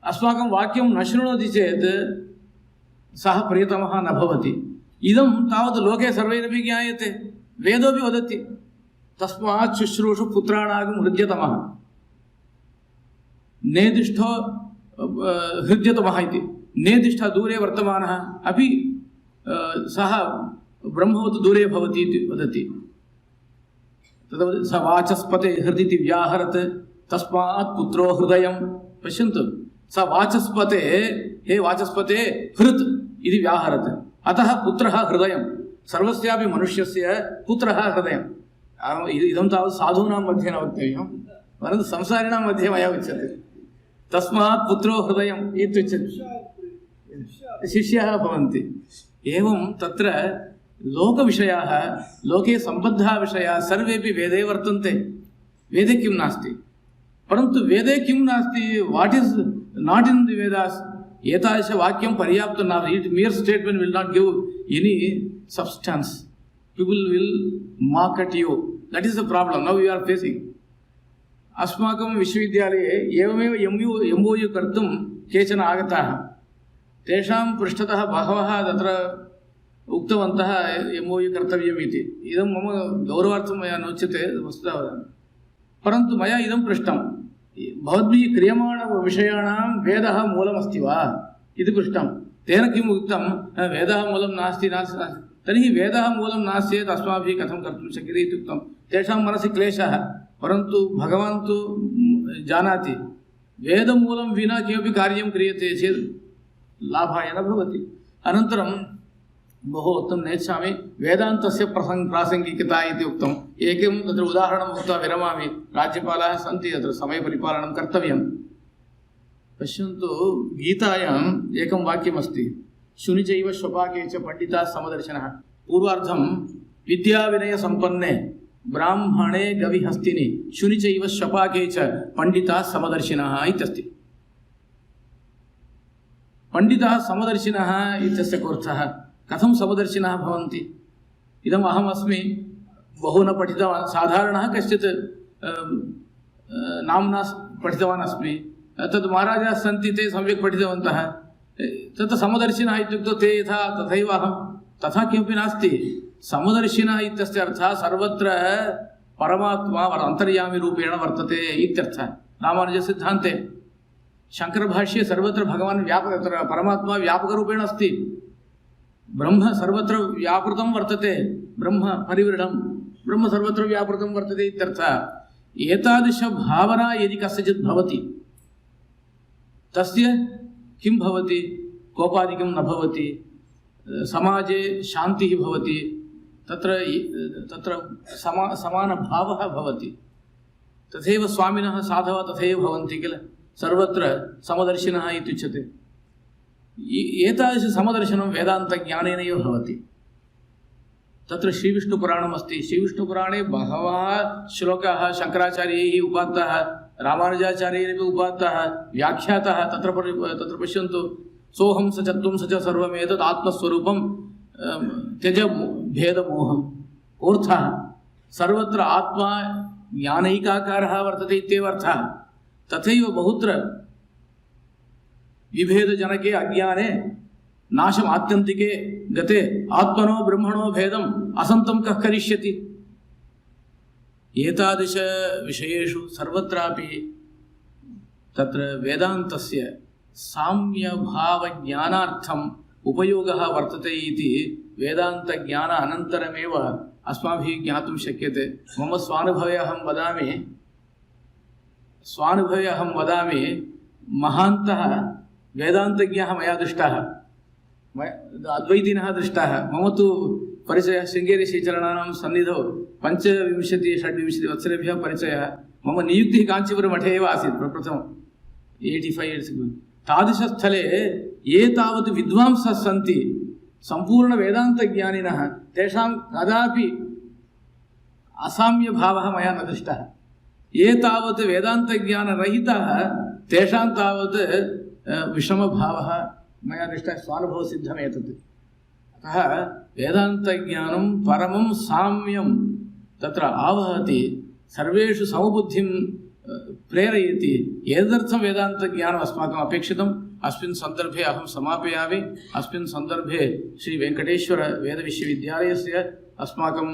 अस्माकं वाक्यं न शृणोति चेत् सः प्रियतमः न भवति। इदं तावत् लोके सर्वैरपि ज्ञायते। वेदोपि वदति, तस्मात् शुश्रूषुः पुत्राणागुं हृद्यतमः। नेदिष्ठो हृद्यतमः इति, नेदिष्ठः दूरे वर्तमानः अपि सः ब्रह्मवत् दूरे भवति इति वदति। तद् स वाचस्पते हृदिति व्याहरत्, तस्मात् पुत्रो हृदयं। पश्यन्तु, स वाचस्पते, हे वाचस्पते हृत् इति व्याहरत्, अतः पुत्रः हृदयं। सर्वस्यापि मनुष्यस्य पुत्रः हृदयम्। इदं तावत् साधूनां मध्ये न वक्तव्यं, परन्तु संसारिणां मध्ये मया उच्यते। तस्मात् पुत्रो हृदयम् इत्युच्यते, शिष्याः भवन्ति। एवं तत्र लोकविषयाः, लोके सम्बद्धाः विषयाः सर्वेपि वेदे वर्तन्ते। वेदे किं नास्ति? परन्तु वेदे किं नास्ति? What is not in the Vedas? एतादृशवाक्यं पर्याप्तं न। Mere statement will not give any substance. People will mark at you. That is the problem now you are facing. अस्माकं विश्वविद्यालये एवमेव MOU कर्तुं केचन आगताः। तेषां पृष्ठतः बहवः तत्र उक्तवन्तः MOU कर्तव्यम् इति। इदं मम गौरवार्थं मया नोच्यते, वस्तुतः वदामि। परन्तु मया इदं पृष्टं, भवद्भिः क्रियमाणविषयाणां वेदः मूलमस्ति वा इति पृष्टं। तेन किम् उक्तं? वेदः मूलं नास्ति नास्ति। तर्हि वेदः मूलं नास्ति चेत् अस्माभिः कथं कर्तुं शक्यते इति उक्तं। तेषां मनसि क्लेशः। परन्तु भगवान् तु जानाति, वेदमूलं विना किमपि कार्यं क्रियते चेत् लाभाय न भवति। अनन्तरं बहु वक्तुं नेच्छामि। वेदान्तस्य प्रासङ्गिकता इति उक्तम्। एकं तत्र उदाहरणम् उक्त्वा विरमामि। राज्यपालाः सन्ति, तत्र समयपरिपालनं कर्तव्यं। पश्यन्तु, गीतायाम् एकं वाक्यमस्ति, शुनि चैव श्वपाके च पण्डिताः समदर्शिनः। पूर्वार्धं विद्याविनयसम्पन्ने ब्राह्मणे गविहस्तिनि शुनि चैव श्वपाके च पण्डिताः समदर्शिनः इत्यस्ति। पण्डिताः समदर्शिनः इत्यस्य कोऽर्थः? कथं समदर्शिनः भवन्ति? इदम् अहम् अस्मि, बहु न पठितवान्, साधारणः कश्चित् नाम्ना पठितवान् अस्मि। तद् महाराजाः सन्ति, ते सम्यक् पठितवन्तः। तत् समदर्शिनः इत्युक्तौ ते यथा तथैव अहं, तथा किमपि नास्ति। समदर्शिनः इत्यस्य अर्थः सर्वत्र परमात्मा अन्तर्यामी रूपेण वर्तते इत्यर्थः। रामानुजसिद्धान्ते शङ्करभाष्ये सर्वत्र भगवान् तत्र परमात्मा व्यापकरूपेण अस्ति। ब्रह्म सर्वत्र व्यापृतं वर्तते, ब्रह्म परिवृढं, ब्रह्म सर्वत्र व्यापृतं वर्तते इत्यर्थः। एतादृशभावना यदि कस्यचित् भवति, तस्य किं भवति? कोपादिकं न भवति, समाजे शान्तिः भवति, तत्र समानभावः भवति। तथैव स्वामिनः साधवः तथैव भवन्ति किल, सर्वत्र समदर्शिनः इत्युच्यते। एतादृशसमदर्शनं वेदान्तज्ञानेनैव भवति। तत्र श्रीविष्णुपुराणमस्ति। श्रीविष्णुपुराणे बहवः श्लोकाः शङ्कराचार्यैः उपात्ताः, रामानुजाचार्यैरपि उपात्ताः, व्याख्याताः। तत्र पश्यन्तु, सोऽहं स च त्वं स च सर्वमेतत् आत्मस्वरूपं त्यज भेदमोहम्। अर्थः सर्वत्र आत्मा ज्ञानैकाकारः वर्तते इत्येव अर्थः। तथैव बहुत्र विभेदजनके अज्ञाने नाशम् आत्यन्तिके गते आत्मनो ब्रह्मणो भेदम् असन्तं कः करिष्यति। एतादृशविषयेषु सर्वत्रापि तत्र वेदान्तस्य साम्यभावज्ञानार्थम् उपयोगः वर्तते इति वेदान्तज्ञान अनन्तरमेव अस्माभिः ज्ञातुं शक्यते। मम स्वानुभवे अहं वदामि, महान्तः वेदान्तज्ञाः मया दृष्टाः, अद्वैतिनः दृष्टाः। मम तु परिचयः शृङ्गेरी श्रीचरणानां सन्निधौ 25-26 वत्सरेभ्यः परिचयः। मम नियुक्तिः काञ्चीपुरमठे एव आसीत् प्रप्रथमं 85 इयर्स् ago। तादृशस्थले ये तावत् विद्वांसः सन्ति, सम्पूर्णवेदान्तज्ञानिनः, तेषां कदापि असाम्यभावः मया न दृष्टः। ये तावत् वेदान्तज्ञानरहिताः, तेषां तावत् विषमभावः मया दृष्टः। स्वानुभवसिद्धमेतत्। अतः वेदान्तज्ञानं परमं साम्यं तत्र आवहति, सर्वेषु समबुद्धिं प्रेरयति। एतदर्थं वेदान्तज्ञानम् अस्माकम् अपेक्षितम्। अस्मिन् सन्दर्भे अहं समापयामि। अस्मिन् सन्दर्भे श्री वेङ्कटेश्वर वेदविश्वविद्यालयस्य, अस्माकं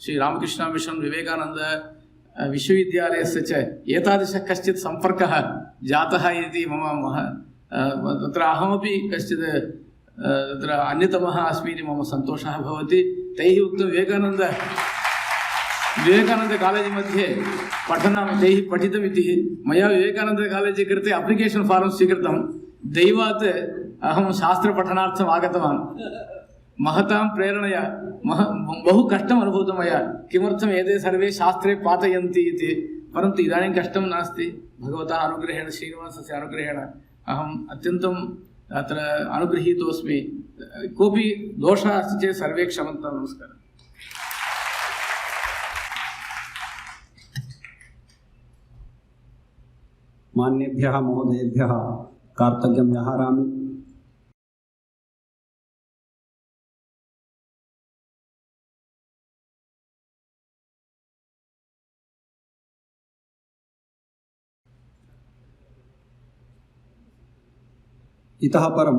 श्री रामकृष्ण मिशन् विवेकानन्द विश्वविद्यालयस्य च एतादृशः कश्चित् सम्पर्कः जातः इति मम तत्र अहमपि कश्चित् तत्र अन्यतमः अस्मि इति मम सन्तोषः भवति। तैः उक्तं विवेकानन्द कालेज् मध्ये पठनं तैः पठितमिति। मया विवेकानन्द कालेज् कृते अप्लिकेशन् फार्म् स्वीकृतं। दैवात् अहं शास्त्रपठनार्थम् आगतवान्। महतां प्रेरणया बहु कष्टम् अनुभूतं मया। किमर्थम् एते सर्वे शास्त्रे पाठयन्ति इति, परन्तु इदानीं कष्टं नास्ति। भगवतः अनुग्रहेण, श्रीनिवासस्य अनुग्रहेण अहम् अत्यन्तम् अत्र अनुगृहीतोऽस्मि। कोऽपि दोषः अस्ति चेत् सर्वे क्षमन्तु। नमस्कारः। मान्येभ्यः महोदयेभ्यः कार्तज्ञं व्याहरामि। इतः परं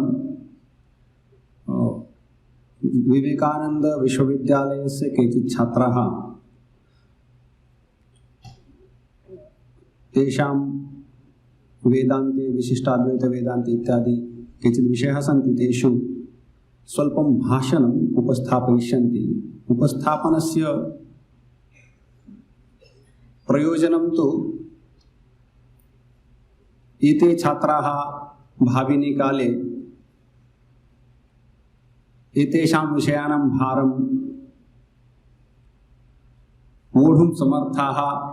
विवेकानंद विश्वविद्यालयस्य केचित् छात्राः तेषां वेदान्ते विशिष्टाद्वैत वेदान्त इत्यादि केचित् विषयाः सन्ति, तेषु स्वल्पं भाषणम् उपस्थापयिष्यन्ति। उपस्थापनस्य प्रयोजनं तु एते छात्राः भाविनी काले एतेषां विषयाणां भारं वोढुं समर्थाः,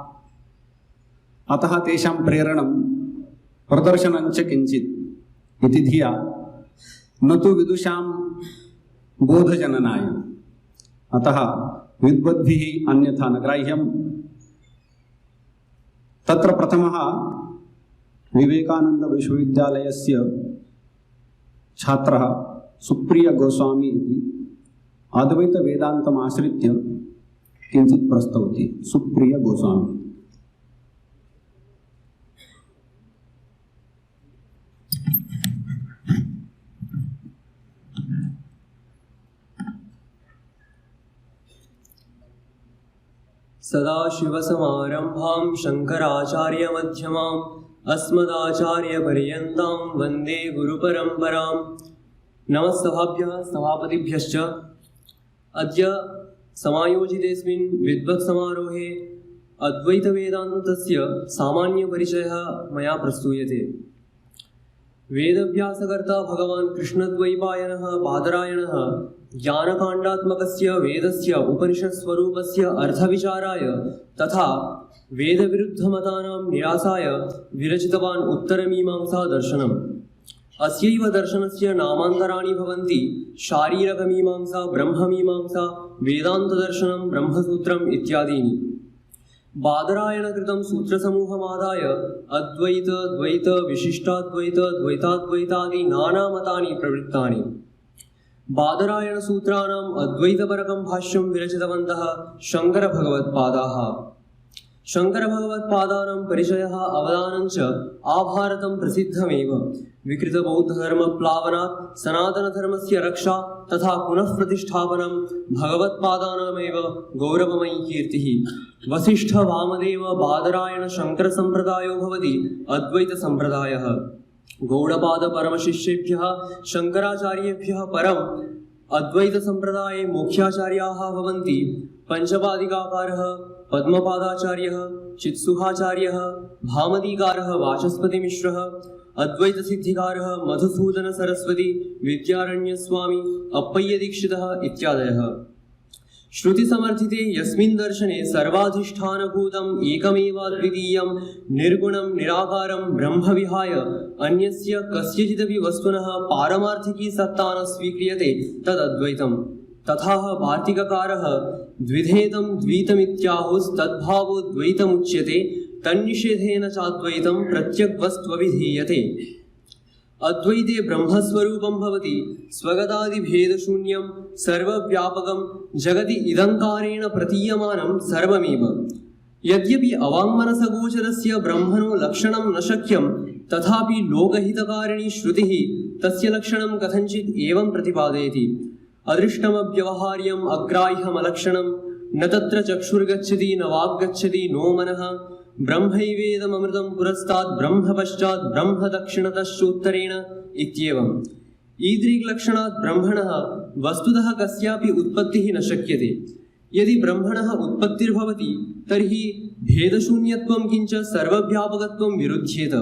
अतः तेषां प्रेरणं प्रदर्शनं च किञ्चित् इति धिया, न तु विदुषां बोधजननाय। अतः विद्वद्भिः अन्यथा न ग्राह्यम्। तत्र प्रथमः विवेकानंद विश्वविद्यालयस्य छात्रः सुप्रिय गोस्वामी इति अद्वैत वेदान्तम् आश्रित्य किञ्चित् प्रस्तौति। सुप्रिय गोस्वामी। सदाशिवसमारम्भां शङ्कराचार्यमध्यमाम् अस्मदाचार्यपर्यन्तां वन्दे गुरुपरम्परां। नमस्सभाभ्यः सभापतिभ्यश्च। अद्य समायोजितेऽस्मिन् विद्वत्समारोहे अद्वैतवेदान्तस्य सामान्यपरिचयः मया प्रस्तूयते। वेदव्यासकर्ता भगवान् कृष्णद्वैपायनः बादरायणः ज्ञानकाण्डात्मकस्य वेदस्य उपनिषत्स्वरूपस्य अर्थविचाराय तथा वेदविरुद्धमतानां निरासाय विरचितवान् उत्तरमीमांसादर्शनम्। अस्यैव दर्शनस्य नामान्तराणि भवन्ति शारीरकमीमांसा, ब्रह्ममीमांसा, वेदान्तदर्शनं, ब्रह्मसूत्रम् इत्यादीनि। बादरायणकृतं सूत्रसमूहमादाय अद्वैत, द्वैत, विशिष्टाद्वैत, द्वैताद्वैतादि नानामतानि प्रवृत्तानि। बादरायणसूत्राणाम् अद्वैतपरकं भाष्यं विरचितवन्तः शङ्करभगवत्पादाः। शङ्करभगवत्पादानां परिचयः अवदानं च आभारतं प्रसिद्धमेव। विकृतबौद्धधर्मप्लावनात् सनातनधर्मस्य रक्षा तथा पुनः प्रतिष्ठापनं भगवत्पादानामेव गौरवमयी कीर्तिः। वसिष्ठ वामदेव बादरायण शङ्करसम्प्रदायो भवति अद्वैतसम्प्रदायः। गौडपादपरमशिष्येभ्यः शङ्कराचार्येभ्यः परम् अद्वैतसम्प्रदाये मुख्याचार्याः भवन्ति पञ्चपादिकाकारः, पद्मपादाचार्यः, चित्सुखाचार्यः, भामतीकारः, वाचस्पतिमिश्रः, अद्वैतसिद्धिकारः, मधुसूदनसरस्वती, विद्यारण्यस्वामी, अप्पय्यदीक्षितः इत्यादयः। श्रुतिसमर्थिते यस्मिन् दर्शने सर्वाधिष्ठानभूतम् एकमेवाद्वितीयं निर्गुणं निराकारं ब्रह्म विहाय अन्यस्य कस्यचिदपि वस्तुनः पारमार्थिकी सत्ता न स्वीक्रियते तदद्वैतम्। तथा वार्तिककारः द्विधेदं द्वैतमित्याहुस्तद्भावो द्वैतमुच्यते तन्निषेधेन चाद्वैतं प्रत्यग्वस्त्वभिधीयते। अद्वैते ब्रह्मस्वरूपं भवति स्वगतादिभेदशून्यं सर्वव्यापकं जगति इदङ्कारेण प्रतीयमानं सर्वमेव। यद्यपि अवाङ्मनसगोचरस्य ब्रह्मणो लक्षणं न शक्यं तथापि लोकहितकारिणी श्रुतिः तस्य लक्षणं कथञ्चित् एवं प्रतिपादयति। अदृष्टमव्यवहार्यम् अग्राह्यमलक्षणं न तत्र चक्षुर्गच्छति न वाग्गच्छति नो मनः। ब्रह्मैवेदमृतं पुरस्तात् ब्रह्म पश्चात् ब्रह्म दक्षिणतश्चोत्तरेण इत्येवम्। ईदृग्लक्षणात् ब्रह्मणः वस्तुतः कस्यापि उत्पत्तिः न शक्यते। यदि ब्रह्मणः उत्पत्तिर्भवति तर्हि भेदशून्यत्वं किञ्च सर्वव्यापकत्वं विरुध्येत।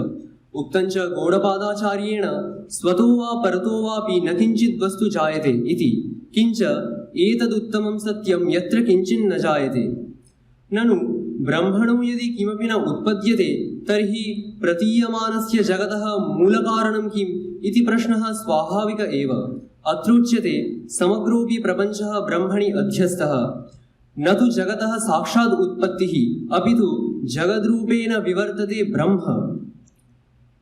उक्तं च गौडपादाचार्येण स्वतो वा परतो वापि न किञ्चित् वस्तु जायते इति। किञ्च एतदुत्तमं सत्यं यत्र किञ्चिन्न जायते। ननु ब्रह्मणो यदि किमपि न उत्पद्यते तर्हि प्रतीयमानस्य जगतः मूलकारणं किम् इति प्रश्नः स्वाभाविक एव। अत्रोच्यते समग्रोऽपि प्रपञ्चः ब्रह्मणि अध्यस्तः। न तु जगतः साक्षात् उत्पत्तिः अपि तु जगद्रूपेण विवर्तते ब्रह्म।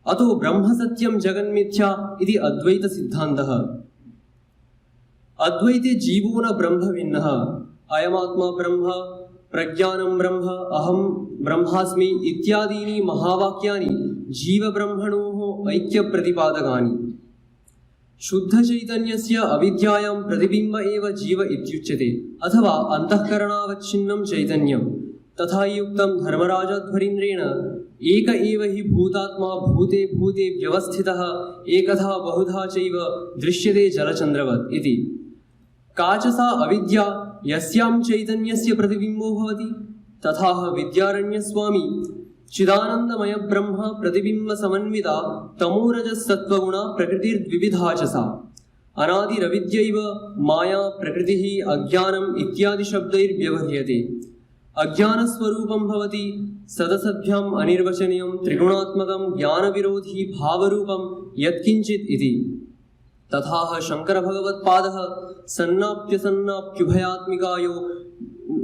अतो ब्रह्मसत्यं जगन्मिथ्या इति अद्वैतसिद्धान्तः। अद्वैते जीवो न ब्रह्मभिन्नः। अयमात्मा ब्रह्म, प्रज्ञानं ब्रह्म, अहं ब्रह्मास्मि इत्यादीनि महावाक्यानि जीवब्रह्मणोः ऐक्यप्रतिपादकानि। शुद्धचैतन्यस्य अविद्यायां प्रतिबिम्ब एव जीव इत्युच्यते अथवा अन्तःकरणावच्छिन्नं चैतन्यं। तथा युक्तं धर्मराजध्वरीन्द्रेण एक एव हि भूतात्मा भूते भूते व्यवस्थितः एकधा बहुधा चैव दृश्यते जलचन्द्रवत् इति। का च सा अविद्या यस्यां चैतन्यस्य प्रतिबिम्बो भवति। तथा विद्यारण्यस्वामी चिदानन्दमय ब्रह्म प्रतिबिम्ब समन्विता तमोरजसत्त्वगुणा प्रकृतिर्द्विविधा च सा। अनादिरविद्यैव माया प्रकृतिः अज्ञानम् इत्यादि शब्दैर्व्यवह्रियते। अज्ञानस्वरूपं भवति सदसद्भ्याम् अनिर्वचनीयं त्रिगुणात्मकं ज्ञानविरोधी भावरूपं यत्किञ्चित् इति। तथाह शङ्करभगवत्पादः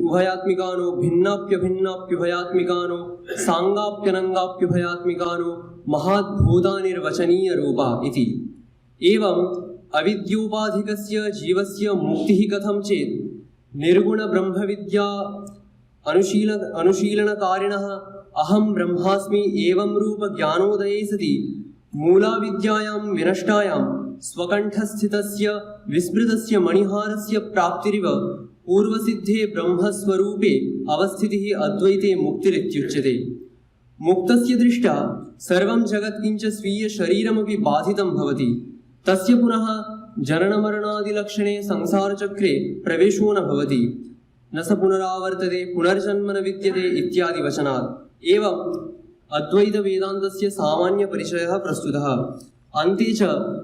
उभयात्मिकानो भिन्नाप्यभिन्नाप्युभयात्मिकानो सांगाप्यनंगाप्युभयात्मिकानो महाद्भूतानिर्वचनीयरूपा इति। एवं अविद्योपाधिकस्य जीवस्य मुक्तिः कथं चेत् निर्गुणब्रह्मविद्या अनुशीलनकारिणः अहं ब्रह्मास्मि एवं रूप ज्ञानोदये सति मूलाविद्यायां विनष्टायां स्वकण्ठस्थितस्य विस्मृतस्य मणिहारस्य प्राप्तिरिव पूर्वसिद्धे ब्रह्मस्वरूपे अवस्थितिः अद्वैते मुक्तिरित्युच्यते। मुक्तस्य दृष्ट्या सर्वं जगत् किञ्च स्वीयशरीरमपि बाधितं भवति। तस्य पुनः जननमरणादिलक्षणे संसारचक्रे प्रवेशो न भवति। न स पुनरावर्तते पुनर्जन्म न विद्यते इत्यादि वचनात्। एवं अद्वैत वेदान्तस्य सामान्य परिचयः प्रस्तुतः। अन्ते च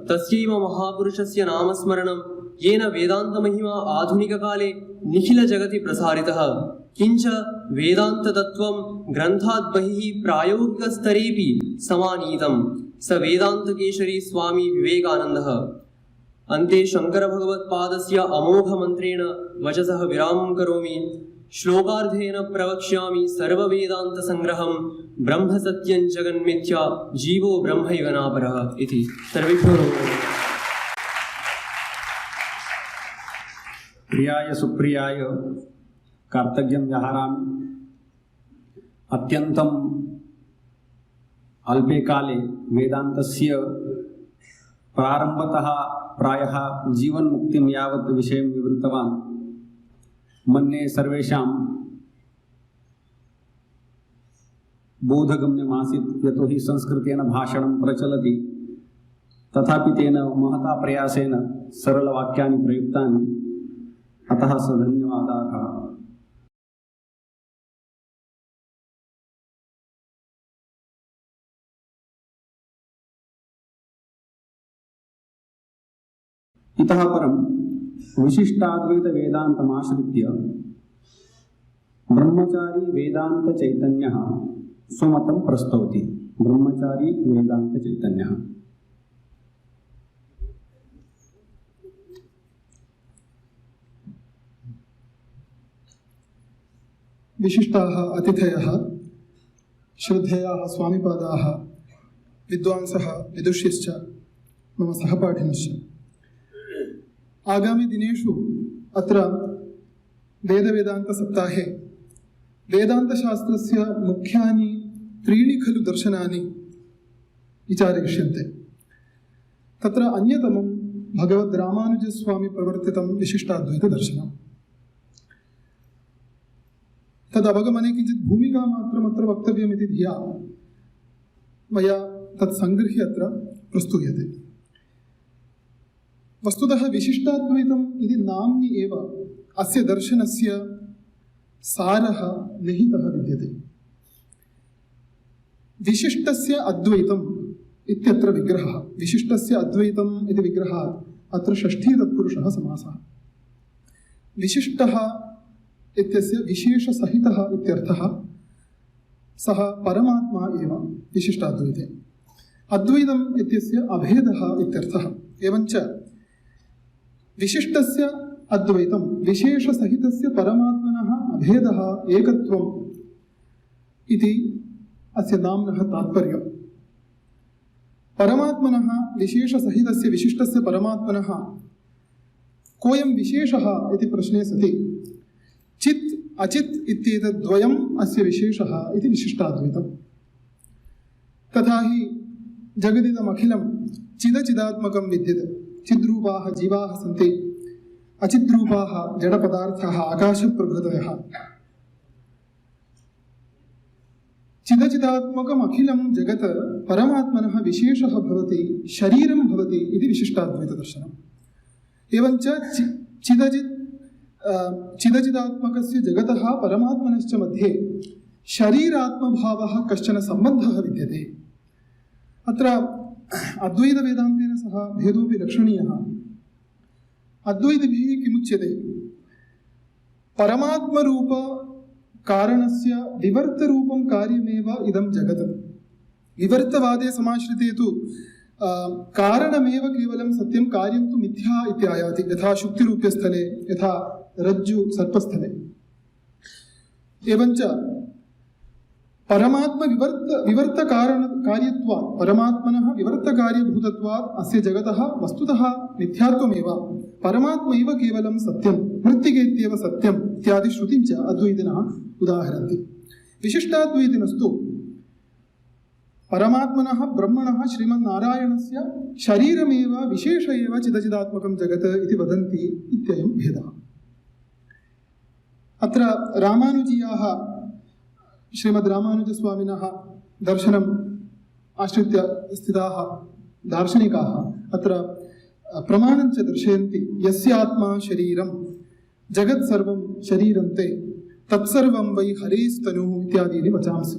तस्यैव महापुरुषस्य नामस्मरणं येन वेदान्तमहिमा आधुनिककाले निखिलजगति प्रसारितः। किञ्च वेदान्ततत्त्वं ग्रन्थात् बहिः प्रायोगिकस्तरेऽपि समानीतं। स वेदान्तकेशरी स्वामी विवेकानन्दः। अन्ते शङ्करभगवत्पादस्य अमोघमन्त्रेण वचसः विरामं करोमि। श्लोकार्धेन प्रवक्ष्यामि सर्ववेदान्तसङ्ग्रहं ब्रह्मसत्यं जगन्मिथ्या जीवो ब्रह्मैव नापरः इति। सर्वेभ्यो नमः। प्रियाय सुप्रियाय कार्तज्ञं व्याहरामि। अत्यन्तम् अल्पे काले वेदान्तस्य प्रारम्भतः प्रायः जीवन्मुक्तिं यावत् विषयं विवृतवान्। मन्ये सर्वेषां बोधगम्यमासीत्, यतोहि संस्कृतेन भाषणं प्रचलति। तथापि तेन महता प्रयासेन सरलवाक्यानि प्रयुक्तानि, अतः स धन्यवादार्हः। इतः परं विशिष्टाद्वैत वेदान्तमाश्रित्य ब्रह्मचारी वेदांत चैतन्यः स्वमतं प्रस्तौति। ब्रह्मचारी वेदांत चैतन्यः। विशिष्टाः अतिथयः, श्रद्धेयाः स्वामिपादाः, विद्वांसः, विदुष्यश्च, मम सहपाठिनश्च। आगामि दिनेषु अत्र वेदवेदान्तसप्ताहे वेदान्तशास्त्रस्य मुख्यानि त्रीणि खलु दर्शनानि विचारयिष्यन्ते। तत्र अन्यतमं भगवद्रामानुजस्वामी प्रवर्तितं विशिष्टाद्वैतदर्शनम्। तदवगमने किञ्चित् भूमिकामात्रमत्र वक्तव्यमिति धिया मया तत् सङ्गृह्य अत्र प्रस्तूयते। वस्तुतः विशिष्टाद्वैतम् इति नाम्नि एव अस्य दर्शनस्य सारः निहितः विद्यते। विशिष्टस्य अद्वैतम् इत्यत्र विग्रहः। विशिष्टस्य अद्वैतम् इति विग्रहात् अत्र षष्ठी तत्पुरुषः समासः। विशिष्टः इत्यस्य विशेषसहितः इत्यर्थः। सः परमात्मा एव विशिष्टाद्वैते। अद्वैतम् इत्यस्य अभेदः इत्यर्थः। एवञ्च विशिष्टस्य अद्वैतं विशेषसहितस्य परमात्मनः अभेदः एकत्वम् इति अस्य नाम्नः तात्पर्यम्। परमात्मनः विशेषसहितस्य विशिष्टस्य परमात्मनः कोऽयं विशेषः इति प्रश्ने सति चित् अचित् इत्येतद्द्वयम् अस्य विशेषः इति विशिष्टाद्वैतम्। तथा हि जगदिदमखिलं चिदचिदात्मकं विद्यते। चिद्रूपाः जीवाः सन्ति, अचिद्रूपाः जडपदार्थाः आकाशप्रभृतयः। चिदचिदात्मकम् अखिलं जगत् परमात्मनः विशेषः भवति, शरीरं भवति इति विशिष्टाद्वैतदर्शनम्। एवञ्च चिदचिदात्मकस्य जगतः परमात्मनश्च मध्ये शरीरात्मभावः कश्चन सम्बन्धः विद्यते। अत्र अद्वैतवेदान्तेन सह भेदोऽपि लक्षणीयः। अद्वैतभिः किमुच्यते? परमात्मरूप कारणस्य विवर्तरूपं कार्यमेव इदं जगत्। विवर्तवादे समाश्रिते तु कारणमेव केवलं सत्यं, कार्यं तु मिथ्या इत्यायाति, यथा शुक्तिरूप्यस्थले, यथा रज्जु सर्पस्थले। एवञ्च परमात्म विवर्त कार्यत्वात्, परमात्मनः विवर्तकार्यभूतत्वात् अस्य जगतः वस्तुतः मिथ्यात्वमेव, परमात्मैव केवलं सत्यं, मृत्तिकेत्येव सत्यम् इत्यादि श्रुतिं च अद्वैतिनः उदाहरन्ति। विशिष्टाद्वैतिनस्तु परमात्मनः ब्रह्मणः श्रीमन्नारायणस्य शरीरमेव विशेष एव चिदचिदात्मकं जगत् इति वदन्ति इत्ययं भेदः। अत्र रामानुजीयाः, श्रीमद्रामानुजस्वामिनः दर्शनम् आश्रित्य स्थिताः दार्शनिकाः अत्र प्रमाणञ्च दर्शयन्ति। यस्यात्मा शरीरं जगत् सर्वं शरीरं ते तत्सर्वं वै हरेस्तनुः इत्यादीनि वचांसि।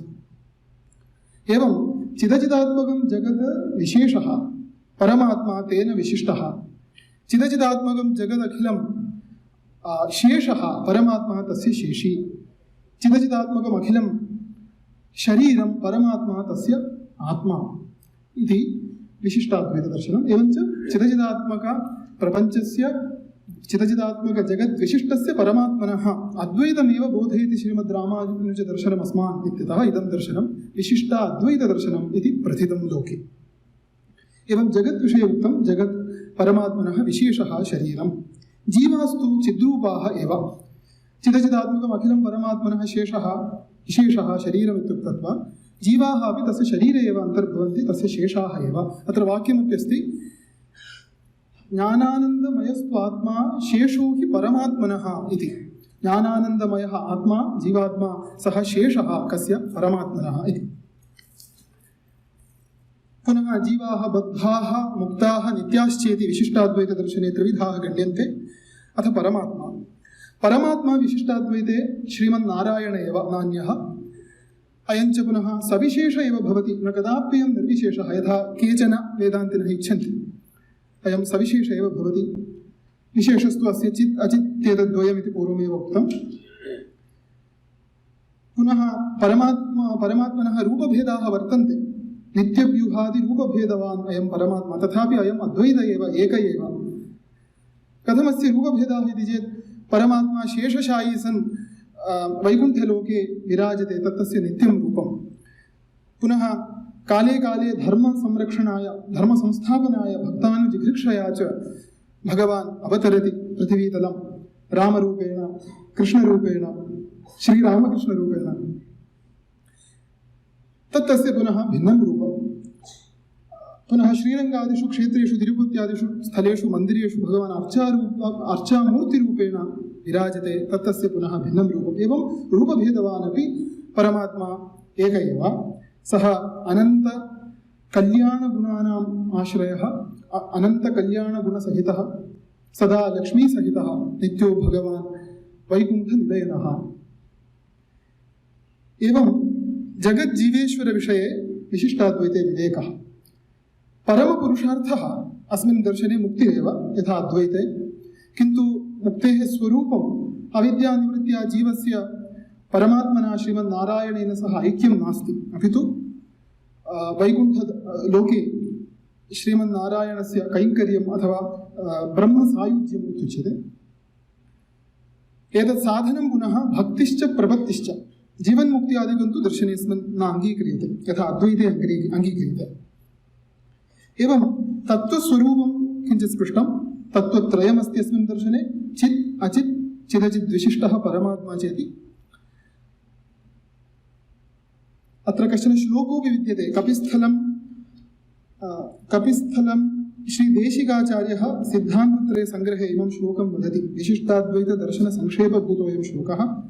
एवं चिदचिदात्मकं जगत् विशेषः, परमात्मा तेन विशिष्टः। चिदचिदात्मकं जगदखिलं शेषः, परमात्मा तस्य शेषी। चिदचिदात्मकम् अखिलं शरीरं, परमात्मा तस्य आत्मा इति विशिष्टाद्वैतदर्शनम्। एवञ्च चिदचिदात्मक प्रपञ्चस्य, चिदचिदात्मक जगद्विशिष्टस्य परमात्मनः अद्वैतमेव बोधयति श्रीमद्रामानुजदर्शनम् अस्मान् इत्यतः इदं दर्शनं विशिष्टाद्वैतदर्शनम् इति प्रथितं लोके। एवं जगद्विषये उक्तं, जगत् परमात्मनः विशेषः शरीरं। जीवास्तु चिद्रूपाः एव। चिदचिदात्मकम् अखिलं परमात्मनः शेषः विशेषः शरीरम् इत्युक्तत्वात् जीवाः अपि तस्य शरीरे एव अन्तर्भवन्ति, तस्य शेषाः एव। अत्र वाक्यमपि अस्ति, ज्ञानानन्दमयस्त्वात्मा शेषो हि परमात्मनः इति। ज्ञानानन्दमयः आत्मा, जीवात्मा, सः शेषः कस्य? परमात्मनः इति। पुनः जीवाः बद्धाः मुक्ताः नित्याश्चेति विशिष्टाद्वैतदर्शने त्रिविधाः गण्यन्ते। अथ परमात्मा, परमात्मा विशिष्टाद्वैते श्रीमन्नारायण एव, नान्यः। अयञ्च पुनः सविशेष एव भवति, न कदाप्ययं निर्विशेषः, यथा केचन वेदान्तिनः इच्छन्ति। अयं सविशेष एव भवति। विशेषस्तु अस्य चित् अचित्येतद्वयमिति पूर्वमेव उक्तम्। पुनः परमात्मनः रूपभेदाः वर्तन्ते। नित्यव्यूहादिरूपभेदवान् अयं परमात्मा, तथापि अयम् अद्वैत एव, एक एव। कथमस्य रूपभेदाः इति चेत्, परमात्मा शेषशायी सन् वैकुण्ठलोके विराजते, तत्तस्य नित्यं रूपं। पुनः काले काले धर्मसंरक्षणाय, धर्मसंस्थापनाय, भक्तानुजिघृक्षया च भगवान् अवतरति पृथिवीतलं रामरूपेण, कृष्णरूपेण, श्रीरामकृष्णरूपेण। तत्तस्य पुनः भिन्नं रूपं। पुनः श्रीरङ्गादिषु क्षेत्रेषु, तिरुपत्यादिषु स्थलेषु, मन्दिरेषु भगवान् अर्चामूर्तिरूपेण विराजते, तत्तस्य पुनः भिन्नं रूपम्। एवं रूपभेदवान् अपि परमात्मा एक एव। सः अनन्तकल्याणगुणानाम् आश्रयः, अनन्तकल्याणगुणसहितः, सदा लक्ष्मीसहितः नित्यो भगवान् वैकुण्ठनिलयनः। एवं जगज्जीवेश्वरविषये विशिष्टाद्वैते विवेकः। परमपुरुषार्थः अस्मिन् दर्शने मुक्तिरेव, यथा अद्वैते। किन्तु मुक्तेः स्वरूपम् अविद्यानिवृत्त्या जीवस्य परमात्मना श्रीमन्नारायणेन सह ऐक्यं नास्ति, अपि तु वैकुण्ठलोके श्रीमन्नारायणस्य कैङ्कर्यम् अथवा ब्रह्मसायुज्यम् इत्युच्यते। एतत् साधनं पुनः भक्तिश्च प्रपत्तिश्च। जीवन्मुक्त्यादिकं तु दर्शनेऽस्मिन् न अङ्गीक्रियते, यथा अद्वैते अङ्गीक्रियते। एवं तत्त्वस्वरूपं किञ्चित् स्पृष्टं। तत्त्वत्रयमस्ति अस्मिन् दर्शने, चित् अचित् चिदचिद्विशिष्टः परमात्मा चेति। अत्र कश्चन श्लोकोऽपि विद्यते। कपिस्थलं श्रीदेशिकाचार्यः सिद्धान्तत्रये सङ्ग्रहे इमं श्लोकं वदति। विशिष्टाद्वैतदर्शनसंक्षेपभूतोऽयं श्लोकः।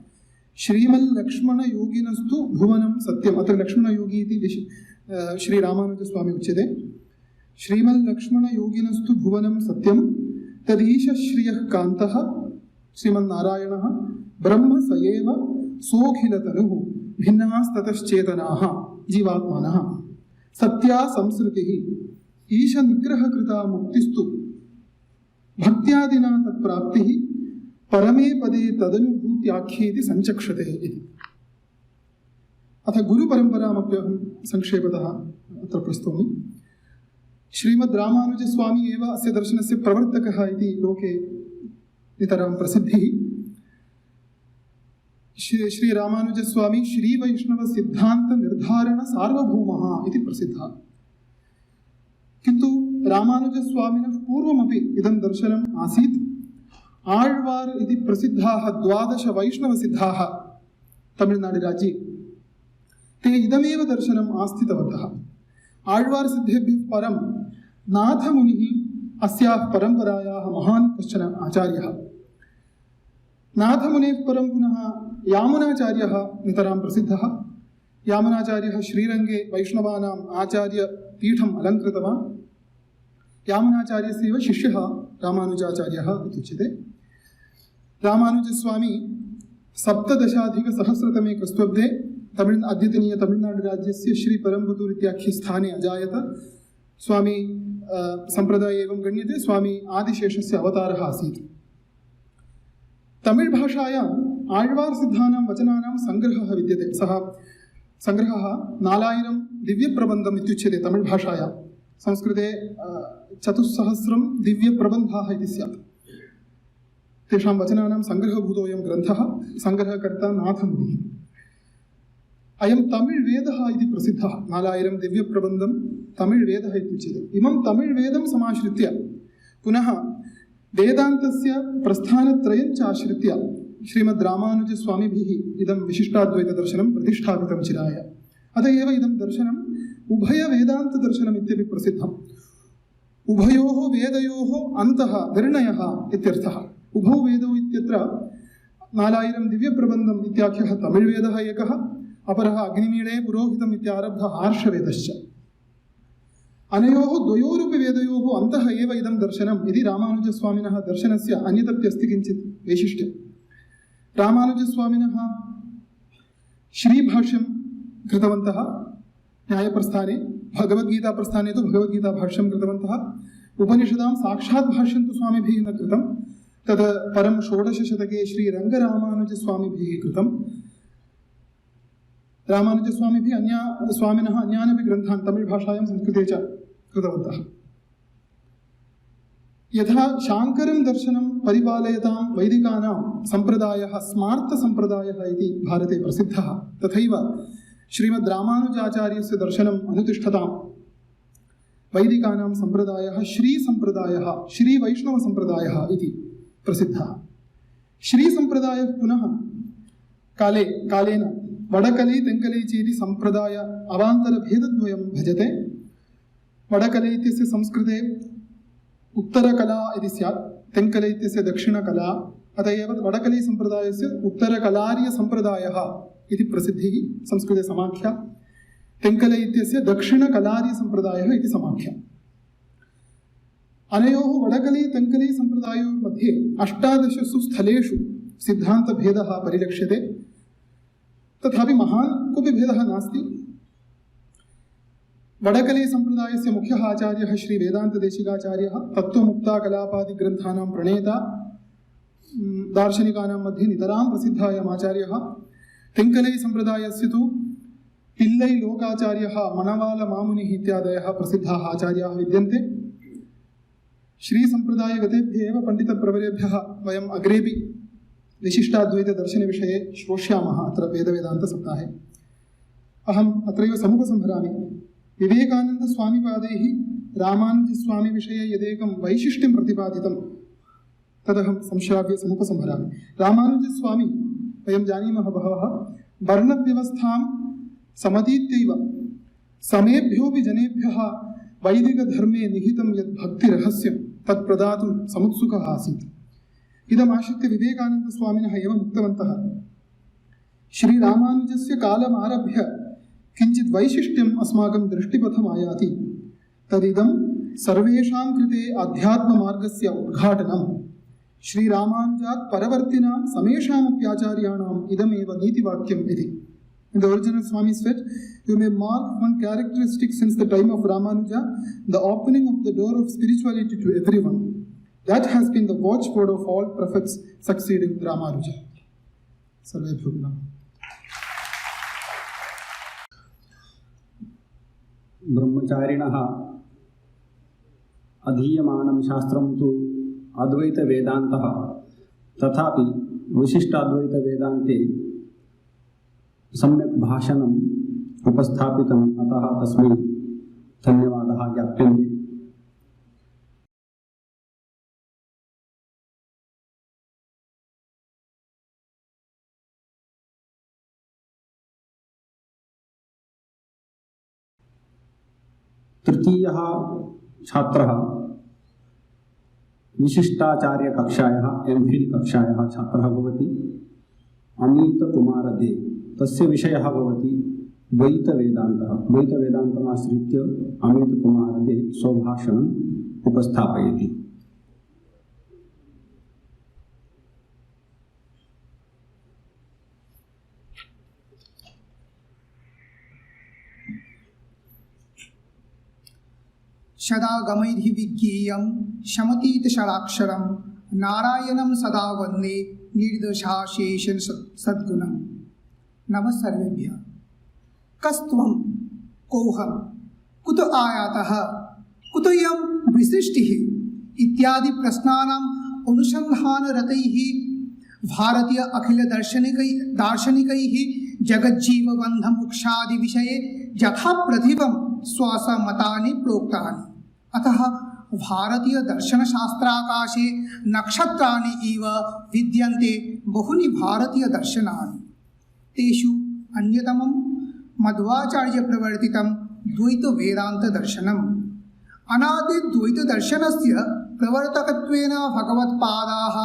श्रीमल्लक्ष्मणयोगिनस्तु भुवनं सत्यम्। अत्र लक्ष्मणयोगी इति श्रीरामानुजस्वामी उच्यते। श्रीमल्लक्ष्मणयोगिनस्तु भुवनं सत्यं तदीशश्रियः कान्तः श्रीमन्नारायणः ब्रह्म स एव सोऽखिलतनुः भिन्नास्ततश्चेतनाः जीवात्मानः सत्या संसृतिः ईशनिग्रहकृता मुक्तिस्तु भक्त्यादिना तत्प्राप्तिः परमे पदे तदनुभूत्याख्येति संचक्षते इति। अथ गुरुपरम्परामप्यहं संक्षेपतः अत्र प्रस्तौमि। श्रीमद् रामानुजस्वामी एव अस्य दर्शनस्य प्रवर्तकः इति लोके नितरां प्रसिद्धिः। श्री रामानुजस्वामी श्रीवैष्णवसिद्धान्तनिर्धारणसार्वभौमः इति प्रसिद्धः। किन्तु रामानुजस्वामिनः पूर्वमपि इदं दर्शनम् आसीत्। आळ्वार् इति प्रसिद्धाः 12 वैष्णवसिद्धाः तमिळ्नाडुराज्ये ते इदमेव दर्शनम् आस्थितवन्तः। आळ्वार् सिद्धेभ्यः परं नाथमुनिः अस्याः परम्परायाः महान् कश्चन आचार्यः। नाथमुनेः परं पुनः यामुनाचार्यः नितरां प्रसिद्धः। यामुनाचार्यः श्रीरङ्गे वैष्णवानाम् आचार्यपीठम् अलङ्कृतवान्। यामुनाचार्यस्यैव शिष्यः रामानुजाचार्यः इत्युच्यते। रामानुजस्वामी 17,000 क्रिस्त्वब्दे अद्यतनीय तमिळ्नाडुराज्यस्य श्रीपेरम्बुदूर् इत्याख्ये स्थाने अजायत। स्वामी सम्प्रदाये एवं गण्यते स्वामी आदिशेषस्य अवतारः आसीत्। तमिळ् भाषायाम् आळ्वार् सिद्धानां वचनानां सङ्ग्रहः विद्यते। सः सङ्ग्रहः 4000 दिव्यप्रबन्धम् इत्युच्यते तमिळ् भाषायां। संस्कृते 4000 दिव्यप्रबन्धाः इति स्यात्। तेषां वचनानां सङ्ग्रहभूतोऽयं ग्रन्थः। सङ्ग्रहकर्ता नाथमुनिः। अयं तमिळ् वेदः इति प्रसिद्धः। 4000 दिव्यप्रबन्धं तमिळ् वेदः इत्युच्यते। इमं तमिळ् वेदं समाश्रित्य पुनः वेदान्तस्य प्रस्थानत्रयं च आश्रित्य श्रीमद् रामानुजस्वामिभिः इदं विशिष्टाद्वैतदर्शनं प्रतिष्ठापितं चिराय। अत एव इदं दर्शनम् उभयवेदान्तदर्शनम् इत्यपि प्रसिद्धम्। उभयोः वेदयोः अन्तः निर्णयः इत्यर्थः। उभौ वेदौ इत्यत्र 4000 दिव्यप्रबन्धम् इत्याख्यः तमिळ् वेदः एकः, अपरः अग्निमीळे पुरोहितम् इत्यारब्धः आर्षवेदश्च। अनयोः द्वयोरपि वेदयोः अन्तः एव इदं दर्शनम् इति रामानुजस्वामिनः दर्शनस्य अन्यदपि अस्ति किञ्चित् वैशिष्ट्यं। रामानुजस्वामिनः श्रीभाष्यं कृतवन्तः न्यायप्रस्थाने, भगवद्गीताप्रस्थाने तु भगवद्गीताभाष्यं कृतवन्तः। उपनिषदां साक्षात् भाष्यं तु स्वामिभिः न कृतं, तद् परं 16 शतके श्रीरङ्गरामानुजस्वामिभिः कृतं। रामानुजस्वामिभिः स्वामिनः अन्यानपि ग्रन्थान् तमिळ् भाषायां संस्कृते च कृतवन्तः। यथा शाङ्करं दर्शनं परिपालयतां वैदिकानां सम्प्रदायः स्मार्तसम्प्रदायः इति भारते प्रसिद्धः, तथैव श्रीमद् रामानुजाचार्यस्य दर्शनम् अनुतिष्ठतां वैदिकानां सम्प्रदायः श्रीसम्प्रदायः, श्रीवैष्णवसम्प्रदायः इति प्रसिद्धः। श्रीसम्प्रदायः पुनः कालेन वडकली तेङ्कली चेति सम्प्रदाय अवान्तरभेदद्वयं भजते। वडकली इत्यस्य संस्कृते उत्तरकला इति स्यात्, तेङ्कली इत्यस्य दक्षिणकला। अत एव वडकली सम्प्रदायस्य उत्तरकलार्यसम्प्रदायः इति प्रसिद्धिः संस्कृते समाख्या। तेङ्कली इत्यस्य दक्षिणकलार्यसम्प्रदायः इति समाख्या। अनयोः वडकली तेङ्कली सम्प्रदायोर्मध्ये 18 स्थलेषु सिद्धान्तभेदः परिलक्ष्यते। तथापि महान् कोऽपि भेदः नास्ति। वडकली सम्प्रदायस्य मुख्यः आचार्यः श्री वेदान्तदेशिकाचार्यः, तत्त्वमुक्ताकलापादिग्रन्थानां प्रणेता, दार्शनिकानां मध्ये नितरां प्रसिद्धः आचार्यः। तेङ्कली सम्प्रदायस्य तु पिल्लै लोकाचार्यः, मनवालमामुनिः इत्यादयः प्रसिद्धाः आचार्याः विद्यन्ते। श्रीसम्प्रदायगतेभ्यः एव पण्डितप्रवरेभ्यः वयम् अग्रेपि विशिष्टाद्वैतदर्शनविषये श्रोष्यामः अत्र वेदवेदान्तसप्ताहे। अहम् अत्रैव समुपसंहरामि। विवेकानन्दस्वामिपादैः रामानुजस्वामिविषये यदेकं वैशिष्ट्यं प्रतिपादितं तदहं संश्राव्य समुपसंहरामि। रामानुजस्वामी वयं जानीमः बहवः वर्णव्यवस्थां समतीत्यैव समेभ्योऽपि जनेभ्यः वैदिकधर्मे निहितं यद् भक्तिरहस्यं तत् प्रदातुं समुत्सुकः आसीत्। इदमाश्रित्य विवेकानन्दस्वामिनः एव उक्तवन्तः, श्रीरामानुजस्य कालमारभ्य किञ्चित् वैशिष्ट्यम् अस्माकं दृष्टिपथमायाति, तदिदं सर्वेषां कृते अध्यात्ममार्गस्य उद्घाटनं। श्रीरामानुजात् परवर्तिनां समेषामप्याचार्याणाम् इदमेव नीतिवाक्यम् इति। In the original Swami said, you may mark one characteristic since the time of Ramanuja, the opening of the door of spirituality to everyone. That has been the watchword of all prophets succeeding Ramanuja. Sarvebhyo Namaः. ब्रह्मचारिणः अधीयमानं शास्त्रं तु अद्वैत वेदान्तः, तथापि विशिष्टाद्वैत वेदान्ते सम्यक् भाषणम् उपस्थापितम्, अतः तस्मै धन्यवादः ज्ञाप्यन्ते। तृतीयः छात्रः विशिष्टाचार्यकक्षायाः MPhil कक्षायाः छात्रः भवति, अमितकुमार दे। तस्य विषयः भवति द्वैतवेदान्तः। द्वैतवेदान्तमाश्रित्य अमितकुमार दे स्वभाषणम् उपस्थापयति। सदागमैः विज्ञेयं शमतीत षडाक्षरं नारायणं सदा वन्दे निर्दोषाशेषं सद्गुणं। नमः सर्वेभ्यः। कस्त्वं, कोऽहं, कुत आयातः, कुतोऽयं विसृष्टिः इत्यादि प्रश्नानाम् अनुसन्धानरतैः भारतीय अखिल दार्शनिकैः जगज्जीवबन्धमोक्षादि विषये यथा प्रतिभं स्वस्वमतानि प्रोक्तानि। अतः भारतीय दर्शनशास्त्राकाशे नक्षत्राणि इव विद्यन्ते बहूनि भारतीय दर्शनानि। तेषु अन्यतमं मध्वाचार्यप्रवर्तितं द्वैतवेदान्तदर्शनम्। अनादिद्वैतदर्शनस्य प्रवर्तकत्वेन भगवत्पादाः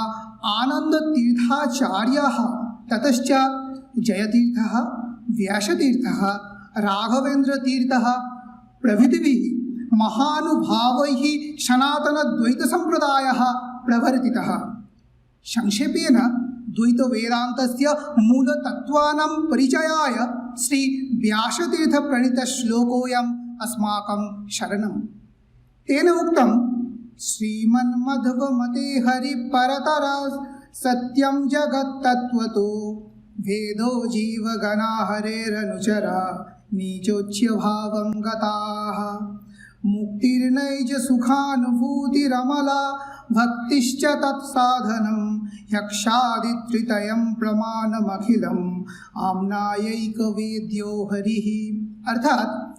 आनन्दतीर्थाचार्याः, ततश्च जयतीर्थः, व्यासतीर्थः, राघवेन्द्रतीर्थः प्रभृतिभिः महानुभावैः सनातनद्वैतसम्प्रदायः प्रवर्तितः। संक्षेपेण द्वैतवेदान्तस्य मूलतत्त्वानां परिचयाय श्री व्यासतीर्थप्रणीतश्लोकोऽयम् अस्माकं शरणम्। तेन उक्तं श्रीमन्मध्वमते हरिपरतर सत्यं जगत्तत्त्वतो भेदो जीवगणा हरेरनुचरा नीचोच्यभावं गताः। मुक्तिर्नैज सुखानुभूतिरमला भक्तिश्च तत्साधनं ह्यक्षादित्रितयं प्रमाणमखिलम् आम्नायैकवेद्यो हरिः। अर्थात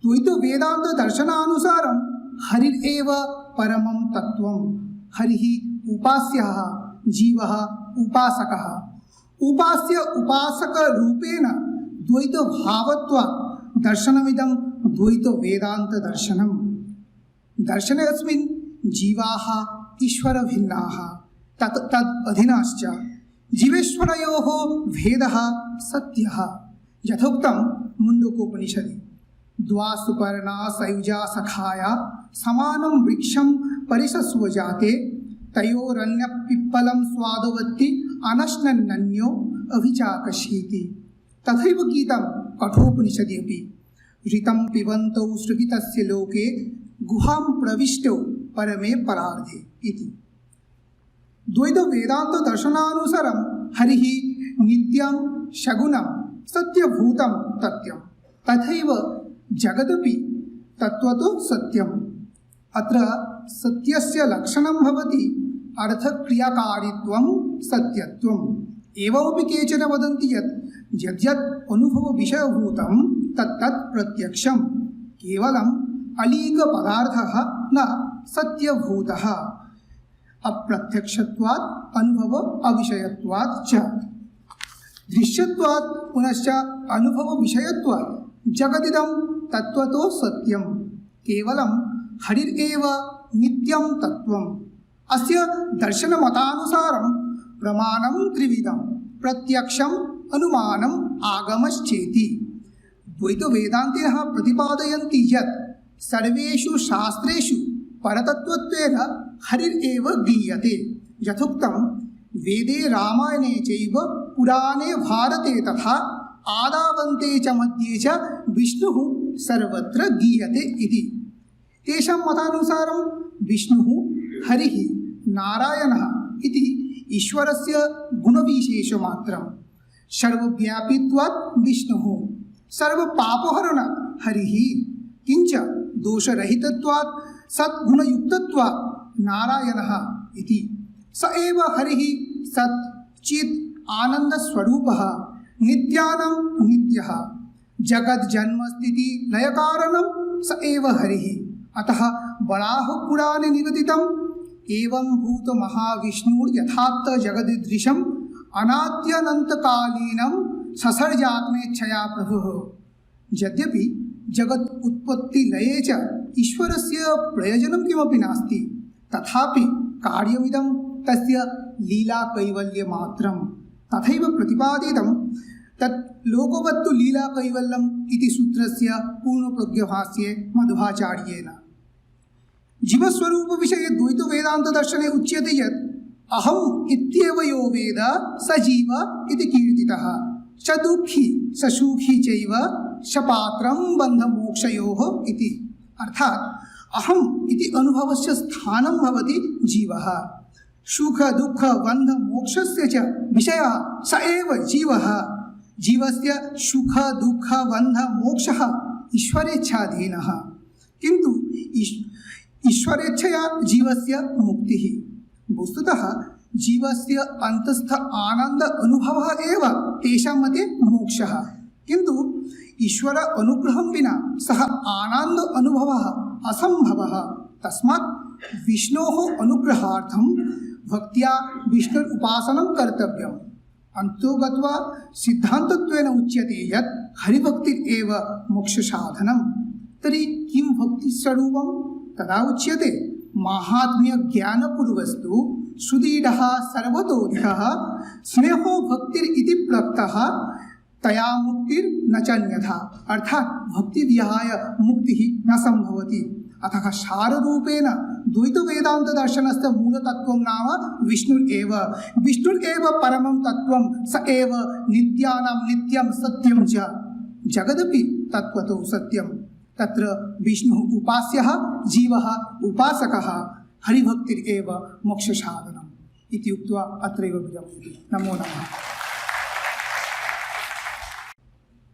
द्वैत वेदांत दर्शनानुसारं हरिरेव परमं तत्त्वं। हरिः उपास्यः, जीवः उपासकः। उपास्य उपासक रूपेण द्वैत भावत्वात् दर्शनमिदं द्वैत वेदांत दर्शनम्। दर्शनेऽस्मिन् जीवाः ईश्वरभिन्नाः तद् अधीनाश्च जीवेश्वरयोः भेदः सत्यः। यथोक्तं मुण्डकोपनिषदि द्वासुपर्णा सयुजा सखाया समानं वृक्षं परिशस्व जाते तयोरन्यपिप्पलं स्वादवत्ति अनश्नन्नन्यो अभिचाकशीति। तथैव गीतं कठोपनिषदि अपि ऋतं पिबन्तौ श्रुतितस्य लोके गुहां प्रविष्टौ परमे परार्धे इति। द्वैत वेदांत दर्शनानुसारं हरिः नित्यं सगुणं सत्यभूतं तथ्यं, तथैव जगदपि तत्त्वतो सत्यम्। अत्र सत्यस्य लक्षणं भवति अर्थक्रियाकारित्वं सत्यत्वम्। एवमपि केचन वदन्ति यत् यद्यत् अनुभवविषयभूतं तत्तत् प्रत्यक्षं, केवलम् अलीकपदार्थः न सत्यभूतः। अप्रत्यक्षत्वात् अनुभव अविषयत्वात् च दृश्यत्वात् पुनश्च अनुभव विषयत्वात् जगदिदं तत्त्वतो सत्यं, केवलं हरिरेव नित्यं तत्त्वम्। अस्य दर्शनमतानुसारं प्रमाणं त्रिविधं प्रत्यक्षम् अनुमानम् आगमश्चेति। द्वैतवेदान्तिनः प्रतिपादयन्ति यत् सर्वेषु शास्त्रेषु परतत्त्वत्वेन हरिरेव गीयते। यथोक्तं वेदे रामायणे चैव पुराणे भारते तथा आदावन्ते च मध्ये च विष्णुः सर्वत्र गीयते इति। तेषां मतानुसारं विष्णुः हरिः नारायणः इति ईश्वरस्य गुणविशेषमात्रं सर्वव्यापित्वात् विष्णुः सर्वपापहरणात् हरिः किंच दोषरहितत्वात् सद्गुणयुक्तत्वात् नारायणः इति स एव हरिः सत् चित् आनन्दस्वरूपः नित्यानां नित्यः जगज्जन्मस्थिति लयकारणं स एव हरिः अतः वराहपुराणे निवेदितम् एवं भूत महाविष्णुर्यथार्थ जगदीदृशम् अनाद्यनन्तकालीनं ससर्जात्मेच्छया प्रभुः। यद्यपि जगत् उत्पत्ति लये च ईश्वरस्य प्रयोजनं किमपि नास्ति तथापि कार्यमिदं तस्य लीला कैवल्यमात्रं तथैव प्रतिपादितं तत् लोकवत्तु लीला कैवल्यम् इति सूत्रस्य पूर्णप्रज्ञभाष्ये मध्वाचार्येण। जीवस्वरूप विषये द्वैत वेदांत दर्शने उच्यते यत् अहम् इत्येव यो वेद स जीव इति कीर्तितः स दुःखी स सुखी चैव स पात्रं बन्धमोक्षयोः इति। अर्थात् अहम् इति अनुभवस्य स्थानं भवति जीवः सुख दुःख बन्ध मोक्षस्य च विषयः स एव जीवः। जीवस्य सुख दुःख बन्ध मोक्षः ईश्वरेच्छाधीनः किन्तु ईश्वरेच्छया जीवस्य मुक्तिः। वस्तुतः जीवस्य अंतस्थ आनंद अनुभवः एव तेषां मते मोक्षः किन्तु ईश्वर अनुग्रहं विना सः आनंद अनुभवः असंभवः। तस्मात् विष्णोः अनुग्रहार्थं भक्त्या विष्णुर उपासनं कर्तव्यम्। अन्तो गत्वा सिद्धान्तत्वेन उच्यते यत् हरिभक्तिरेव मोक्षसाधनं। तर्हि किं भक्तिस्वरूपं तदा उच्यते माहात्म्य ज्ञानपूर्वस्तु सुदीढः सर्वतोधिकः स्नेहो भक्तिरिति प्लक्तः तया मुक्तिर्न चन्यथा। अर्थात् भक्ति विहाय मुक्तिः न संभवति। अतः साररूपेण द्वैत वेदांत दर्शनस्य मूलतत्त्वं नाम विष्णुरेव परमं तत्त्वं स एव नित्यानां नित्यं सत्यं च जगदपि तत्त्वतो सत्यं। तत्र विष्णुः उपास्यः जीवः उपासकः हरिभक्तिरेव मोक्षसाधनम् इति उक्त्वा अत्रैव विरमामि। नमो नमः।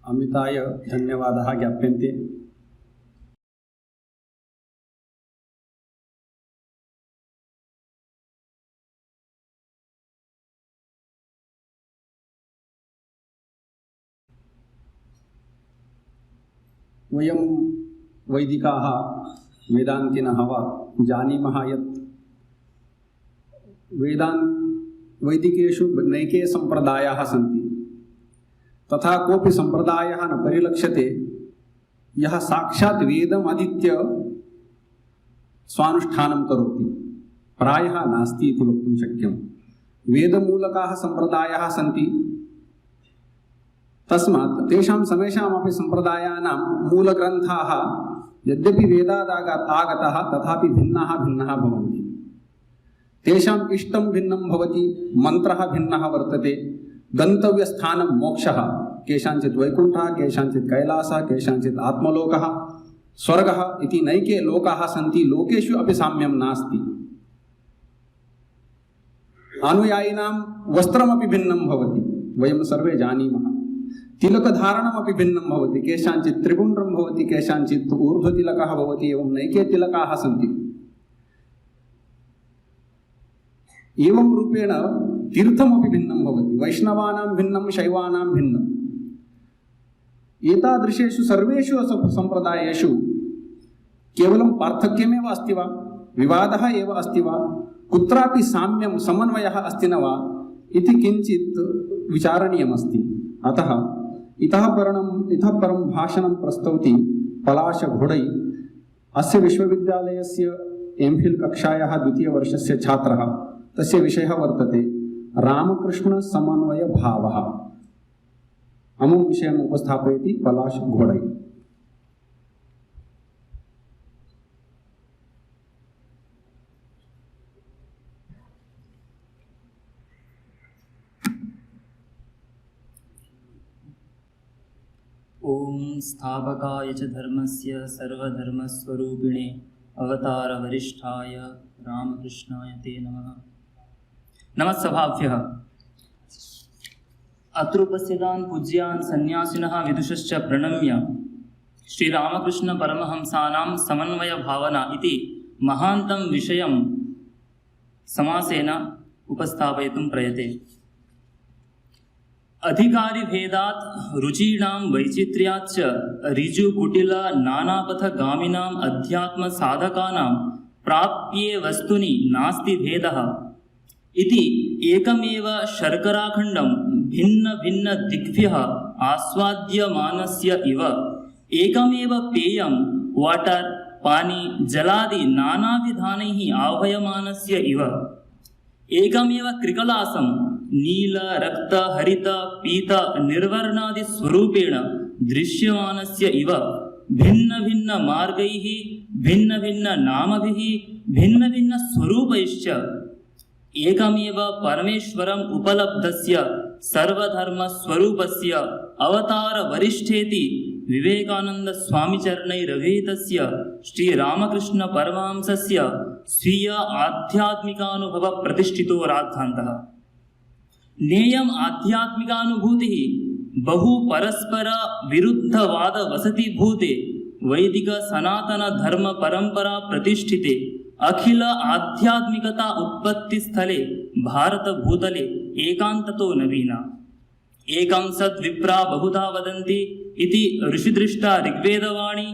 अमिताय धन्यवादः ज्ञाप्यन्ते। वयं वैदिकाः वेदान्तिनः वा जानीमः यत् वैदिकेषु नैके सम्प्रदायाः सन्ति तथा कोऽपि सम्प्रदायः न परिलक्ष्यते यः साक्षात् वेदम् अधीत्य स्वानुष्ठानं करोति। प्रायः नास्ति इति वक्तुं शक्यं। वेदमूलकाः सम्प्रदायाः सन्ति तस्मात् तेषां समेषामपि सम्प्रदायानां मूलग्रन्थाः यद्यपि वेदात् आगताः तथापि भिन्नाः भवन्ति। तेषाम् इष्टं भिन्नं भवति, मन्त्रः भिन्नः वर्तते, गन्तव्यस्थानं मोक्षः, केषाञ्चित् वैकुण्ठः, केषाञ्चित् कैलासः, केषाञ्चित् आत्मलोकः, स्वर्गः इति नैके लोकाः सन्ति। लोकेषु अपि साम्यं नास्ति। अनुयायिनां वस्त्रमपि भिन्नं भवति, वयं सर्वे जानीमः। तिलकधारणमपि भिन्नं भवति, केषाञ्चित् त्रिपुण्ड्रं भवति, केषाञ्चित् ऊर्ध्वतिलकः भवति, एवं नैके तिलकाः सन्ति। एवं रूपेण तीर्थमपि भिन्नं भवति, वैष्णवानां भिन्नं, शैवानां भिन्नं। एतादृशेषु सर्वेषु सम्प्रदायेषु केवलं पार्थक्यमेव अस्ति वा, विवादः एव अस्ति वा, कुत्रापि साम्यं समन्वयः अस्ति न वा इति किञ्चित् विचारणीयमस्ति। अतः इतः परं भाषणं प्रस्तौति पलाश घोडै, अस्य विश्वविद्यालयस्य एमफिल कक्षायाः द्वितीयवर्षस्य छात्रः। तस्य विषयः वर्तते रामकृष्ण समन्वय भावः। अमुं विषयम् उपस्थापयति पलाश घोडै। ओम स्थापकाय च धर्मस्य सर्वधर्मस्वरूपिणे अवतारवरिष्ठाय रामकृष्णाय ते नमः। नमः सभाभ्यः। अत्र उपस्थितान् पूज्यान् सन्यासिनः विदुषश्च प्रणम्य श्रीरामकृष्ण परमहंसानां समन्वय भावना इति महान्तं विषयं समासेन उपस्थापयितुं प्रयते। अधिकारिभेदात् रुचीणां वैचित्र्याच्च ऋजुकुटिल नानापथगामिनाम् अध्यात्मसाधकानां प्राप्ये वस्तुनि नास्ति भेदः इति एकमेव शर्कराखण्डं भिन्न भिन्न दिग्भ्यः आस्वाद्यमानस्य इव एकमेव पेयं वाटर् पानी जलादि नानाविधानैः आह्वयमानस्य इव एकमेव क्रिकलासं नील रक्त हरित पीत निर्वर्णादि स्वरूपेण दृश्यमानस्य इव भिन्न भिन्न मार्गैः भिन्न भिन्न नामभिः भिन्न भिन्न स्वरूपैश्च एकमेव परमेश्वरम् उपलब्धस्य सर्वधर्मस्वरूपस्य अवतारवरिष्ठेति विवेकानन्द स्वामिचरणैरभिहितस्य श्रीरामकृष्ण परमहंसस्य स्वीय आध्यात्मिकानुभव प्रतिष्ठितो राद्धान्तः। नेयम् आध्यात्मिकानुभूतिः बहु परस्पर विरुद्धवाद वसति भूते वैदिक सनातन धर्म परंपरा प्रतिष्ठिते अखिल आध्यात्मिकता उत्पत्ति स्थले भारत भूतले एकांततो नवीना एकं सद् विप्रा बहुधा वदन्ति इति ऋषिदृष्टा ऋग्वेदवाणी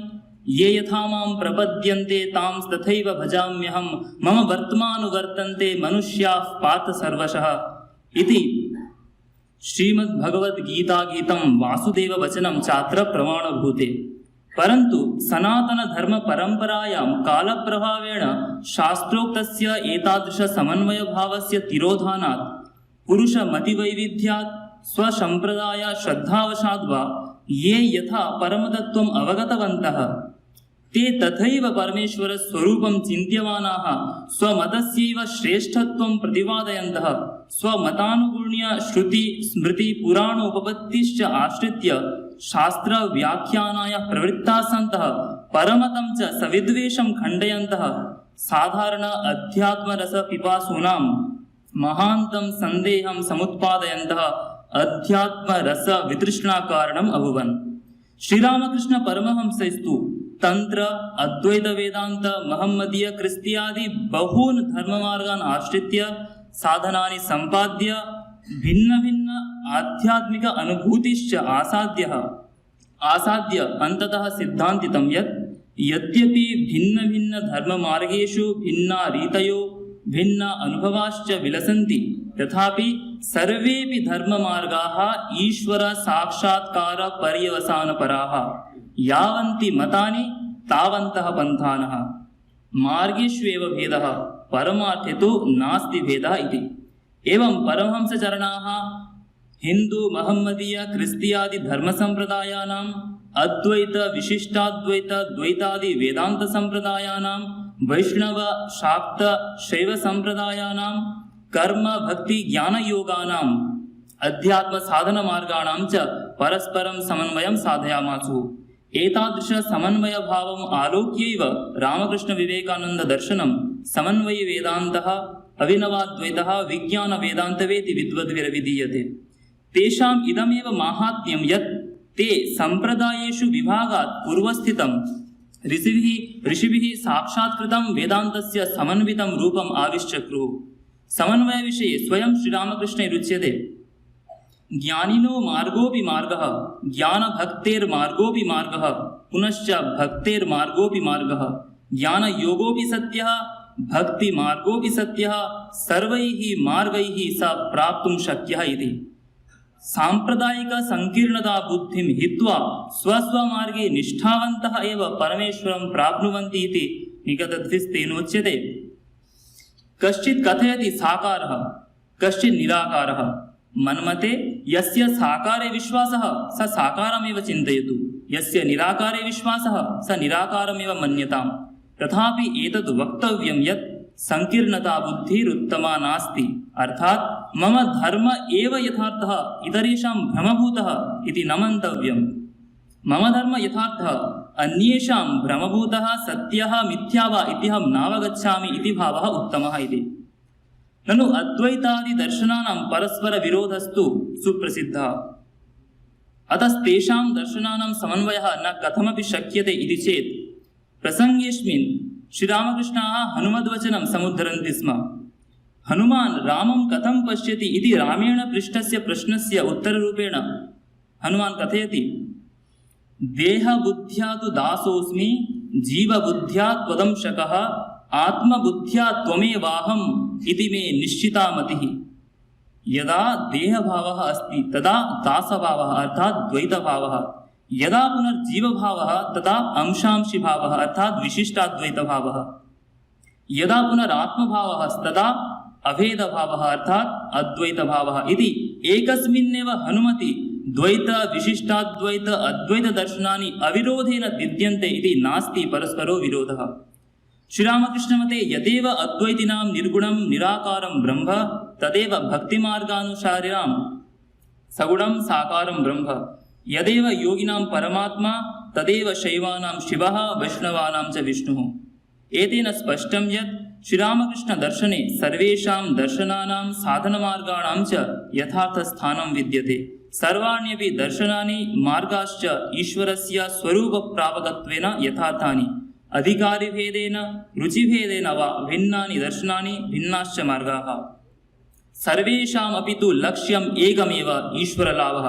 ये यथा मां प्रपद्यन्ते तां तथैव भजाम्यहं मम वर्त्मानुवर्तन्ते मनुष्याः पार्थ सर्वशः इति श्रीमद्भगवद्गीतागीतं वासुदेववचनं चात्र प्रमाणभूते। परन्तु सनातन धर्म परंपरायां कालप्रभावेण शास्त्रोक्तस्य एतादृश समन्वय भावस्य तिरोधानात् पुरुषमतिवैविध्यात् स्वसंप्रदाय श्रद्धावशाद् वा ये यथा परमतत्त्वम् अवगतवन्तः ते तथैव परमेश्वर स्वरूपं चिन्त्यमानाः स्वमतस्यैव श्रेष्ठत्वं प्रतिपादयन्तः स्वमतानुगुण्य श्रुति स्मृति पुराणोपपत्तिश्च आश्रित्य शास्त्र व्याख्यानाय प्रवृत्ताः सन्तः परमतं च सविद्वेषं खण्डयन्तः साधारण अध्यात्मरस पिपासूनां महान्तं सन्देहं समुत्पादयन्तः अध्यात्मरस वितृष्णाकारणम् अभवन्। श्रीरामकृष्ण परमहंसस्तु तंत्र अद्वैत वेदांत महम्मदीय क्रिस्तियादि बहून् धर्ममार्गान् आश्रित्य साधनानि सम्पाद्य भिन्न भिन्न आध्यात्मिक अनुभूतिश्च आसाद्य अन्ततः सिद्धान्तितं यत् यद्यपि भिन्न भिन्न धर्ममार्गेषु भिन्ना रीतयो भिन्न अनुभवाश्च विलसन्ति तथापि सर्वेपि धर्ममार्गाः ईश्वर साक्षात्कार पर्यवसानपराः यावन्ति मतानि तावन्तः पन्थानः मार्गेष्वेव भेदः परमार्थे तु नास्ति भेदः इति। एवं परमहंसचरणाः हिंदू महम्मदीय क्रिस्तियादि धर्मसम्प्रदायानाम् अद्वैत विशिष्टाद्वैत द्वैतादि वेदांत संप्रदायानां वैष्णव शाक्त शैव संप्रदायानां कर्म भक्ति ज्ञान योगानां अध्यात्म साधन मार्गाणां च परस्परं समन्वयं साधयामासु। एतादृश समन्वय भावम् आलोक्यैव रामकृष्ण विवेकानन्द दर्शनं समन्वय वेदान्तः अभिनवाद्वैतः विज्ञान वेदान्तवेति विद्वद्भिरभिधीयते। तेषाम् इदमेव माहात्म्यं यत् ते संप्रदायेषु विभागात् पूर्वस्थितं ऋषिभिः साक्षात्कृतं वेदान्तस्य समन्वितं रूपम् आविश्चक्रुः। समन्वय विषये स्वयं श्रीरामकृष्णैरुच्यते ज्ञानिनो मार्गोऽपि मार्गः ज्ञानभक्तेर्मार्गोऽपि मार्गः पुनश्च भक्तेर्मार्गोऽपि मार्गः ज्ञानयोगोऽपि सत्यः भक्तिमार्गोऽपि सत्यः सर्वैः मार्गैः स प्राप्तुं शक्यः इति। सांप्रदायिक संकीर्णता बुद्धिं हित्वा स्वस्वमार्गे निष्ठावन्तः एव परमेश्वरं प्राप्नुवन्ति इति निकटद्भिस्तेनोच्यते। कश्चित् कथयति साकारः कश्चित् निराकारः मन्मते यस्य साकारे विश्वासः स साकारमेव चिन्तयतु यस्य निराकारे विश्वासः स निराकारमेव मन्यताम्। तथापि एतद् वक्तव्यं यत् संकीर्णता बुद्धिरुत्तमा नास्ति अर्थात् मम धर्म एव यथार्थः इतरेषां भ्रमभूतः इति न मन्तव्यम्। मम धर्म यथार्थः अन्येषां भ्रमभूतः सत्यः मिथ्या वा इति अहं नावगच्छामि इति भावः उत्तमः इति। ननु अद्वैतादिदर्शनानां परस्परविरोधस्तु सुप्रसिद्धः। अतस्तेषां दर्शनानां समन्वयः न कथमपि शक्यते इति चेत् प्रसङ्गेऽस्मिन् श्रीरामकृष्णाः हनुमद्वचनं समुद्धरन्ति स्म। हनुमान् रामं कथं पश्यति इति रामेण पृष्टस्य प्रश्नस्य उत्तररूपेण हनुमान् कथयति, देहबुद्ध्या तु दासोऽस्मि, जीवबुद्ध्या त्वदंशकः, आत्मबुद्ध्या त्वमेवाहम् इति मे निश्चिता मतिः। यदा देहभावः अस्ति तदा दासभावः अर्थात् द्वैतभावः, यदा पुनर्जीवभावः तदा अंशांशिभावः अर्थात् विशिष्टाद्वैतभावः, यदा पुनरात्मभावः तदा अभेदभावः अर्थात् अद्वैतभावः इति एकस्मिन्नेव हनुमति द्वैत विशिष्टाद्वैत अद्वैत दर्शनानि अविरोधेन विद्यन्ते इति नास्ति परस्परो विरोधः। श्रीरामकृष्णमते यदेव अद्वैतिनां निर्गुणं निराकारं ब्रह्म तदेव भक्तिमार्गानुसारिणां सगुणं साकारं ब्रह्म, यदेव योगिनां परमात्मा तदेव शैवानां शिवः वैष्णवानां च विष्णुः। एतेन स्पष्टं यत् श्रीरामकृष्णदर्शने सर्वेषां दर्शनानां साधनमार्गाणां च यथार्थस्थानं विद्यते। सर्वाण्यपि दर्शनानि मार्गाश्च ईश्वरस्य स्वरूपप्रापकत्वेन यथार्थानि, अधिकारिभेदेन रुचिभेदेन वा भिन्नानि दर्शनानि भिन्नाश्च मार्गाः। सर्वेषामपि तु लक्ष्यम् एकमेव ईश्वरलाभः।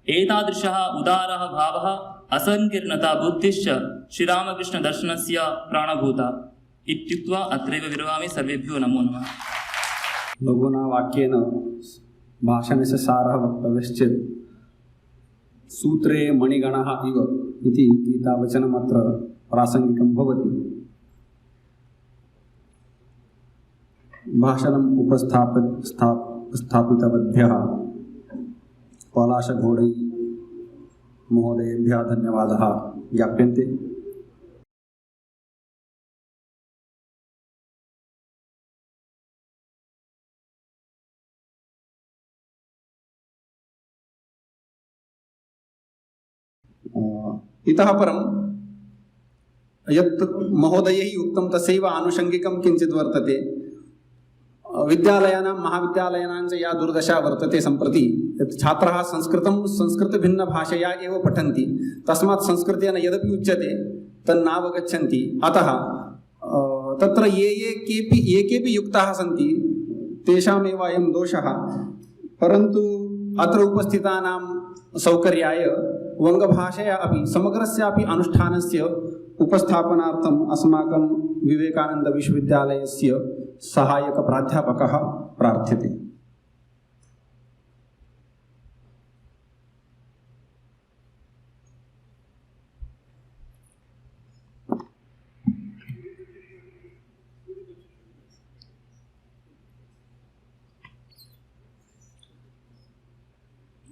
एतादृशः उदारः भावः असङ्कीर्णता बुद्धिश्च श्रीरामकृष्णदर्शनस्य प्राणभूता इत्युक्त्वा अत्रैव विरमामि। सर्वेभ्यो नमो नमः। लघुना वाक्येन भाषणस्य सारः वक्तव्यश्चेत् सूत्रे मणिगणः इव इति गीतावचनमत्र प्रासङ्गिकं भवति। भाषणम् स्थापितवद्भ्यः पलाशघोडै महोदयेभ्यः धन्यवादः ज्ञाप्यन्ते। इतः परं यत् महोदयैः उक्तं तस्यैव आनुषङ्गिकं किञ्चित् वर्तते। विद्यालयानां महाविद्यालयानां च या दुर्दशा वर्तते सम्प्रति, यत् छात्राः संस्कृतभिन्नभाषया एव पठन्ति, तस्मात् संस्कृतेन यदपि उच्यते तन्नावगच्छन्ति। अतः तत्र ये केऽपि युक्ताः सन्ति तेषामेव अयं दोषः। परन्तु अत्र उपस्थितानां सौकर्याय वङ्गभाषया अपि समग्रस्यापि अनुष्ठानस्य उपस्थापनार्थम् अस्माकं विवेकानन्दविश्वविद्यालयस्य सहायकप्राध्यापकः प्रार्थ्यते।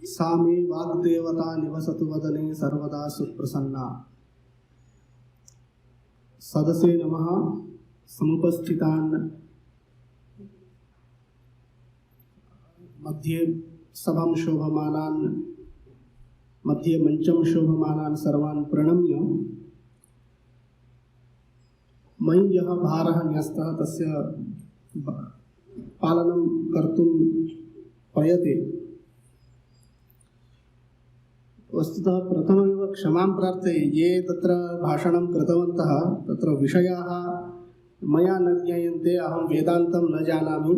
सा मे वाग्देवता निवसतु वदने सर्वदा सुप्रसन्ना। सदसे नमः। समुपस्थितान् मध्ये सभां शोभमानान् मध्ये मञ्चं शोभमानान् सर्वान् प्रणम्य मयि यः भारः न्यस्तः तस्य पालनं कर्तुं प्रयते। वस्तुतः प्रथममेव क्षमां प्रार्थये, ये तत्र भाषणं कृतवन्तः तत्र विषयाः मया न ज्ञायन्ते। अहं वेदान्तं न जानामि,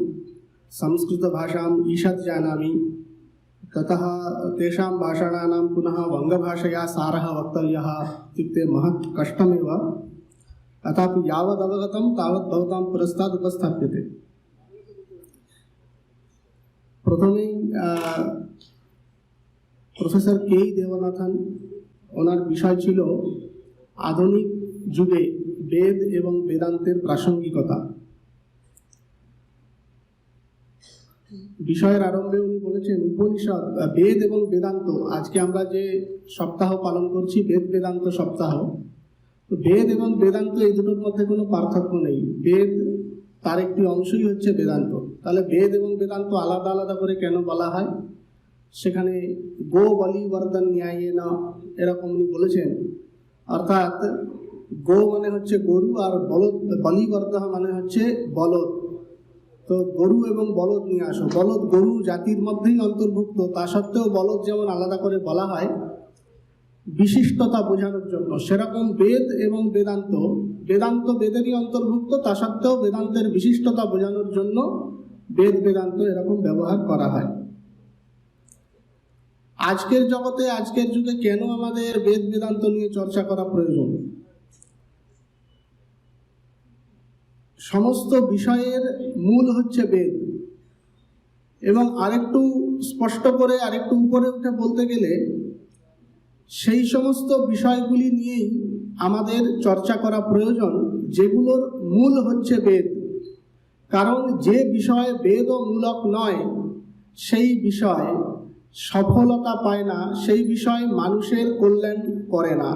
संस्कृतभाषाम् ईषत् जानामि, ततः तेषां भाषणानां पुनः वङ्गभाषया सारः वक्तव्यः इत्युक्ते महत् कष्टमेव। तथापि यावदवगतं तावत् भवतां पुरस्तात् उपस्थाप्यते। प्रथमे প্রফেসর কে দেবনাথন, ওনার বিষয় ছিল আধুনিক যুগে বেদ এবং বেদান্তের প্রাসঙ্গিকতা। বিষয়ের আরম্ভে উনি বলেছেন উপনিষদ, বেদ এবং বেদান্ত। আজকে আমরা যে সপ্তাহ পালন করছি বেদ বেদান্ত সপ্তাহ, তো বেদ এবং বেদান্ত এই দুটোর মধ্যে কোনো পার্থক্য নেই। বেদ তার একটি অংশই হচ্ছে বেদান্ত। তাহলে বেদ এবং বেদান্ত আলাদা আলাদা করে কেন বলা হয়? সেখানে গো বলি বর্ধন ন্যায় না এরকম উনি বলেছেন। অর্থাৎ গো মানে হচ্ছে গরু আর বলদ, বলিবর্ধা মানে হচ্ছে বলদ। তো গরু এবং বলদ নিয়ে আসো। বলদ গরু জাতির মধ্যেই অন্তর্ভুক্ত, তা সত্ত্বেও বলদ যেমন আলাদা করে বলা হয় বিশিষ্টতা বোঝানোর জন্য, সেরকম বেদ এবং বেদান্ত, বেদান্ত বেদেরই অন্তর্ভুক্ত, তা সত্ত্বেও বেদান্তের বিশিষ্টতা বোঝানোর জন্য বেদ বেদান্ত এরকম ব্যবহার করা হয়। আজকের জগতে, আজকের যুগে কেন আমাদের বেদ বেদান্ত নিয়ে চর্চা করা প্রয়োজন? সমস্ত বিষয়ের মূল হচ্ছে বেদ। এবং আরেকটু স্পষ্ট করে, আরেকটু উপরে উঠে বলতে গেলে, সেই সমস্ত বিষয়গুলি নিয়েই আমাদের চর্চা করা প্রয়োজন যেগুলোর মূল হচ্ছে বেদ। কারণ যে বিষয় বেদমূলক নয় সেই বিষয় সফলতা পায় না, সেই বিষয় মানুষের কল্যাণ করে না।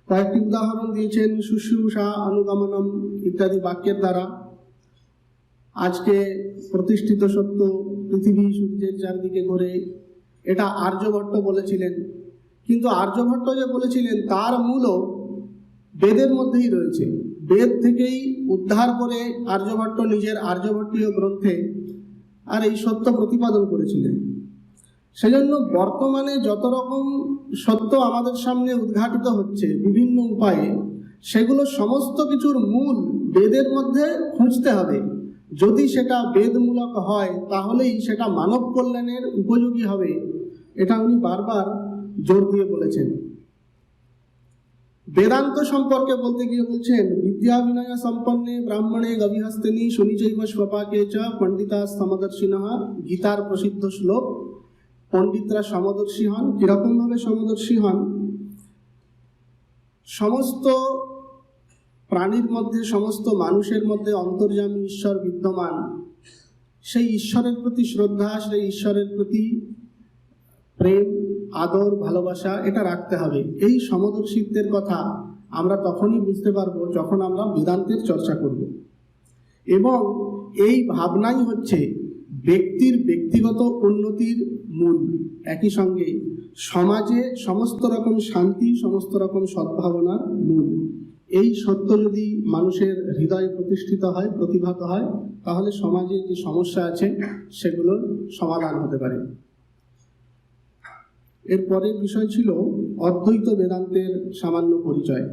কয়েকটি উদাহরণ দিয়েছেন শুশ্রূষা, অনুগমনম ইত্যাদি বাক্যের দ্বারা। আজকে প্রতিষ্ঠিত সত্য পৃথিবী সূর্যের চারদিকে ঘোরে, এটা আর্যভট্ট বলেছিলেন। কিন্তু আর্যভট্ট যে বলেছিলেন তার মূলও বেদের মধ্যেই রয়েছে। বেদ থেকেই উদ্ধার করে আর্যভট্ট নিজের আর্যভট্টীয় গ্রন্থে আর এই সত্য প্রতিপাদন করেছিলেন। সেজন্য বর্তমানে যত রকম সত্য আমাদের সামনে উদ্ঘাটিত হচ্ছে বিভিন্ন উপায়ে, সেগুলো সমস্ত কিছুর মূল বেদের মধ্যে খুঁজতে হবে। যদি সেটা বেদমূলক হয় তাহলেই সেটা মানব কল্যাণের উপযোগী হবে, এটা উনি বারবার জোর দিয়ে বলেছেন। বেদান্ত সম্পর্কে বলতে গিয়ে বলছেন, বিদ্যা বিনয় সম্পন্নে ব্রাহ্মণে গভীহস্তিনী শুনিচৈব স্বপাকে চ পণ্ডিতা সমদর্শিনঃ। গীতার প্রসিদ্ধ শ্লোক। পণ্ডিতরা সমদর্শী হন। কিরকম ভাবে সমদর্শী হন? সমস্ত প্রাণীর মধ্যে, সমস্ত মানুষের মধ্যে অন্তর্যামী ঈশ্বর বিদ্যমান। সেই ঈশ্বরের প্রতি শ্রদ্ধা, সেই ঈশ্বরের প্রতি প্রেম, আদর, ভালোবাসা এটা রাখতে হবে। এই সমদর্শিত্বের কথা আমরা তখনই বুঝতে পারবো যখন আমরা বেদান্তের চর্চা করব। এবং এই ভাবনাই হচ্ছে ব্যক্তির ব্যক্তিগত উন্নতির মূল। একই সঙ্গে সমাজে সমস্ত রকম শান্তি, সমস্ত রকম সদ্ভাবনার মূল। এই সত্য যদি মানুষের হৃদয়ে প্রতিষ্ঠিত হয়, প্রতিভাত হয়, তাহলে সমাজে যে সমস্যা আছে সেগুলোর সমাধান হতে পারে। এরপরের বিষয় ছিল অদ্বৈত বেদান্তের সামান্য পরিচয়।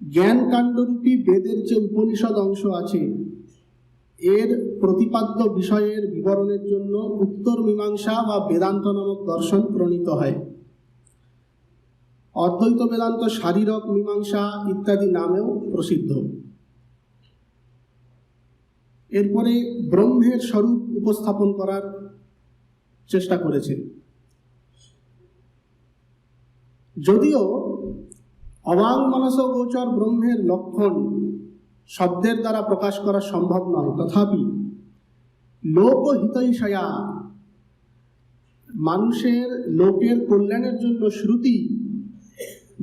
জ্ঞান কাণ্ডরূপী বেদের যে উপনিষদ অংশ আছে, এর প্রতিপাদ্য বিষয়ের বিবরণের জন্য উত্তর মীমাংসা বা বেদান্ত নামক দর্শন প্রণীত হয়। অদ্বৈত বেদান্ত শারীরক মীমাংসা ইত্যাদি নামেও প্রসিদ্ধ। এরপরে ব্রহ্মের স্বরূপ উপস্থাপন করার চেষ্টা করেছেন। যদিও অবাঙমনস গোচর ব্রহ্মের লক্ষণ শব্দের দ্বারা প্রকাশ করা সম্ভব নয়, তথাপি লোকহিতৈষয়া, মানুষের লোকের কল্যাণের জন্য শ্রুতি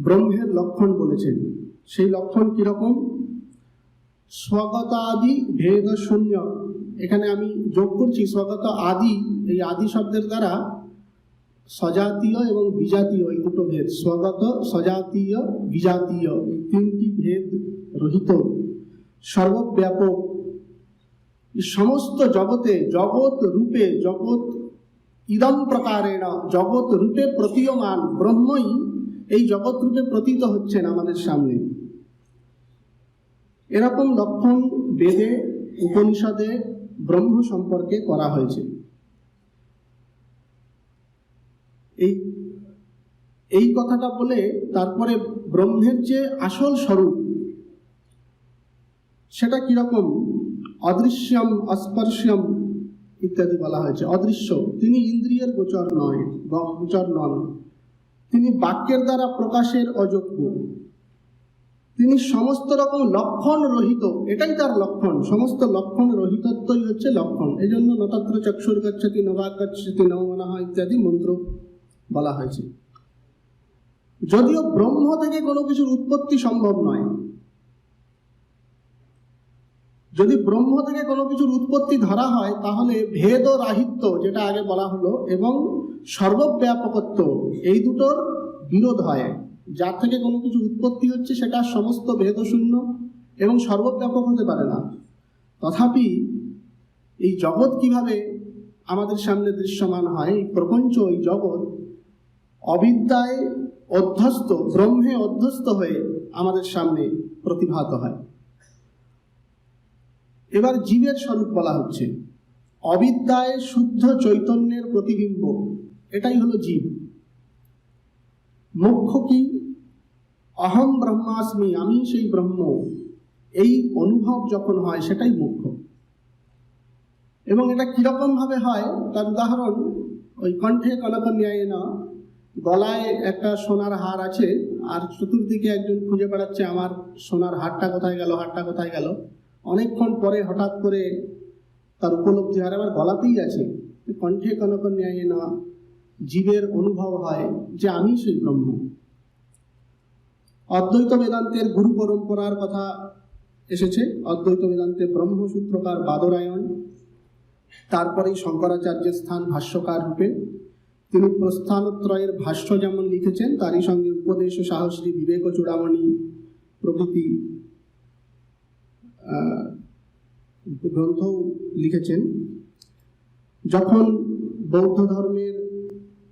ব্রহ্মের লক্ষণ বলেছেন। সেই লক্ষণ কিরকম? স্বগত আদি ভেদ শূন্য। এখানে আমি যোগ করছি স্বগত আদি, এই আদি শব্দের দ্বারা সজাতীয় এবং বিজাতীয় এই দুটো ভেদ, স্বগত, সজাতীয়, বিজাতীয়, এই তিনটি ভেদ রহিত সর্বব্যাপক সমস্ত জগতে, জগৎ রূপে, জগৎ ইদম প্রকারেণ, জগৎ রূপে প্রতীয়মান ব্রহ্মই এই জগৎ রূপে প্রতীত হচ্ছেন আমাদের সামনে। এরকম লক্ষণ বেদে, উপনিষদে ব্রহ্ম সম্পর্কে করা হয়েছে। এই কথাটা বলে তারপরে ব্রহ্মের যে আসল স্বরূপ সেটা কিরকম, অদৃশ্যম, অস্পর্শ্যম ইত্যাদি বলা হয়েছে। অদৃশ্য, তিনি ইন্দ্রিয়ের গোচর নয়, গোচর নন, তিনি বাক্যের দ্বারা প্রকাশের অযোগ্য, তিনি সমস্ত রকম লক্ষণ রহিত, এটাই তার লক্ষণ। সমস্ত লক্ষণ রহিতত্বই হচ্ছে লক্ষণ। এই জন্য নতত্র চক্ষুর গচ্ছতি নবাক গচ্ছতি নমনঃ ইত্যাদি মন্ত্র বলা হয়েছে। যদিও ব্রহ্ম থেকে কোনো কিছুর উৎপত্তি সম্ভব নয়, যদি ব্রহ্ম থেকে কোনো কিছুর উৎপত্তি ধরা হয় তাহলে ভেদ ও রাহিত্য যেটা আগে বলা হলো এবং সর্বব্যাপকত্ব এই দুটোর বিরোধ হয়। যার থেকে কোনো কিছু উৎপত্তি হচ্ছে সেটা সমস্ত ভেদশূন্য এবং সর্বব্যাপক হতে পারে না। তথাপি এই জগৎ কিভাবে আমাদের সামনে দৃশ্যমান হয়, এই প্রপঞ্চ, এই জগৎ অবিদ্যায় অধ্যস্ত, ব্রহ্মে অধ্যস্ত হয়ে আমাদের সামনে প্রতিভাত হয়। এবার জীবের স্বরূপ বলা হচ্ছে, অবিদ্যায় শুদ্ধ চৈতন্যের প্রতিবিম্ব, এটাই হলো জীব। মুখ্য কি? অহম ব্রহ্মাস্মি, আমি সেই ব্রহ্ম, এই অনুভব যখন হয় সেটাই মুখ্য। এবং এটা কিরকম ভাবে হয় তার উদাহরণ ওই কণ্ঠে কনকন্যায় না, গলায় একটা সোনার হার আছে আর চতুর্দিকে একজন খুঁজে বেড়াচ্ছে আমার সোনার হারটা কোথায় গেল, হারটা কোথায় গেল। অনেকক্ষণ পরে হঠাৎ করে তার উপলব্ধি হয় আমার গলাতেই আছে। কণ্ঠে কনকন্যায় না, জীবের অনুভব হয় যে আমি সেই ব্রহ্ম। অদ্বৈত বেদান্তের গুরু পরম্পরার কথা এসেছে। অদ্বৈত বেদান্তে ব্রহ্মসূত্রকার বাদরায়ণ, তারপরেই শঙ্করাচার্যের স্থান ভাষ্যকার রূপে। তিনি প্রস্থানত্রয়ের ভাষ্য যেমন লিখেছেন, তারই সঙ্গে উপদেশ ও সাহশ্রী, বিবেক চূড়ামণি প্রভৃতি গ্রন্থ লিখেছেন। যখন বৌদ্ধ ধর্মের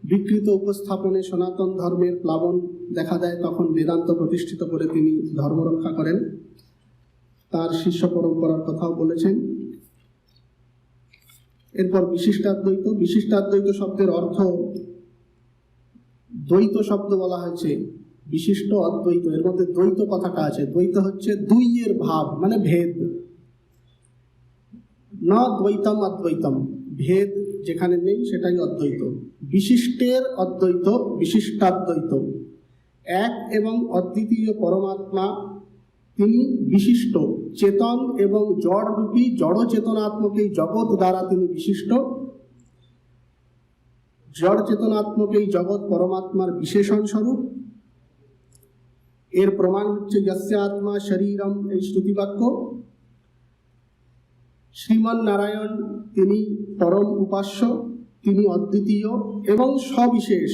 বিকৃত উপস্থাপনে সনাতন ধর্মের প্লাবন দেখা দেয় তখন বেদান্ত প্রতিষ্ঠিত করে তিনি ধর্ম রক্ষা করেন। তার শিষ্য পরম্পরার কথাও বলেছেন। এরপর বিশিষ্টাদ্বৈত। বিশিষ্টাদ্বৈত শব্দের অর্থ দ্বৈত শব্দ বলা হয়েছে, বিশিষ্ট অদ্বৈত, এর মধ্যে দ্বৈত কথাটা আছে। দ্বৈত হচ্ছে দুই এর ভাব, মানে ভেদ। না দ্বৈতম অদ্বৈতম, ভেদ যেখানে নেই সেটাই অদ্বৈত। বিশিষ্টের অদ্বৈত, বিশিষ্টাদ্বৈত। এক এবং অদ্বিতীয় পরমাত্মা তিনি বিশিষ্ট, চেতন এবং জড় রূপী জড় চেতনাত্মক এই জগৎ দ্বারা তিনি বিশিষ্ট। জড় চেতনাত্মক এই জগৎ পরমাত্মার বিশেষণ স্বরূপ। এর প্রমাণ হচ্ছে যস্য আত্মা শরীরম, এই শ্রুতিবাক্য। শ্রীমন নারায়ণ তিনি পরম উপাস্য, তিনি অদ্বিতীয় এবং সবিশেষ।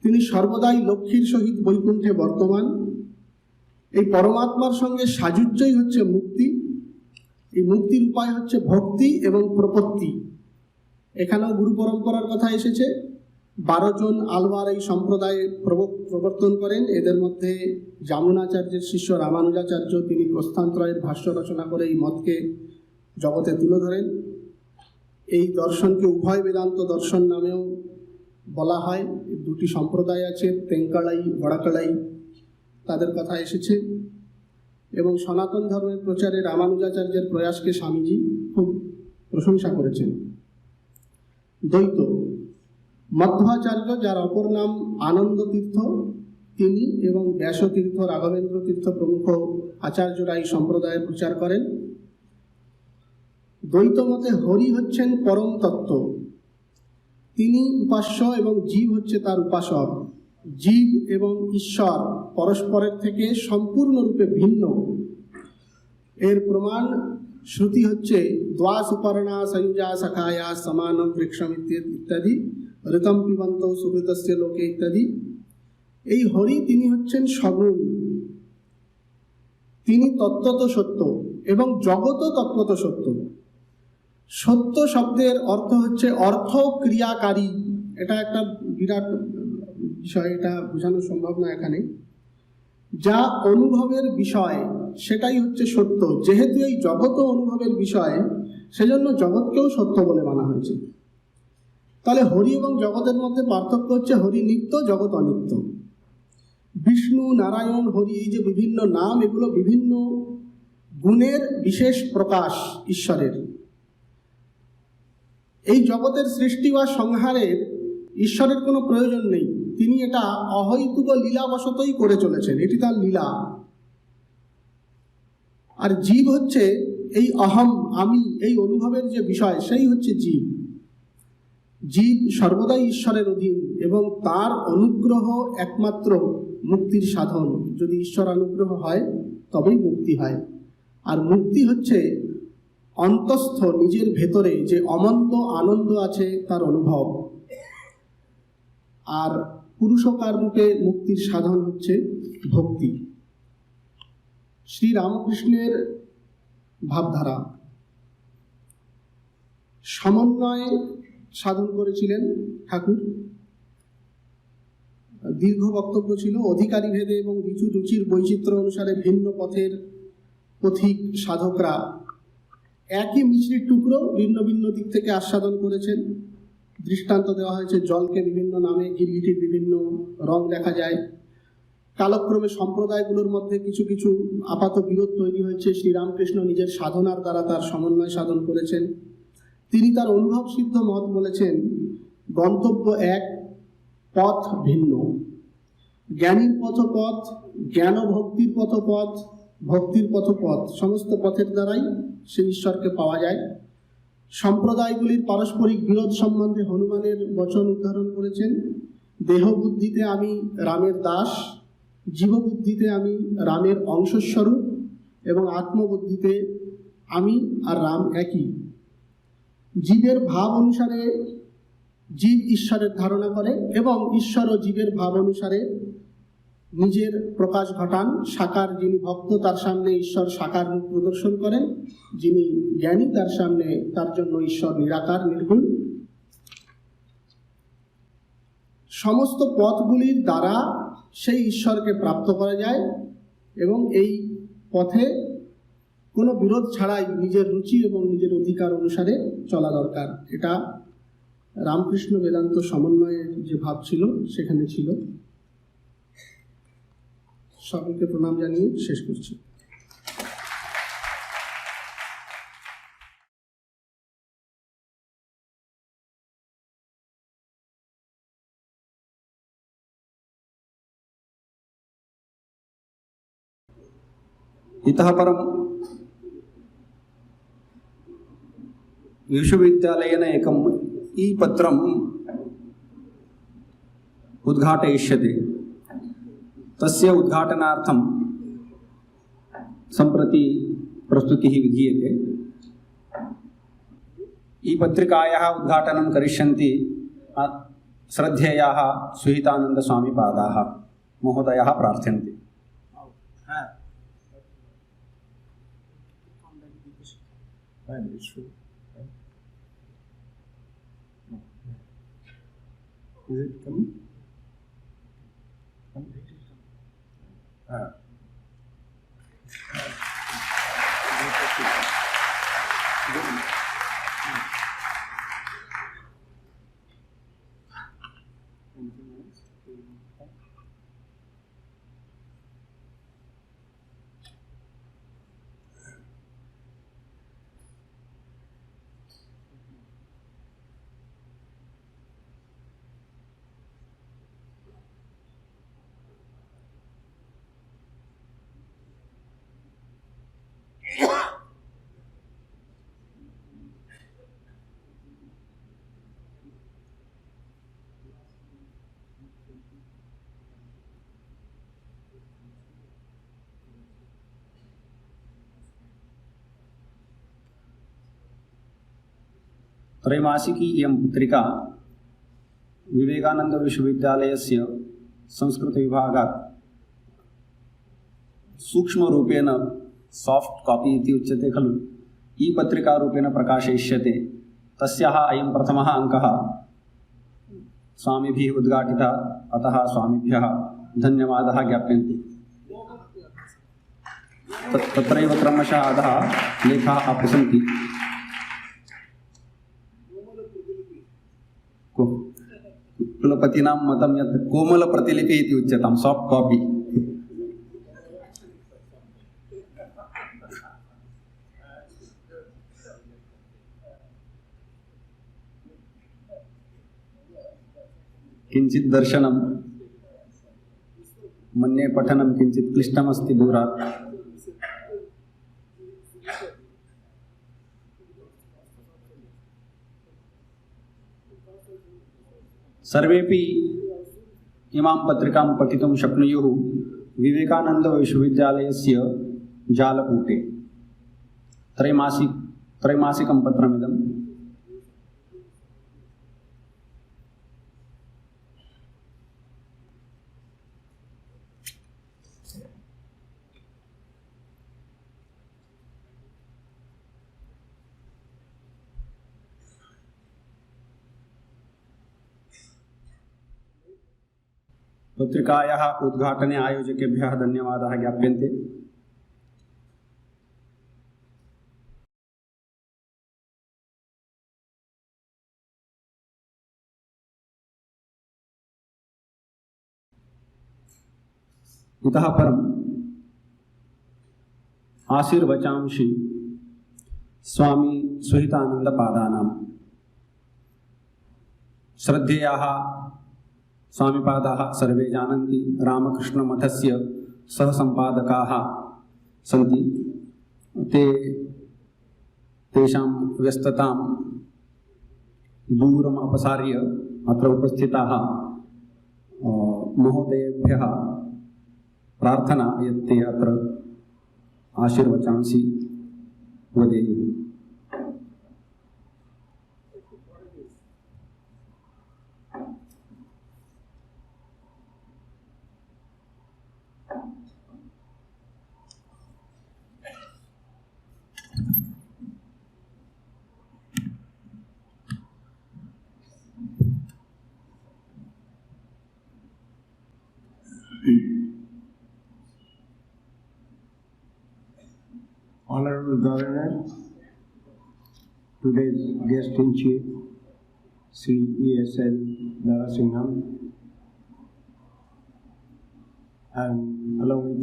তিনি সর্বদাই লক্ষ্মীর সহিত বৈকুণ্ঠে বর্তমান। এই পরমাত্মার সঙ্গে সাযুজ্যই হচ্ছে মুক্তি। এই মুক্তির উপায় হচ্ছে ভক্তি এবং প্রপত্তি। এখানেও গুরু পরম্পরার কথা এসেছে। 12 জন আলবার এই সম্প্রদায় প্রবর্তন করেন। এদের মধ্যে যামুনাচার্যের শিষ্য রামানুজাচার্য, তিনি প্রস্থানত্রয়ের ভাষ্য রচনা করে এই মতকে জগতে তুলে ধরেন। এই দর্শনকে উভয় বেদান্ত দর্শন নামেও বলা হয়। দুটি সম্প্রদায় আছে, তেঙ্কাড়াই, বড়াকাড়াই, তাদের কথা এসেছে। এবং সনাতন ধর্মের প্রচারে রামানুজাচার্যের প্রয়াসকে স্বামীজি খুব প্রশংসা করেছেন। দ্বৈত। মধ্বাচার্য, যার অপর নাম আনন্দ তীর্থ, তিনি এবং ব্যাসতীর্থ, রাঘবেন্দ্র তীর্থ প্রমুখ আচার্যরা এই সম্প্রদায়ের প্রচার করেন। দ্বৈত মতে হরি হচ্ছেন পরম তত্ত্ব, তিনি উপাস্য এবং জীব হচ্ছে তার উপাসক। জীব এবং ঈশ্বর পরস্পরের থেকে সম্পূর্ণরূপে ভিন্ন। এর প্রমাণ শ্রুতি হচ্ছে দ্বা সুপর্ণা সयुजा সখায়া সমানম বৃক্ষম ইত্যাদি, ঋতম পিবন্ত সুহৃতস্য লোকে ইত্যাদি। এই হরি তিনি হচ্ছেন সগুণ, তিনি তত্ত্বত সত্য এবং জগৎ তত্ত্বত সত্য। সত্য শব্দের অর্থ হচ্ছে অর্থ ক্রিয়াকারী। এটা একটা বিরাট বিষয়, এটা বোঝানো সম্ভব না এখানে। যা অনুভবের বিষয় সেটাই হচ্ছে সত্য। যেহেতু এই জগৎ অনুভবের বিষয়, সেজন্য জগৎকেও সত্য বলে মানা হয়েছে। তাহলে হরি এবং জগতের মধ্যে পার্থক্য হচ্ছে হরি নিত্য, জগৎ অনিত্য। বিষ্ণু, নারায়ণ, হরি, এই যে বিভিন্ন নাম, এগুলো বিভিন্ন গুণের বিশেষ প্রকাশ ঈশ্বরের। এই জগতের সৃষ্টি বা সংহারের ঈশ্বরের কোনো প্রয়োজন নেই। তিনি এটা অহৈতুক লীলাবশতই করে চলেছেন, এটি তার লীলা। আর জীব হচ্ছে এই অহম, আমি, এই অনুভবের যে বিষয়, সেই হচ্ছে জীব। জীব সর্বদাই ঈশ্বরের অধীন এবং তার অনুগ্রহ একমাত্র মুক্তির সাধন। যদি ঈশ্বর অনুগ্রহ হয় তবেই মুক্তি হয়। আর মুক্তি হচ্ছে অন্তস্থ নিজের ভেতরে যে অমন্ত আনন্দ আছে তার অনুভব। আর পুরুষকার রূপে মুক্তির সাধন হচ্ছে ভক্তি। শ্রী রামকৃষ্ণের ভাবধারা সমন্বয় সাধন করেছিলেন ঠাকুর। দীর্ঘ বক্তব্য ছিল। অধিকারী ভেদে এবং ঋচু রুচির বৈচিত্র্য অনুসারে ভিন্ন পথের পথিক সাধকরা একই মিশ্রির টুকরো ভিন্ন ভিন্ন দিক থেকে আস্বাদন করেছেন। দৃষ্টান্ত দেওয়া হয়েছে, জলকে বিভিন্ন নামে, গিরগিটির বিভিন্ন রং দেখা যায়। কালক্রমে সম্প্রদায়গুলোর মধ্যে কিছু কিছু আপাত বিরোধ তৈরি হয়েছে। শ্রীরামকৃষ্ণ নিজের সাধনার দ্বারা তার সমন্বয় সাধন করেছেন। তিনি তার অনুভব সিদ্ধ মত বলেছেন, গন্তব্য এক, পথ ভিন্ন। জ্ঞানীর পথপথ, জ্ঞান ভক্তির পথপথ, ভক্তির পথপথ, সমস্ত পথের দ্বারাই সেই ঈশ্বরকে পাওয়া যায়। সম্প্রদায়গুলির পারস্পরিক বিরোধ সম্বন্ধে হনুমানের বচন উদ্ধারণ করেছেন। দেহ বুদ্ধিতে আমি রামের দাস, জীববুদ্ধিতে আমি রামের অংশস্বরূপ, এবং আত্মবুদ্ধিতে আমি আর রাম একই। জীবের ভাব অনুসারে জীব ঈশ্বরের ধারণা করে এবং ঈশ্বর ও জীবের ভাব অনুসারে নিজের প্রকাশ ঘটান। সাকার যিনি ভক্ত তার সামনে ঈশ্বর সাকার রূপ প্রদর্শন করেন, যিনি জ্ঞানী তার সামনে তার জন্য ঈশ্বর নিরাকার নির্গুণ। সমস্ত পথগুলির দ্বারা সেই ঈশ্বরকে প্রাপ্ত করা যায় এবং এই পথে কোনো বিরোধ ছাড়াই নিজের রুচি এবং নিজের অধিকার অনুসারে চলা দরকার। এটা রামকৃষ্ণ বেদান্ত সমন্বয়ের যে ভাব ছিল সেখানে ছিল। সকলকে প্রণাম জানিয়ে শেষ করছি। इतः परं विश्वविद्यालयेन एकम् ई-पत्रम् उद्घाटयिष्यते। तस्य उद्घाटनार्थं सम्प्रति प्रस्तुतिः विधीयते। ई-पत्रिकायाः उद्घाटनं करिष्यन्ति श्रद्धेयाः सुहितानन्दस्वामीपादाः महोदयाः प्रार्थ्यन्ते। Is it coming? त्रैमासिकी इयं पत्रिका विवेकानंद विश्वविद्यालयस्य संस्कृतविभागात् सूक्ष्मरूपेण सॉफ्ट कॉपी इति उच्यते खलु, ई पत्रिकारूपेण प्रकाशयिष्यते। तस्याः अयं प्रथमः अङ्कः स्वामिभिः उद्घाटितः, अतः स्वामिभ्यः धन्यवादाः ज्ञाप्यन्ते। तत्रैव क्रमशः अधः लेखाः अपि सन्ति। कुलपतीनां मतं यत् कोमलप्रतिलिपि इति उच्यतां, सॉफ्ट कॉपी। किञ्चित् दर्शनं मन्ये पठनं किञ्चित् क्लिष्टमस्ति दूरात्। सर्वेपि इमां पत्रिकां पठितुं शक्नुयुः विवेकानंद विश्वविद्यालयस्य जालपुटे। त्रैमासिकं पत्रमिदं। पत्रिकायाः उद्घाटने आयोजकेभ्यः धन्यवादाः ज्ञाप्यन्ते। इतः परम् आशीर्वचांसि स्वामी सुहितानन्दपादानां श्रद्धेयाः स्वामीपादाः सर्वे जानन्ति, रामकृष्णमठस्य सहसम्पादकाः सन्ति। तेषां व्यस्ततां दूरम् अपसार्य अत्र उपस्थिताः महोदयेभ्यः प्रार्थना यत् ते अत्र आशीर्वचांसि वदेयुः। Honorable Governor, today's guest in chief, Sri E.S.L. Narasimham, and along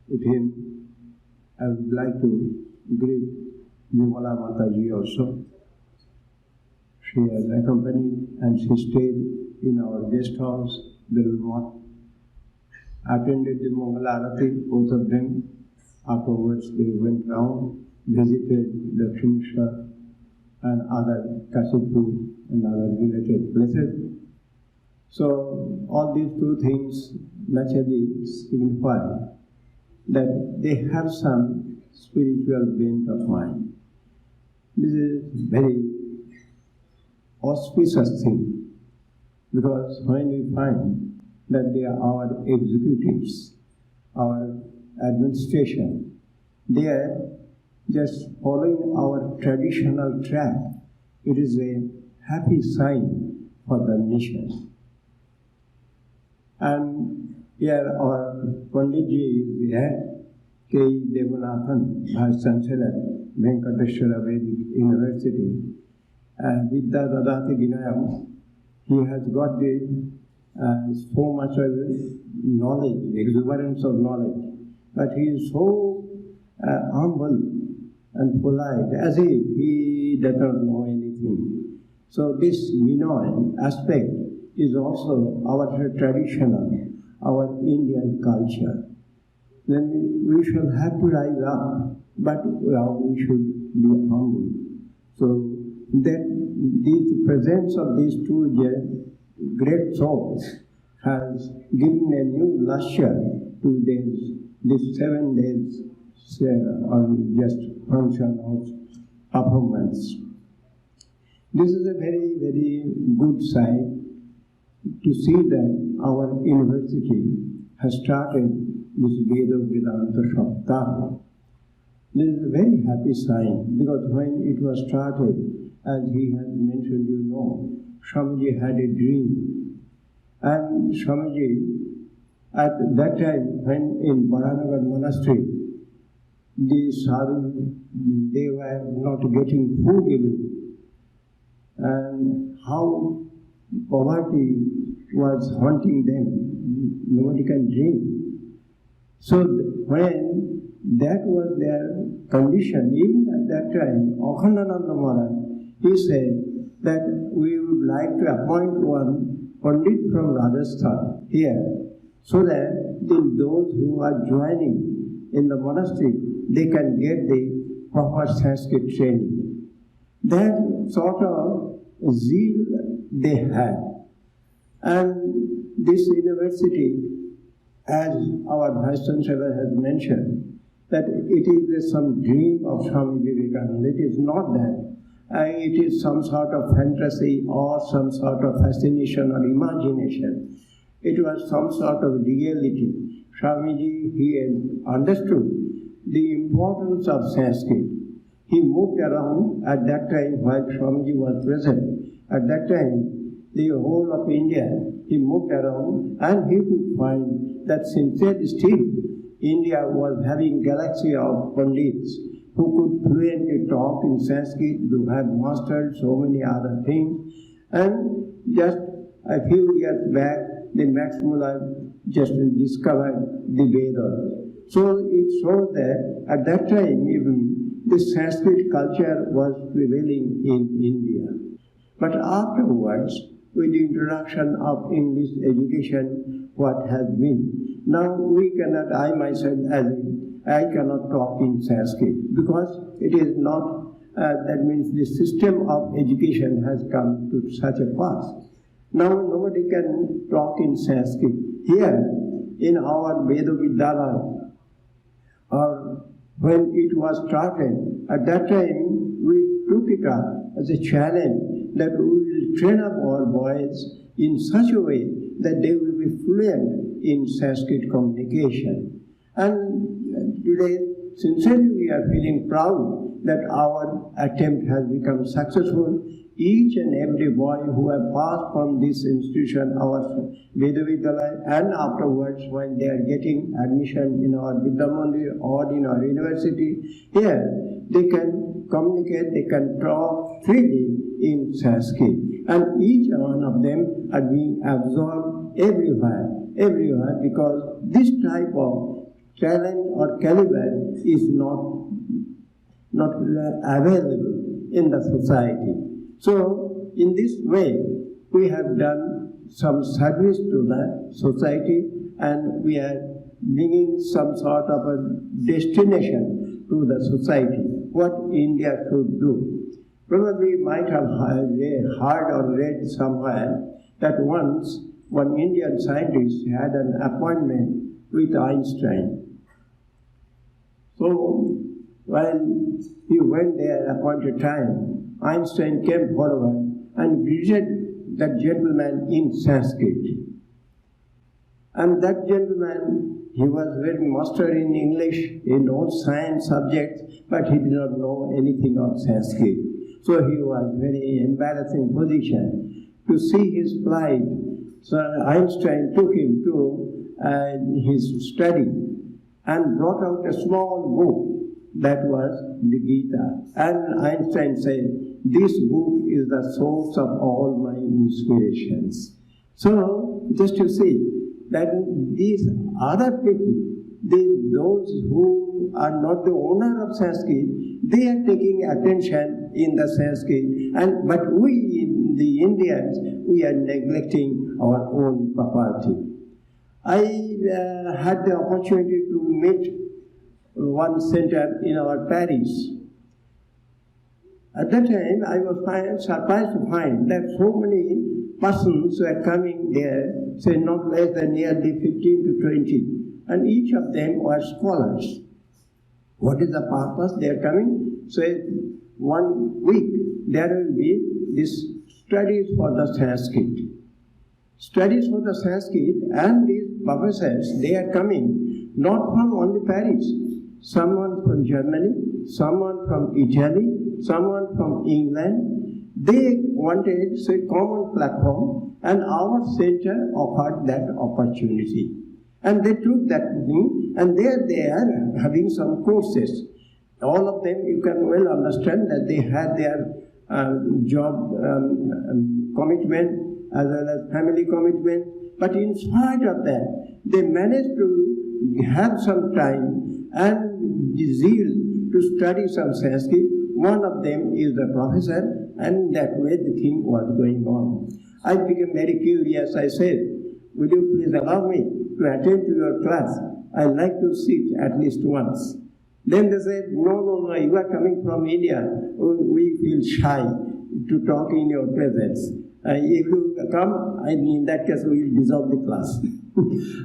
with him, I would like to greet Vimala Mataji also. She has accompanied and she stayed in our guest house, Belur, attended the Mangala Arati, both of them. Afterwards, they went round, visited Dakshineshwar and other Kashipur and other related places. So, all these two things naturally signify that they have some spiritual bent of mind. This is very auspicious thing, because when we find that they are our executives, our administration, they are just following our traditional track, it is a happy sign for the nation. And here our Panditji is here, K. Devanathan, Vice Chancellor, Venkateshwara Vedic University, and with the Dadati Vinayam, he has got the so much of knowledge, exuberance of knowledge. But he is so humble and polite, as if he does not know anything. So this Vinoy aspect is also our traditional, our Indian culture. Then we shall have to rise up, but we should be humble. So that the presence of these two great souls has given a new lustre to these 7 days on just function of performance. This is a very, very good sign to see that our university has started this Vedānta Saptaha. This is a very happy sign, because when it was started, as he has mentioned, Swamiji had a dream. And Swamiji, at that time, when in Baranagar monastery, the sadhu, they were not getting food even, and how poverty was haunting them, nobody can dream. So when that was their condition, even at that time, Akhandananda Maharaj, he said that we would like to appoint one Pandit from Rajasthan here, so that those who are joining in the monastery, they can get the proper Sanskrit training. That sort of zeal they had. And this university, as our Vice Chancellor has mentioned, that it is some dream of Swami Vivekananda. It is not that. It is some sort of fantasy or some sort of fascination or imagination. It was some sort of reality. Swamiji, he understood the importance of Sanskrit. He moved around at that time while Swamiji was present. At that time, the whole of India, he moved around and he could find that sincerely still India was having galaxy of pandits who could fluently talk in Sanskrit, who had mastered so many other things. And just a few years back, the Max Muller just discovered the Vedas. So it shows that at that time even the Sanskrit culture was prevailing in India. But afterwards, with the introduction of English education, what has been, now we cannot, I myself I cannot talk in Sanskrit because it is not, that means the system of education has come to such a pass. Now nobody can talk in Sanskrit. Here in our Veda Vidyalaya, or when it was started, at that time we took it up as a challenge that we will train up our boys in such a way that they will be fluent in Sanskrit communication. And today, sincerely we are feeling proud that our attempt has become successful. Each and every boy who have passed from this institution, our Veda Vidyalaya, and afterwards when they are getting admission in our Vidya Mandir or in our university, here they can communicate, they can talk freely in Sanskrit. And each one of them are being absorbed everywhere, because this type of talent or caliber is not available in the society. So, in this way, we have done some service to the society and we are bringing some sort of a destination to the society, what India should do. Probably you might have heard or read somewhere that once one Indian scientist had an appointment with Einstein. So, while he went there appointed time, Einstein came forward and greeted that gentleman in Sanskrit. And that gentleman, he was very master in English, he knows science subjects, but he did not know anything of Sanskrit. So he was very embarrassing position. To see his plight, so Einstein took him to his study and brought out a small book that was the Gita. And Einstein said, this book is the source of all my inspirations. So, just to see that these other people, those who are not the owner of Sanskrit, they are taking attention in the Sanskrit, but we, the Indians, we are neglecting our own property. I had the opportunity to meet one center in our parish. At that time, I was surprised to find that so many persons were coming there, say not less than nearly 15 to 20, and each of them were scholars. What is the purpose? They are coming, say 1 week, there will be this studies for the Sanskrit. Studies for the Sanskrit, and these professors, they are coming not from only Paris, someone from Germany, someone from Italy, someone from England. They wanted a common platform, and our center offered that opportunity. And they took that thing, and there they are having some courses. All of them, you can well understand that they had their job commitment as well as family commitment. But in spite of that, they managed to have some time and zeal to study some Sanskrit. One of them is the professor, and that way the thing was going on. I became very curious. I said, "Will you please allow me to attend to your class? I'd like to sit at least once." Then they said, no, you are coming from India. We feel shy to talk in your presence. If you come, in that case, we will dissolve the class.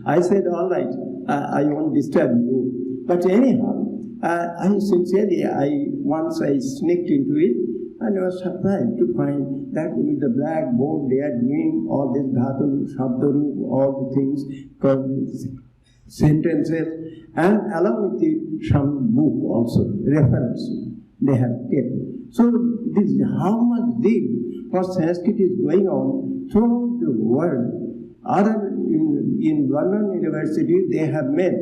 I said, all right, I won't disturb you. But anyhow, Once I sneaked into it, and I was surprised to find that with the blackboard they are doing all this dhatu, shabdaru, all the things, sentences, and along with it some book also, reference they have kept. So this is how much deep for Sanskrit is going on throughout the world. In London University they have made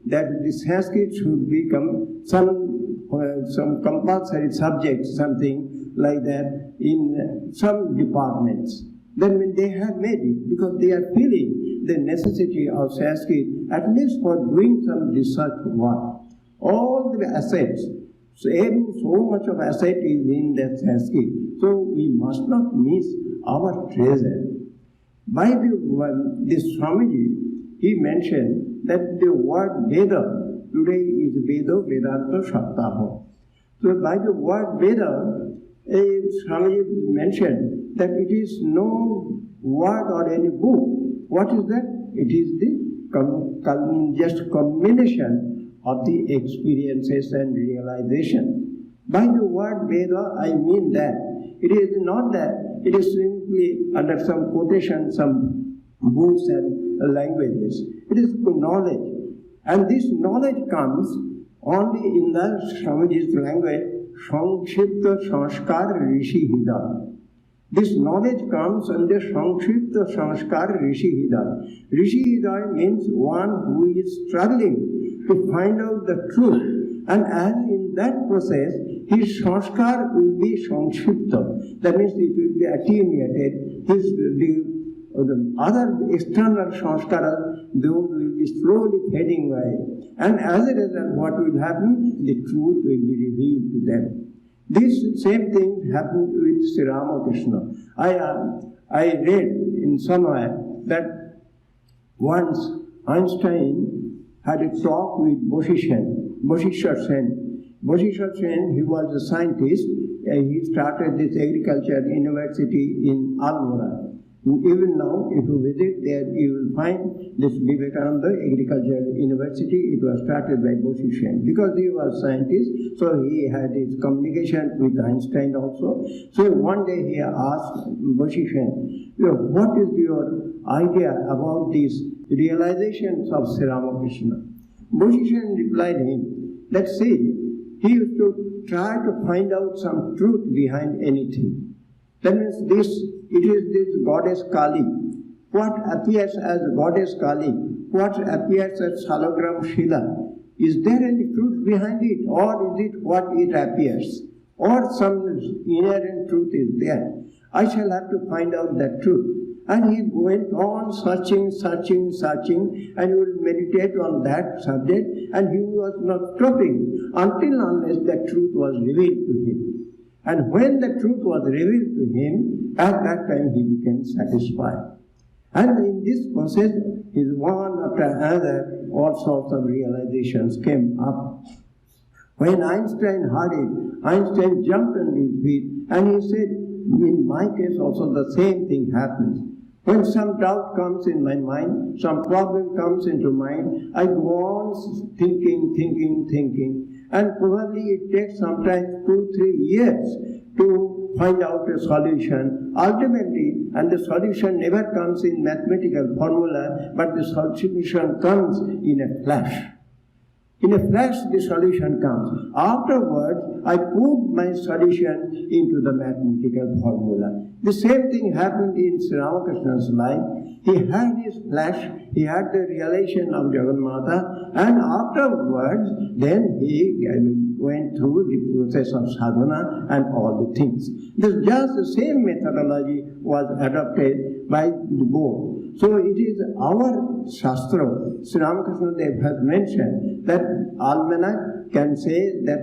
that the Sanskrit should become some compulsory subject, something like that in some departments. Then when they have made it, because they are feeling the necessity of Sanskrit, at least for doing some research work. All the assets, so much of asset is in the Sanskrit. So we must not miss our treasure. By this Swamiji, he mentioned that the word Veda, today is Veda, Vedanta, Saptaha. So by the word Veda, Swamiji mentioned that it is no word or any book. What is that? It is the just combination of the experiences and realization. By the word Veda, I mean that it is not that it is simply under some quotation, some books and languages. It is knowledge. And this knowledge comes only in the Swamiji's language, Sankshipta Sanskar Rishi Hida. This knowledge comes under Sankshipta Sanskar Rishi Hida. Rishi Hida means one who is struggling to find out the truth. And as in that process, his sanskar will be Sankshipta. That means it will be attenuated. The other external sanskaras, those will be slowly fading away. And as a result, what will happen? The truth will be revealed to them. This same thing happened with Sri Ramakrishna. I read in somewhere that once Einstein had a talk with Viśiṣṭādvaita. Viśiṣṭādvaita, he was a scientist. He started this agriculture university in Almora. Even now, if you visit there, you will find this Vivekananda Agricultural University. It was started by Viśiṣṭādvaita. Because he was a scientist, so he had his communication with Einstein also. So one day he asked Viśiṣṭādvaita, what is your idea about these realizations of Sri Ramakrishna? Viśiṣṭādvaita replied him, let's see, he used to try to find out some truth behind anything. That means it is this goddess Kali. What appears as goddess Kali, what appears as Salagram Shila, is there any truth behind it, or is it what it appears? Or some inherent truth is there? I shall have to find out that truth. And he went on searching, and he would meditate on that subject, and he was not stopping until unless the truth was revealed to him. And when the truth was revealed to him, at that time he became satisfied. And in this process, his one after another, all sorts of realizations came up. When Einstein heard it, Einstein jumped on his feet and he said, in my case also the same thing happens. When some doubt comes in my mind, some problem comes into mind, I go on thinking, and probably it takes sometimes 2-3 years to find out a solution. Ultimately, and the solution never comes in mathematical formula, but the solution comes in a flash. In a flash, the solution comes. Afterwards, I put my solution into the mathematical formula. The same thing happened in Sri Ramakrishna's life. He had his flash, he had the realization of Jagannatha, and afterwards, then he went through the process of sadhana and all the things. Just the same methodology was adopted by the both. So it is our Shastra, Sri Ramakrishna Dev has mentioned that almanac can say that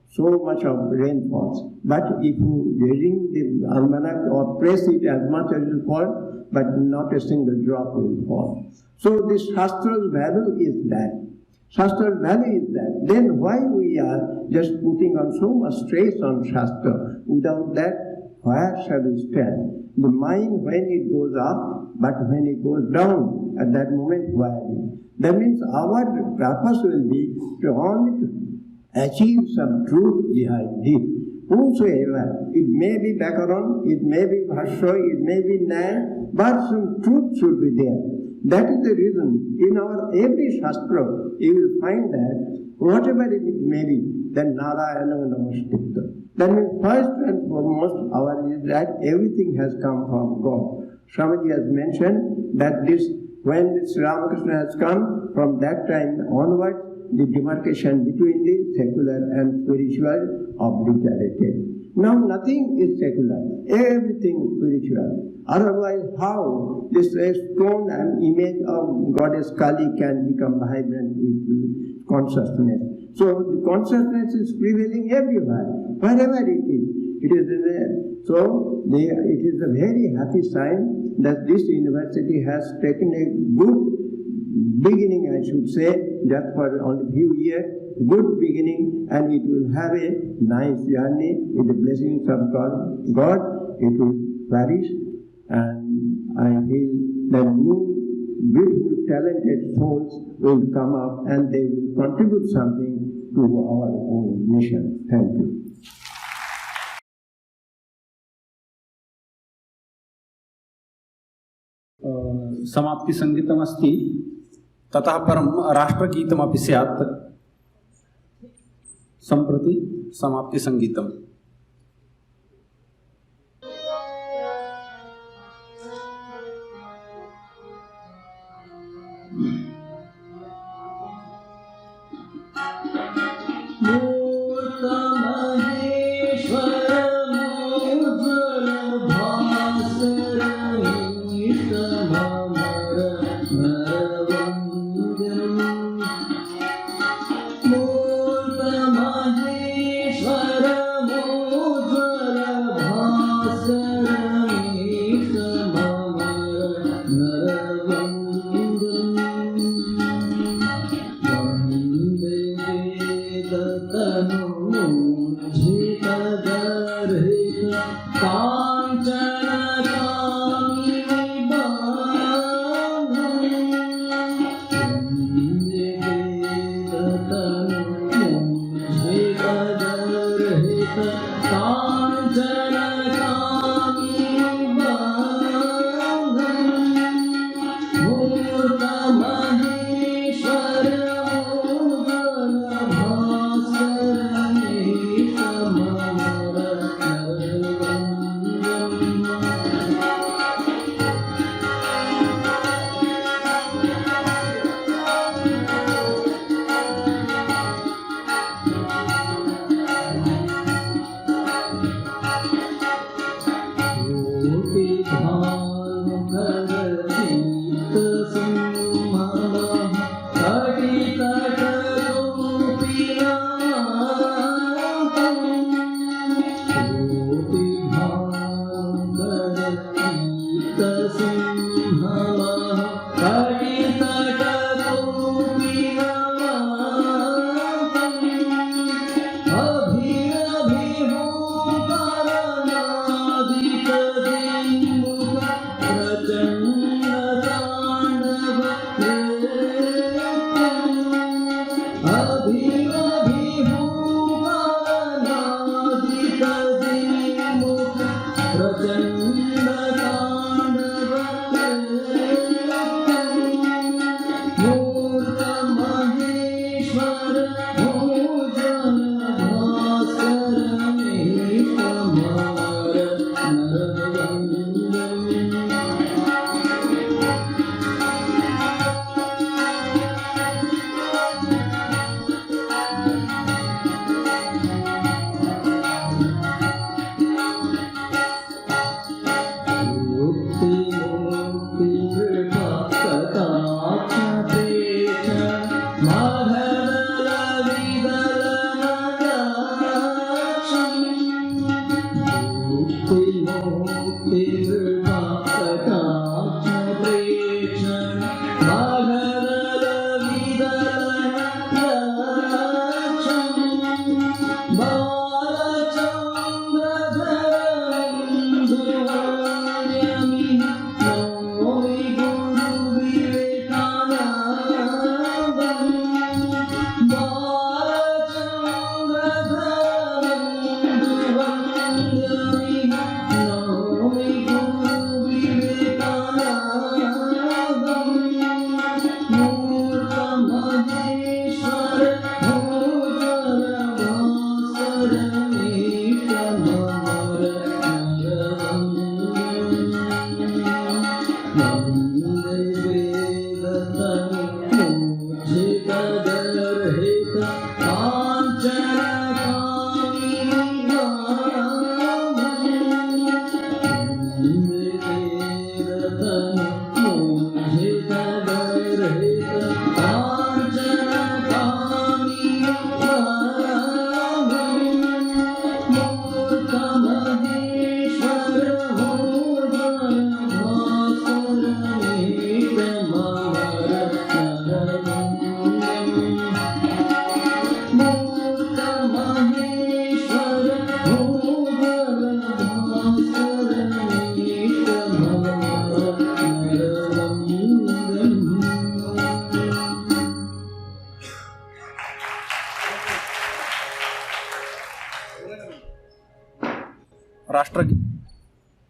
so much of rain falls. But if you reading the almanac or press it as much as it falls, but not a single drop will fall. So this Shastra's value is that. Shastra's value is that. Then why we are just putting on so much stress on Shastra? Without that, where shall we stand? The mind when it goes up, but when it goes down, at that moment where? That means our purpose will be to only achieve some truth behind it. Whosoever, it may be Bhakaran, it may be Bhashya, it may be Naya, but some truth should be there. That is the reason in our every Shastra you will find that whatever it may be, then Narayana Namaskritta. That means first and foremost our is that everything has come from God. Swamiji has mentioned that this, when Sri Ramakrishna has come, from that time onwards, the demarcation between the secular and spiritual obliterated. Now nothing is secular, everything is spiritual. Otherwise, how this stone and image of Goddess Kali can become vibrant with consciousness? So the consciousness is prevailing everywhere, wherever it is there. So it is a very happy sign that this university has taken a good beginning, I should say, just for only a few years, good beginning, and it will have a nice journey with the blessings of God. It will flourish, and I feel that new, beautiful, talented souls will come up and they will contribute something to our own mission. Thank you. समाप्ति संगीतमस्ति, ततः परं राष्ट्रगीतमपि स्यात्। सम्प्रति समाप्ति संगीतम्।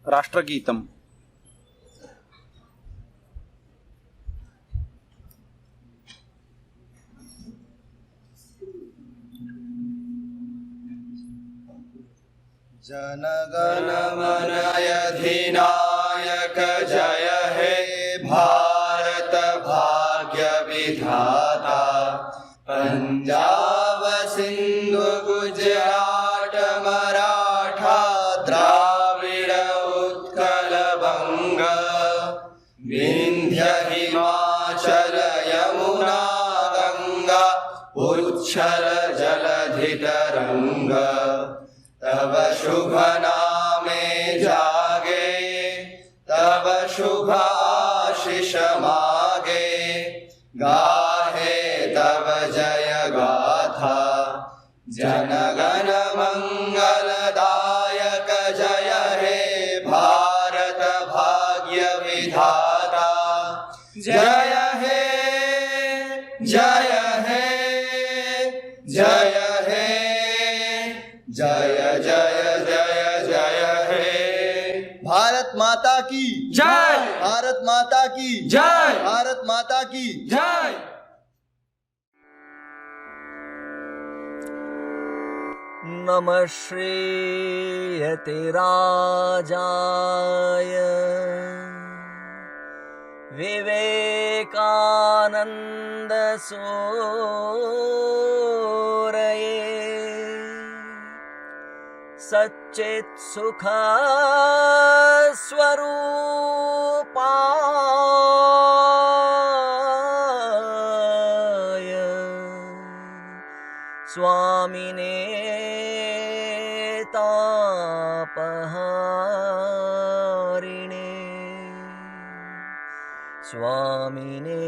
राष्ट्रगीतम। जनगण मन अधिनायक जय हे भारत भाग्य विधाता। पंजाब सिंधु गुजरात मराठा द्राविड़ उत्कल बंग विंध्य हिमाचल यमुना गंगा उच्छल जलधि तरंग। तब शुभ नामे जागे तब शुभ आशीष मागे। गाहे तब जय गाथा जनगण मंगलदायक जय हे भारत भाग्य विधाता। जय हे जय हे जय हे जय जय जय जय हे। भारत माता की जय। भारत माता की जय। भारत माता की जय। नमः श्रीयतिराजाय विवेकानंद सूरये सच्चित् सुख स्वरूपाय स्वामिने तापहारिणे स्वामिने